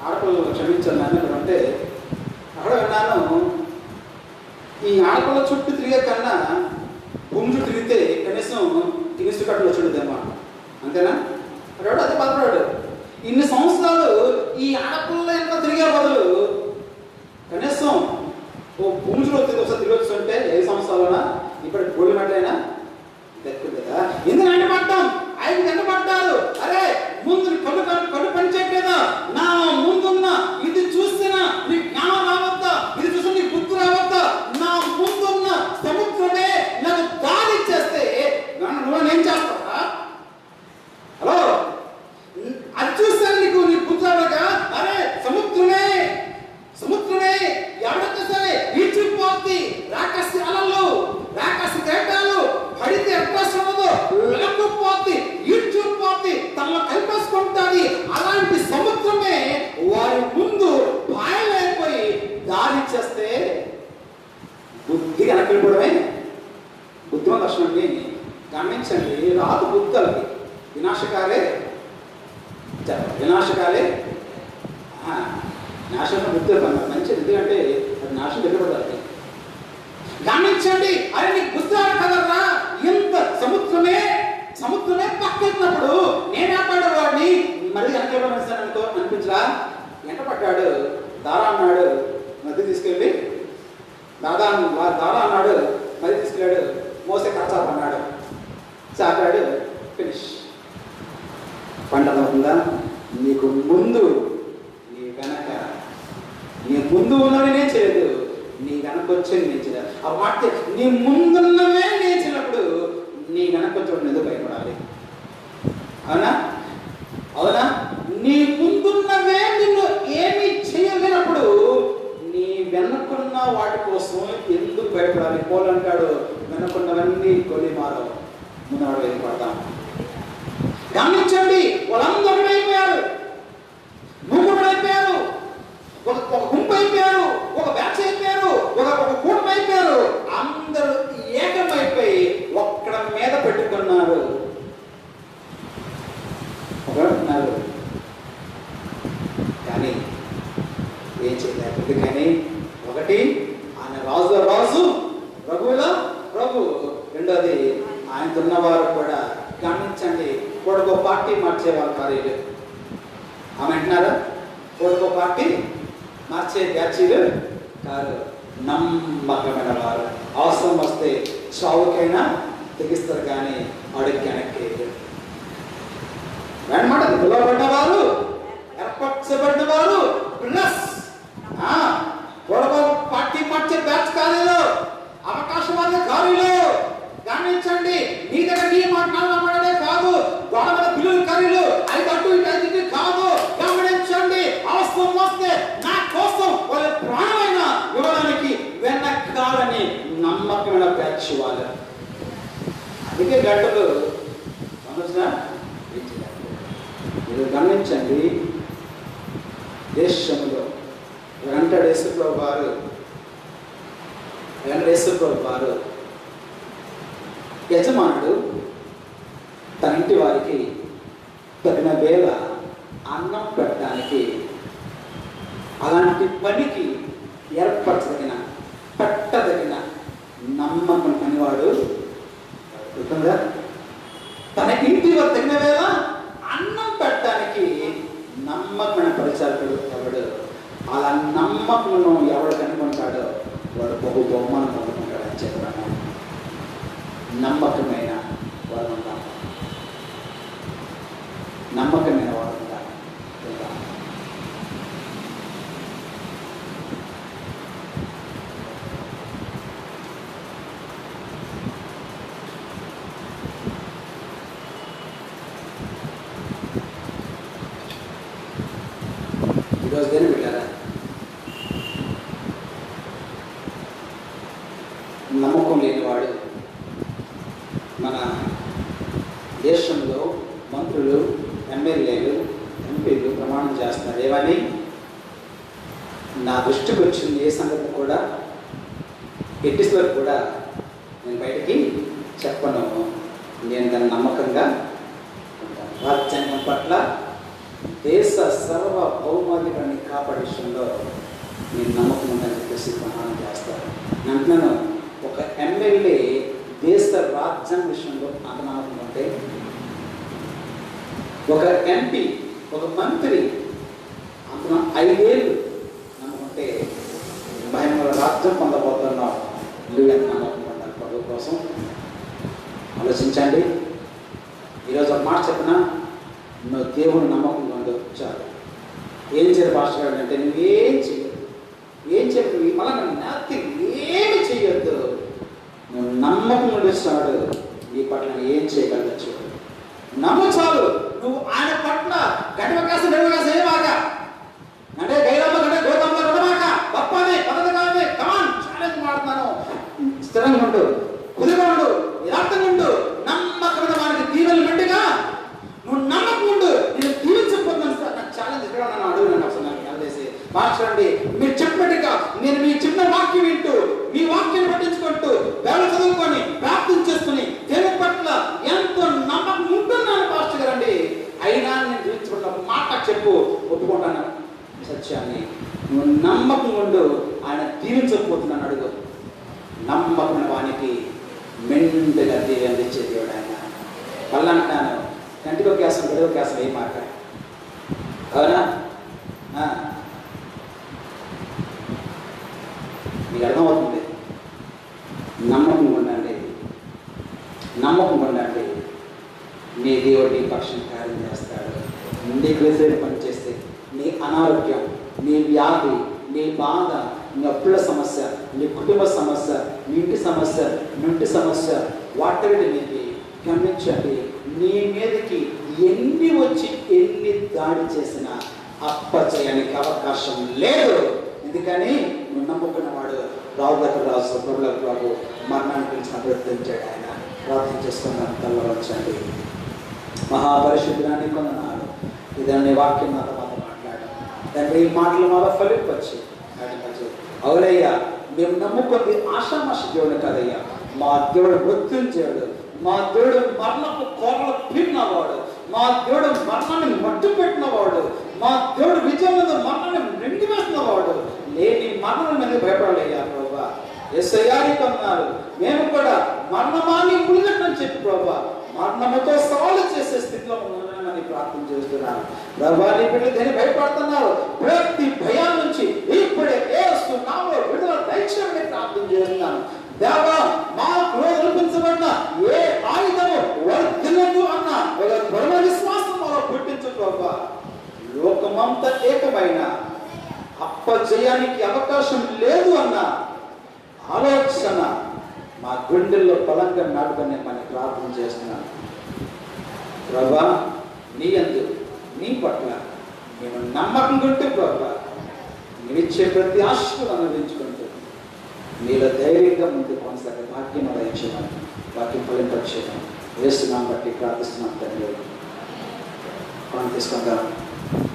ఆడపిల్లలు క్షమించాను నాన్న అంటే అక్కడ విన్నాను ఈ ఆడపిల్ల చుట్టూ తిరిగే కన్నా భూమి చుట్టూ తిరిగితే కనీసం తినిస్తు కట్టలు వచ్చుడుదేమో అంతేనా అక్కడ అదే బాధపడాడు ఇన్ని సంవత్సరాలు ఈ ఆడపిల్ల ఎంత తిరిగే బదులు కనీసం ఓ భూమి చుట్టూ ఒకసారి తిరిగి వచ్చుంటే 5 సంవత్సరాలైనా ఇప్పుడు గోల్డ్ మెడల్ అయినా దక్కు కదా ఎందుకంటే పడ్డాం 5 గంటలు పడ్డారు అరే ముందు కళ్ళు పనిచేయట్లేదా నా ముందున్న ఇది చూస్తేనా నీ జ్ఞానం రావద్దా ఇది చూస్తే నీ బుద్ధి రావద్దా నా ముందున్న సముద్రమే నాకు దారి చేస్తే నువ్వేం చేస్తావా హలో అది చూస్తే నీకు నీ బుద్ధి రావగా అరే సముద్రమే ఎవరైతే సరే ఈడ్చిపోద్ది రాకసి అలలు రాకసి గడ్డాలు పడితే ఎట్లా లేకపోతే ఈడ్చిపోద్ది తనలో కల్పేసుకుంటుంది అలాంటి సముద్రమే వారి ముందు పాయలైపోయి దారి చేస్తే బుద్ధి వెనకెళ్ళిపోవడమే బుద్ధిమంత లక్షణండి గమనించండి రాదు బుద్ధులకి వినాశకాలే నాశనం బుద్ధి మంచిది ఎందుకంటే అది నాశనం ఎదురుపడాలి గమనించండి అరే నీకు గుర్తు కదరా ఇంత సముద్రమే పక్కెత్తినప్పుడు నేను ఆపాడు వాడిని మరీ వెనకెళ్ళడం అనుకో అనిపించరా ఎంట పడ్డాడు దారా అన్నాడు మధ్య తీసుకెళ్ళి దారా అన్నాడు మధ్య తీసుకెళ్ళాడు మోసే కచ్చాపు అన్నాడు చాపాడు ఫినిష్ పంట అవుతుందా నీకు ముందు నీ ముందు ఉన్నవి నేను చేయలేదు నీ వెనక వచ్చేది నేను చేయలేదు ఆ మాట నీ ముందున్నవే నేర్చినప్పుడు నీ వెనక వచ్చేవాడు ఎందుకు భయపడాలి అవునా నీ ముందున్నవే నిన్ను ఏమి చేయలేనప్పుడు నీ వెనకున్న వాటి కోసం ఎందుకు భయపడాలి పోలంటాడు వెనకున్నవన్నీ కొని మారవు ముందు వాడు వెళ్ళిపడతాం గమనించండి వాళ్ళందరూ అయిపోయారు అయిపోయారు ఒక గుంపు అయిపోయారు ఒక బ్యాచ్ అయిపోయారు ఒక కూటమి అయిపోయారు అందరూ ఏకమైపోయి ఒక్కడ మీద పెట్టుకున్నారు కానీ ఏం చేయలేకపోతే కానీ ఒకటి ఆయన రాజు ప్రభువులో ప్రభు రెండోది ఆయనతో ఉన్నవారు కూడా గమనించండి కొడుకు పార్టీ మార్చేవారు కాదు ఆమె అంటున్నారా కొడుకు పార్టీ మార్చే బ్యాచీలు కాదు నమ్మకమైన వారు అవసరం వస్తే చావుకైనా తెగిస్తారు కానీ అడుగు వెనక్కి వెనమాట పిలువబడినవారు ఏర్పరచబడినవారు ప్లస్ కొడుకు పార్టీ మార్చే బ్యాచ్ కాలేదు అవకాశవాద కారులు గమనించండి నీ దగ్గర నీ మాట్లాడడే కాదు గోడ మీద పిల్లలు కర్రీలు అది అటు ఇటు కాదు గమనించండి అవసరం వస్తే నా కోసం వాళ్ళ ప్రాణమైన ఇవ్వడానికి వెనకాలని నమ్మకమైన బ్యాచ్ వాళ్ళు అందుకే గంటలు మీరు గమనించండి దేశంలో వెంకటేశ్వర వారు యజమానుడు తన ఇంటి వారికి తగిన వేళ అన్నం పెట్టడానికి అలాంటి పనికి పెట్టదగిన నమ్మకం పనివాడు తన ఇంటి వారు తగిన వేళ అన్నం పెట్టడానికి నమ్మకమైన పరిచారకుడు ఎవడు అలా నమ్మకం ఎవడు కనుకుంటాడో వాడు బహుమానం పొందుకుంటాడని చెప్పాను నమ్మకమైన వారుగా నమ్మకమైన వారుగా ఈరోజు దేని పెట్టారా? నమ్మకం లేనివాడు మన దేశంలో మంత్రులు, ఎమ్మెల్యేలు, ఎంపీలు ప్రమాణం చేస్తున్నారు. ఏమని? నా దృష్టికి వచ్చింది ఏ సంగతి కూడా ఎట్టిస్ వరకు కూడా నేను బయటికి చెప్పను, నేను దాన్ని నమ్మకంగా ఉంటాను. రాజ్యాంగం పట్ల, దేశ సర్వభౌమాధికారాన్ని కాపాడే విషయంలో నేను నమ్మకం ఉందని చెప్పేసి ప్రమాణం చేస్తాను. అంటున్నాను, ఒక ఎమ్మెల్యే దేశ రాజ్యాంగ విషయంలో అంత నమ్మకం ఉంటే, ఒక ఎంపీ, ఒక మంత్రి అంత 5 ఏళ్ళు నమ్ముకుంటే భయముల రాజ్యం పొందబోతున్నావు. నువ్వు ఎంత నమ్మకం ఉండాలి ప్రభు కోసం ఆలోచించండి. ఈరోజు ఒక మాట చెప్పినా, నువ్వు దేవుని నమ్మకంగా ఉండవు చాలు. ఏం చేయరు పాస్టర్ గారు అంటే, నువ్వేం చేయొద్దు, ఏం చెప్పు మళ్ళీ నాతి ఏమి చేయొద్దు, నువ్వు నమ్మకం ఉండిస్తాడు. నీ పట్ల ఏం చేయగలచ్చు నమ్ము చాలు. నువ్వు ఆయన పట్ల గడివకాశ ఏమాక అంటే గైరమ్మ గంటే గోతమ్మ గడమాక గొప్పనే పదకాలనే కమాన్ ఛాలెంజ్ మాడుతున్నాను. స్థిరంగా ఉండు, కుదిగా ఉండు, యథార్థంగా ఉండు, నమ్మకమైన వారికి దీవెనలు మెండుగా నువ్వు నమ్మకం ఉండు. నేను దీవించకపోతున్నాను సార్, నాకు ఛాలెంజ్ ఇక్కడ నన్ను అడుగున్నాను అసలు నాకు కలిసి మాస్టర్ అండి. మీరు చెప్పినట్టుగా నేను మీ చిన్న వాక్యం వింటూ, మీ వాక్యం పట్టించుకుంటూ, వేళ చదువుకొని, ప్రార్థన చేసుకుని దేవుని పట్ల ఎంతో నమ్మకం ఉంటున్నాను పాస్టర్ గారు అండి. అయినా నేను జీవించుకున్న మాట చెప్పు, ఒప్పుకుంటాను సత్యాన్ని. నువ్వు నమ్మకం ఉండు, ఆయన దీవించకపోతున్నాను అడుగు. నమ్మకమైన వానికి మెండుగా దీవెన తెచ్చే దేవుడు ఆయన. మళ్ళీ అంటాను, కంటికి కేసం గడువ కేసం ఏం మాట అవునా? మీకు అర్థమవుతుంది. నమ్మకం ఉండండి, నమ్మకం ఉండండి. నీ దేవుడు నీ పక్షం కార్యం చేస్తాడు. నీకు వ్యతిరేక పని చేస్తే నీ అనారోగ్యం, నీ వ్యాధి, నీ బాధ, నీ అప్పుల సమస్య, నీ కుటుంబ సమస్య, నీ ఇంటి సమస్య, నీ ఇంటి సమస్య, వాటన్నిటి మీదకి గమనించండి. నీ మీదకి ఎన్ని వచ్చి ఎన్ని దాడి చేసినా అప్పచేయడానికి అవకాశం లేదు. ఎందుకని నువ్వు నమ్ముకున్న వాడు రాజు రాజు ప్రభులకు ప్రభు మరణాన్ని పిలిచిన ప్రయత్నించాడు ఆయన. ప్రార్థన చేసుకున్నాను, తల్లవచ్చండి. మహాపరిశుద్ధాన్ని కొందనాలు ఇదని వాక్యం నాతో మాట్లాడాను. దాన్ని ఈ మాటలు మాలో ఫలింపచ్చు. అవునయ్యా, మేము నమ్ముకుంది ఆషామాష దేవుడు కాదయ్యా. మా దేవుడు మృత్యుంచాడు, మా దేవుడు మరణపు కోరలు పీడినవాడు, మా దేవుడు మరణాన్ని మట్టు పెట్టినవాడు, మా దేవుడు విజయం మీద మరణాన్ని నిండి వేసినవాడు. లేని మరణం మీద భయపడలేయ్యా ప్రభా. ఎస్ఐయానికి అన్నారు, మేము కూడా మరణమాన్ని మునిగట్టని చెప్పి ప్రభా మరణముతో సవాలు చేసే స్థితిలో ఉన్నామని ప్రార్థన చేస్తున్నాను. ప్రభా నీ బిడ్డలు దేని భయపడుతున్నారు, ప్రతి భయం నుంచి ఇప్పుడే యేసు నామములో విడుదల దయచేయమని ప్రార్థన చేస్తున్నాను. దేవా, మా నిరూపించబడిన ఏ ఆయుధము వర్ధిల్లదు అన్న ఒక దృఢ విశ్వాసం మాలో పుట్టించు ప్రభా. లోకమంతా ఏకమైన అప్పచేయడానికి అవకాశం లేదు అన్న ఆలోచన మా గుండెల్లో బలంగా నాటుకొని మనం ప్రార్థన చేస్తున్నాను. ప్రభా, నీ యందు నీ పట్ల మేము నమ్మకం ఉంటే ప్రభా నీవిచ్చే ప్రతి ఆశీర్వాదం అనుభవించుకుంటూ నీలో ధైర్యంగా ముందు కొనసాగే భాగ్యం వహించమని వాక్యం ఫలింపచేయమని వేస్తున్నాం బట్టి ప్రార్థిస్తున్నాం తండ్రి. మనం తీసుకుందాం. Amen.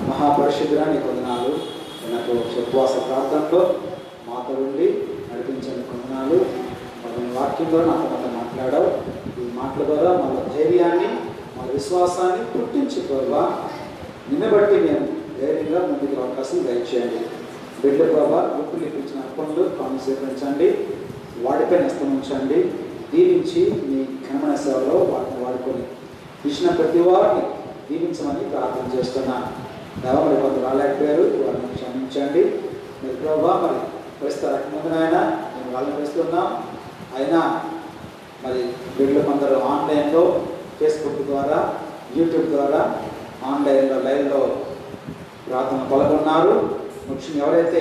మహాపరిశుద్ధుడా నీకు వందనాలు. నాకు ఉపవాస ప్రాంతంలో మాతో ఉండి నడిపించిన వందనాలు. మన వాక్యంలో నాతో మాట్లాడావు. ఈ మాటల ద్వారా మన ధైర్యాన్ని, మన విశ్వాసాన్ని పుట్టించుకోవా. నిన్ను బట్టి మేము ధైర్యంగా ముందుకు అవకాశం దయచేయండి. బిడ్డ ప్రభా గుప్పులు ఇప్పించిన అర్పణలు పనులు స్వీకరించండి. వాటిపై ఉంచండి. దీవించి మీ ఘనమైన సేవలో వాటిని వాడుకొని ఇచ్చిన ప్రతి వారిని దీవించమని ప్రార్థన చేస్తున్నాను. దేవా మరి కొంత రాలేకపోయారు, వారిని క్షమించండి. మీరు ప్రభా మరి పరిస్థితి రకమైన మేము వాళ్ళని వేస్తున్నాం. అయినా మరి బిడ్డలు కొందరు ఆన్లైన్లో ఫేస్బుక్ ద్వారా, యూట్యూబ్ ద్వారా ఆన్లైన్లో లైవ్లో ప్రార్థన పాల్గొన్నారు. ముఖ్యంగా ఎవరైతే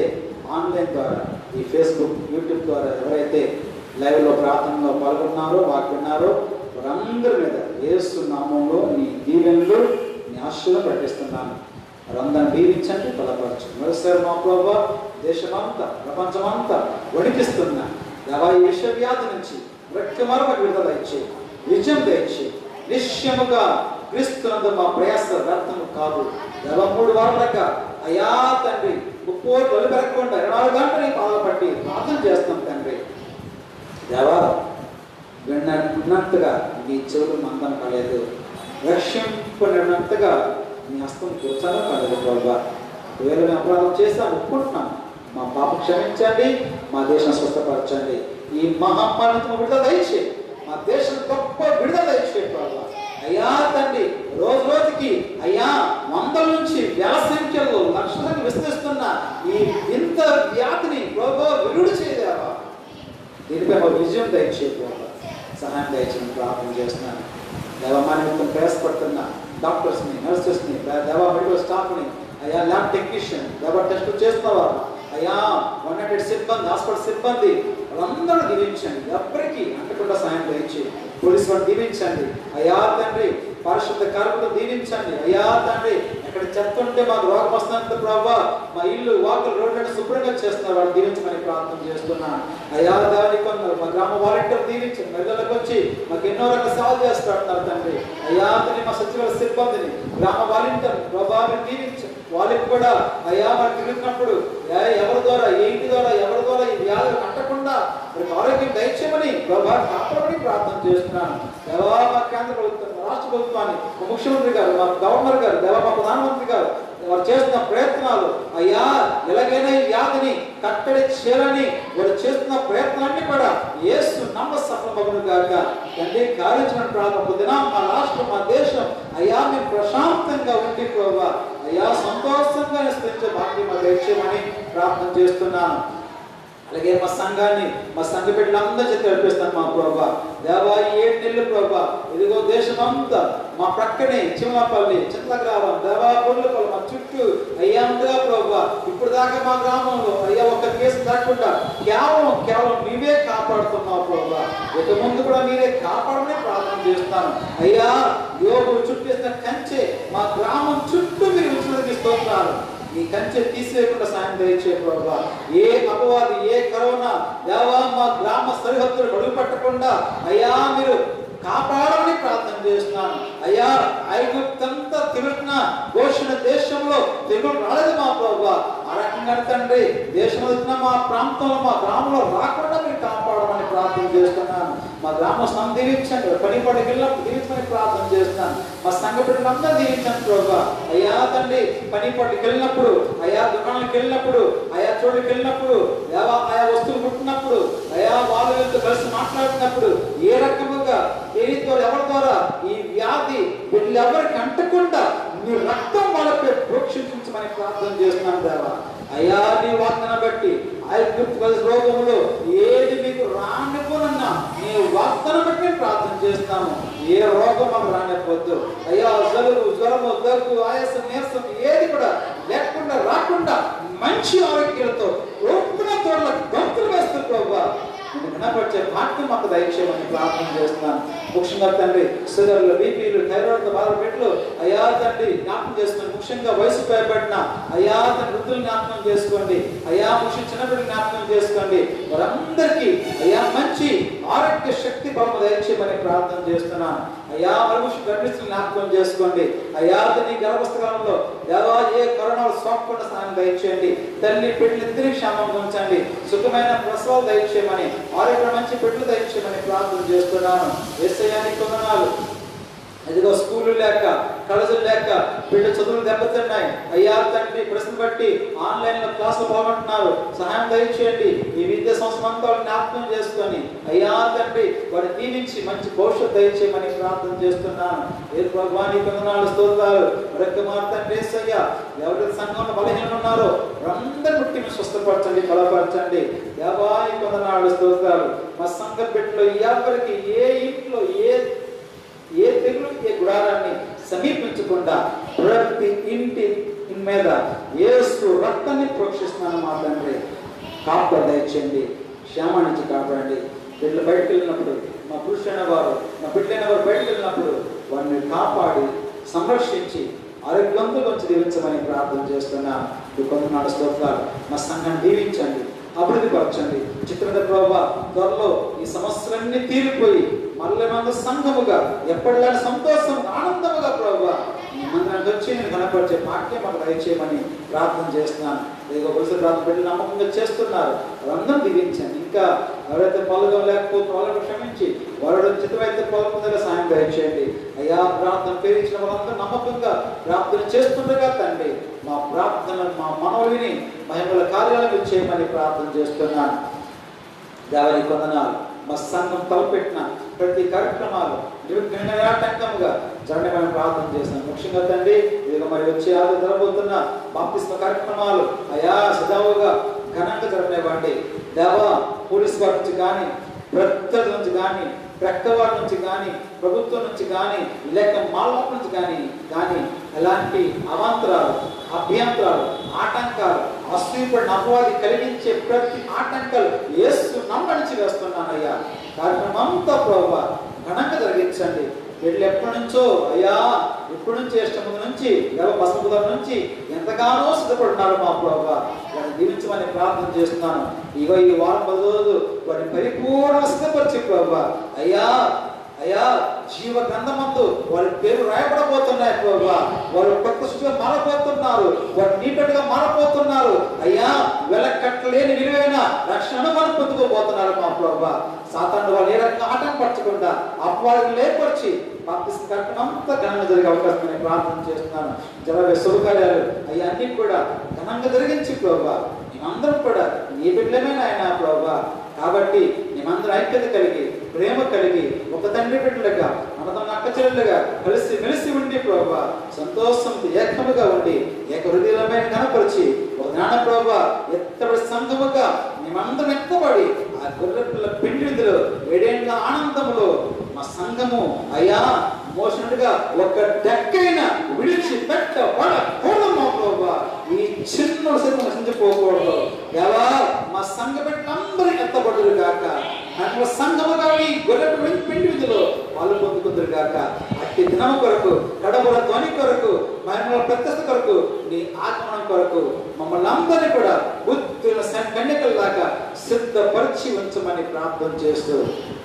ఆన్లైన్ ద్వారా ఈ ఫేస్బుక్, యూట్యూబ్ ద్వారా ఎవరైతే లైవ్లో ప్రార్థనలో పాల్గొన్నారో, వాకున్నారో వారందరి మీద యేసు నామంలో నీ దీవెనలు, నీ ఆశీర్వాదం ప్రకటిస్తున్నాను. వారందరిని దీవించండి, బలపరచు. మరోసారి మా ప్రభావ దేశమంతా, ప్రపంచమంతా వణికిస్తున్న దేవా ఈ విషవ్యాధి నుంచి మరొక విడుదల ఇచ్చే, విజయం దయచే. నిశ్చయముగా క్రీస్తునందు మా ప్రయాస వ్యర్థము కాదు. దేవా 3 వారాలుగా అయా తండ్రి 30 రోజులు పెరగకుండా 24 గంటలు నీ పాదం పట్టి ప్రార్థన చేస్తాం తండ్రి. దేవా విన్నట్టుగా నీ చెవులు మందం కాలేదు, రక్షింపడినంతగా నీ హస్తం కూర్చొని కాలేదు ప్రభా. ఒకవేళ మేము అపరాధం చేస్తాం ఒప్పుకుంటున్నాం. మా పాప క్షమించండి, మా దేశం స్వస్థపరచండి. ఈ మహామారితో విడుదల దయచే, మా దేశం గొప్ప విడుదల దయచే ప్రభా. అయ్యా తండ్రి రోజు రోజుకి అయ్యా 100 నుంచి 1000 సంఖ్యలో లక్షలకు విస్తరిస్తున్న ఈ ఇంత వ్యాధిని ప్రభా విరుడు చేయదేవా. దీనిపై మా విజయం దయచే ప్రభా. సహాయం దయచేయని ప్రార్థన చేస్తున్నాను. దేవా నిమిత్తం ప్రయాసపడుతున్న డాక్టర్స్ని, నర్సెస్ని, దేవా మెడికల్ స్టాఫ్ని, అయ్యా ల్యాబ్ టెక్నీషియన్, దేవా టెస్టులు చేస్తున్నవారు, అయ్యా 100 సిబ్బంది, హాస్పిటల్ సిబ్బంది వాళ్ళందరూ దీవించండి. ఎవరికి అంటకుండా సాయం దయచి పోలీసు వారు దీవించండి. అయ్యా తండ్రి పరిశుద్ధ కార్మికులు దీవించండి. అయ్యా తండ్రి ఎక్కడ చెత్త ఉంటే మాకు రోగం వస్తున్నంత ప్రభావ మా ఇల్లు వాకులు రోడ్లను శుభ్రంగా చేస్తున్నారు, వాళ్ళు దీవించమని ప్రార్థన చేస్తున్నాను. అయ్యా దాని కొందరు మా గ్రామ వాలంటీర్లు దీవించండి. మహిళలకు వచ్చి మాకు ఎన్నో రకాల సేవలు చేస్తున్నారు తండ్రి. అయ్యా తండ్రి మా సచివాలయ సిబ్బందిని, గ్రామ వాలంటీర్ ప్రభావాన్ని దీవించండి. వాళ్ళకి కూడా అయ్యా మరి తిరుగుతున్నప్పుడు ఎవరి ద్వారా, ఏంటి ద్వారా, ఎవరి ద్వారా ఈ వ్యాధులు అంటకుండా మరి ఆరోగ్యం దయచేయమని ప్రభా కాపాడమని ప్రార్థన చేస్తున్నాను. దేవా మా కేంద్ర ప్రభుత్వం, రాష్ట్ర ప్రభుత్వాన్ని, మా ముఖ్యమంత్రి గారు, మా గవర్నర్ గారు, దేవా మా ప్రధానమంత్రి గారు వారు చేస్తున్న ప్రయత్నాలు అయ్యా ఎలాగైనా ఈ వ్యాధిని కట్టడి చేయాలని వారు చేస్తున్న ప్రయత్నాన్ని కూడా యేసు నామ సఫలమగును గాక. తండ్రి కార్యించిన ప్రారంభ మా రాష్ట్రం, మా దేశం అయ్యా మేము ప్రశాంతంగా ఉండి ప్రభా అయ్యా సంతోషంగా నిశ్చయించే భాగ్యం దయచేయమని ప్రార్థన చేస్తున్నాను. అలాగే మా సంఘాన్ని, మా సంఘ బిడ్డలందరూ చేత నడిపిస్తాను మా ప్రభా. దేవా 7 నెలలు ప్రభా ఇదిగో దేశమంతా మా ప్రక్కనే చిమ్మపల్లి, చింతగ్రామం, దేవా బొర్లపల్లి మా చుట్టూ అయ్యా ఉందిగా ప్రభా. ఇప్పుడు దాకా మా గ్రామంలో అయ్యా ఒక్క కేసు దాకుండా కేవలం నీవే కాపాడుతున్నావు ప్రభా. ఇక ముందు కూడా మీరే కాపాడమని ప్రార్థన చేస్తాను. అయ్యా యోగు చుట్టేసిన కంచె మా గ్రామం చుట్టూ మీరు విశ్వసిస్తున్నారు. ఈ కంచె తీసేయకుండా సాయం దయచే ప్రభా. ఏ అపవాది, ఏ కరోనా దేవా మా గ్రామ సరిహద్దులు అడుగు పట్టకుండా అయ్యా మీరు కాపాడమని ప్రార్థన చేస్తున్నాను. అయ్యా ఐగుప్తంతా తిరుగుతున్న ఘోషణ దేశంలో తెగులు రాలేదు మా ప్రభా. ఆ రకంగా తండ్రి దేశంలో మా ప్రాంతంలో, మా గ్రామంలో రాకుండా మీరు కాపాడమని ప్రార్థన చేస్తున్నాను. మా గ్రామస్తులను దీవించండి, పనిపడికి వెళ్ళినప్పుడు దీవించమని ప్రార్థన చేస్తున్నాను. మా సంఘ బిడ్డలందరూ దీవించండి ప్రభా. అయ్యా తండ్రి పనిపడికి వెళ్ళినప్పుడు, అయ్యా దుకాణాలకు వెళ్ళినప్పుడు, అయా చోటుకి వెళ్ళినప్పుడు, ఆయా వస్తువులు పుట్టినప్పుడు, అయా వాళ్ళతో కలిసి మాట్లాడినప్పుడు ఏ రకముగా దేనితో ఎవరి ద్వారా ఈ వ్యాధి వీళ్ళెవరికి అంటకుండా నీ రక్తం వాళ్ళపై ప్రోక్షించమని ప్రార్థన చేస్తున్నాను దేవా. అయ్యా నీ వాగ్దానం బట్టి ఐగుప్తు రోగములో ఏది మీకు రానిపోనన్నా నీ వాగ్దానం బట్టి ప్రార్థన చేస్తాము. ఏ రోగం మాకు రానిపోద్దు అయ్యా. జలుబు, జ్వరము, దగ్గు, ఆయాసం, నీరసం ఏది కూడా లేకుండా రాకుండా మంచి ఆరోగ్యాలతో ఒప్పున తోటలకు గంతులు వేస్తూ ప్రభా వినపరిచే భాగ్యం మాకు దయచేయమని ప్రార్థన చేస్తున్నాను. ముఖ్యంగా తండ్రి షుగర్లు, బీపీలు, థైరాయిడ్తో బాధపెట్లు అయ్యా తండ్రి జ్ఞాపకం చేసుకోండి. ముఖ్యంగా వయసు పైబడిన అయ్యా తండ్రి వృద్ధులు జ్ఞాపకం చేసుకోండి. అయ్యా ముఖ్య చిన్నపిల్లలు జ్ఞాపకం చేసుకోండి. వారందరికీ అయ్యా మంచి ఆరోగ్య శక్తి బలము దయచేయమని ప్రార్థన చేస్తున్నాను. అయ్యా మరుగు గర్భిస్తులు జ్ఞాపకం చేసుకోండి. అయ్యా నీ గర్భస్థలంలో దేవా ఏ కరోనా సోకకుండా సహాయం దయచేయండి. తల్లి బిడ్డలు ఇద్దరి క్షేమంగా ఉంచండి. సుఖమైన ప్రసవాలు దయచేయమని, ఆరోగ్య మంచి బిడ్డలు దయచేయమని ప్రార్థన చేస్తున్నాను. యేసయ్యా నీకు వందనాలు. ఇదిగో స్కూళ్ళు లేక, కాలేజీలు లేక బిడ్డ చదువులు దెబ్బతిన్నాయి. అయ్యా తండ్రి ప్రశ్న బట్టి ఆన్లైన్లో క్లాసులు బాగుంటున్నారు. సహాయం దయచేయండి. ఈ విద్యా సంవత్సరం అంతా జ్ఞాపకం చేసుకొని అయ్యా తండ్రి వారిని దీవించి మంచి భవిష్యత్తు దయచేయమని ప్రార్థన చేస్తున్నాను. ఏ భగవాని కొందనాలు స్తోత్రాలు. మరొక మాట తండ్రి యేసయ్యా ఎవరి సంఘంలో బలహీనలు ఉన్నారో అందరి ముట్టిని స్వస్థపరచండి, బలపరచండి. దేవాని కొందనాలు స్తోత్రాలు. మా సంఘ బిడ్డలో ఎవరికి ఏ ఇంట్లో ఏ తెగులు ఏ గుడారాన్ని సమీపించకుండా ప్రతి ఇంటి మీద యేసు రక్తాన్ని ప్రోక్షిస్తున్నాను. మా తండ్రి కాపాడు దయచేయండి, క్షేమానికి కాపాడండి. బిడ్డలు బయటకు వెళ్ళినప్పుడు మా పురుషులైన వారు, మా బిడ్డలైన వారు బయటకు వెళ్ళినప్పుడు వారిని కాపాడి సంరక్షించి ఆరోగ్యంతో దీవించమని ప్రార్థన చేస్తున్నాను. కొంతనాడు స్తోత్రాలు. మా సంఘాన్ని దీవించండి, అభివృద్ధి పరచండి. చిత్రద ప్రభావ త్వరలో ఈ సమస్యలన్నీ తీరిపోయి మళ్ళీ మంది సంఘముగా ఎప్పటిలాంటి సంతోషం ఆనందముగా ప్రభావ మందిరానికి వచ్చి నేను కనపరిచే వాక్యం మాకు దయచేయమని ప్రార్థన చేస్తున్నాను. ప్రార్థన పెట్టి నమ్మకంగా చేస్తున్నారు. వాళ్ళందరూ దీవించండి. ఇంకా ఎవరైతే పాల్గొనలేకపోతే వాళ్ళని క్షమించి వారు చిత్రమైతే పాల్గొందగా సాయం దయచేయండి. అయ్యా ప్రార్థన పేరించిన వాళ్ళందరూ నమ్మకంగా ప్రార్థన చేస్తుండగా తండ్రి మా ప్రార్థన మా మనవిని మహిమల కార్యాలను చేయమని ప్రార్థన చేస్తున్నాను. దేవని కొందనాలు. మా సంఘం తలపెట్టిన ప్రతి కార్యక్రమాలు నిర్విఘ్నంగా జరగమని ప్రార్థన చేస్తాను. ముఖ్యంగా తండ్రి ఇదిగో మరి వచ్చే జరగబోతున్న బాప్తిస్మ కార్యక్రమాలు అయా సజావుగా ఘనంగా జరగనివ్వండి. దేవా పోలీసు వారి నుంచి కానీ, ప్రత్యర్థుల నుంచి కానీ, ప్రక్కవారి నుంచి కానీ, ప్రభుత్వం నుంచి కానీ, లేక మాల్వాల నుంచి కానీ ఎలాంటి అవాంతరాలు, అభ్యంతరాలు, ఆటంకాలు, అశ్వీపడిన అపవాది కలిగించే ప్రతి ఆటంకాలు యేసు నమ్మనించి వేస్తున్నానయ్యా. కార్యక్రమం అంతా ప్రభువా ఘనంగా జరిగించండి. వీళ్ళు ఎప్పటి నుంచో అయ్యా ఎప్పటి నుంచి ఇష్టం నుంచి పసుపుదల నుంచి ఎంతగానో సిద్ధపడుతున్నారు మా ప్రభువా. వారిని దీవించమని ప్రార్థన చేస్తున్నాను. ఇగో ఈ వారం 10 రోజులు వారిని పరిపూర్ణ సిద్ధపరిచి ప్రభువా అయ్యా జీవ గ్రంథమందు వారి పేరు రాయబడబోతున్నాయి ప్రభువా. వారు కొత్త సృష్టిగా మారబోతున్నారు, వారు నీటగా మారబోతున్నారు. అయ్యా వెలకట్టలేని విలువైన రక్షణ మనం పొందుకోబోతున్నారు మా ప్రభువా. సాతాను వాళ్ళు ఏ రకంగా ఆటంకపరచకుండా అపవాదిని లేపరిచి బాప్తిస్మ కార్యక్రమం అంతా ఘనంగా జరిగే అవకాశం ప్రార్థన చేస్తున్నాను. జరగే శుభకార్యాలు అన్నీ కూడా ఘనంగా జరిగించి ప్రభువా మేమందరం కూడా నీ బిడ్డలమే నాయన ప్రభువా. కాబట్టి మేమందరం ఐక్యత కలిగి, ప్రేమ కలిగి, ఒక తండ్రి బిడ్డలుగా, మనతోన్న అక్క చెల్లెలుగా కలిసి మెలిసి ఉండి ప్రభువా సంతోషంతో ఏకముగా ఉండి ఏక హృదయమైన కనపరిచి ఒక జ్ఞాన ప్రభువా ఎత్తబడి సంఘముగా మేమందరం ఎత్తబడి ఆ గొర్రె పిల్ల పిండి విధులు ఏడేండ్ల ఆనందములో మా సంఘము అయ్యా మోషనుడిగా ఒక డెక్కైన విడిచి పెట్టకూడదు మా ప్రభువా. ఈ చిన్న సేపు నశించిపోకూడదు. ఎలా మా సంఘ బిడ్డలందరూ ఎత్తబడులు గాక, సంఘముగా ఈ గొర్రె పిండి విధులు వాళ్ళు పొందుకుందరు గాక. అట్టి దినం కొరకు, కడబుల ధ్వని కొరకు, మహిమల ప్రత్యక్షత కొరకు, నీ ఆగమనం కొరకు మమ్మల్ని అందరినీ కూడా బుద్ధుల కన్యకల దాకా సిద్ధపరిచి ఉంచమని ప్రార్థన చేస్తూ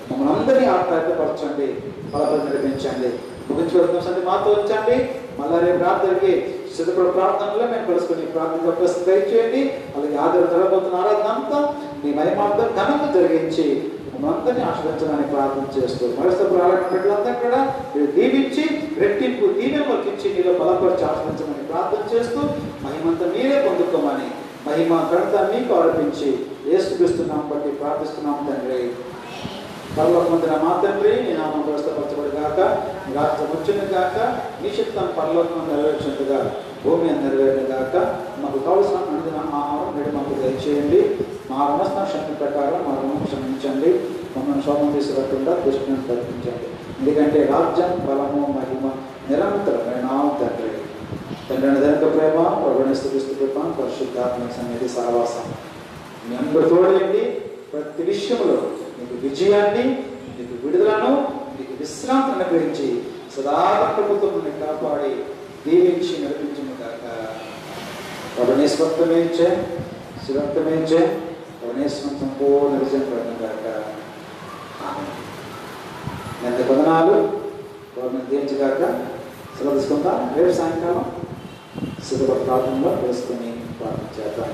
మమ్మల్ని అందరినీ ఆప్యాయపరచండి, బలపడి నడిపించండి. ముగించుకోవడం మాతో వచ్చండి. మళ్ళా రేపు రాత్రికి సిద్ధపడి ప్రార్థనలో మేము కలుసుకుని ప్రార్థన ప్రశ్న దయచేయండి. అలాగే ఆధారం జరగబోతున్న ఆరాధన అంతా మీ మహిమార్థం ఘనంగా జరిగించి మమ్మల్ని అందరినీ ఆశ్రయించడానికి ప్రార్థన చేస్తూ మరుసటి ఆరాధన బిడ్డలంతా కూడా మీరు దీవించి రెట్టింపు దీవెనలోకి ఇచ్చి మీలో బలపరిచి ఆశ్రయించమని ప్రార్థన చేస్తూ మహిమంతా మీరే పొందుకోమని మహిమ ఘనత మీకు ఆరోపించి యేసుక్రీస్తున్నాం బట్టి ప్రార్థిస్తున్నాం తండ్రి. పరలోకమందున మా తండ్రి, నీ నామం పరిశుద్ధపరచబడి గాక, నీ రాజ్యం వచ్చును గాక, నీ చిత్తం పరలోకం నెరవేర్చినట్టుగా భూమి నెరవేరును గాక. మాకు కావలసిన అనుదిన ఆహారం నేడు మాకు దయచేయండి. మా రుణస్థాన శక్తి ప్రకారం మా రుణం క్షమించండి. మమ్మల్ని శోభం తీసుకురాకుండా దృష్టిని తప్పించండి. ఎందుకంటే రాజ్యం, బలము, మహిమ నిరంతరమైన తండ్రి. తండ్రి దైవిక ప్రేమ, ప్రభునేస్తు కృప, పరిశుద్ధాత్మ సన్నిధి సహవాసం మీ అందరూ తోడండి. ప్రతి విషయంలో నీకు విజయాన్ని, నీకు విడుదలను, నీకు విశ్రాంతిని గురించి సదాకాలం ప్రభుత్వం కాపాడి దీవించి నడిపించిన కాక. ప్రభునేశ్వరమే శివత్వమే ప్రభునేశ్వరం సంపూర్ణ విజయం పడిన కాక. ఎంత వందనాలు. గవర్నమెంట్ దీవించగాక. సెలవు తీసుకుంటాం. రేపు సాయంకాలం శుభ ప్రార్థనలో వేసుకొని ప్రార్థన చేద్దాం.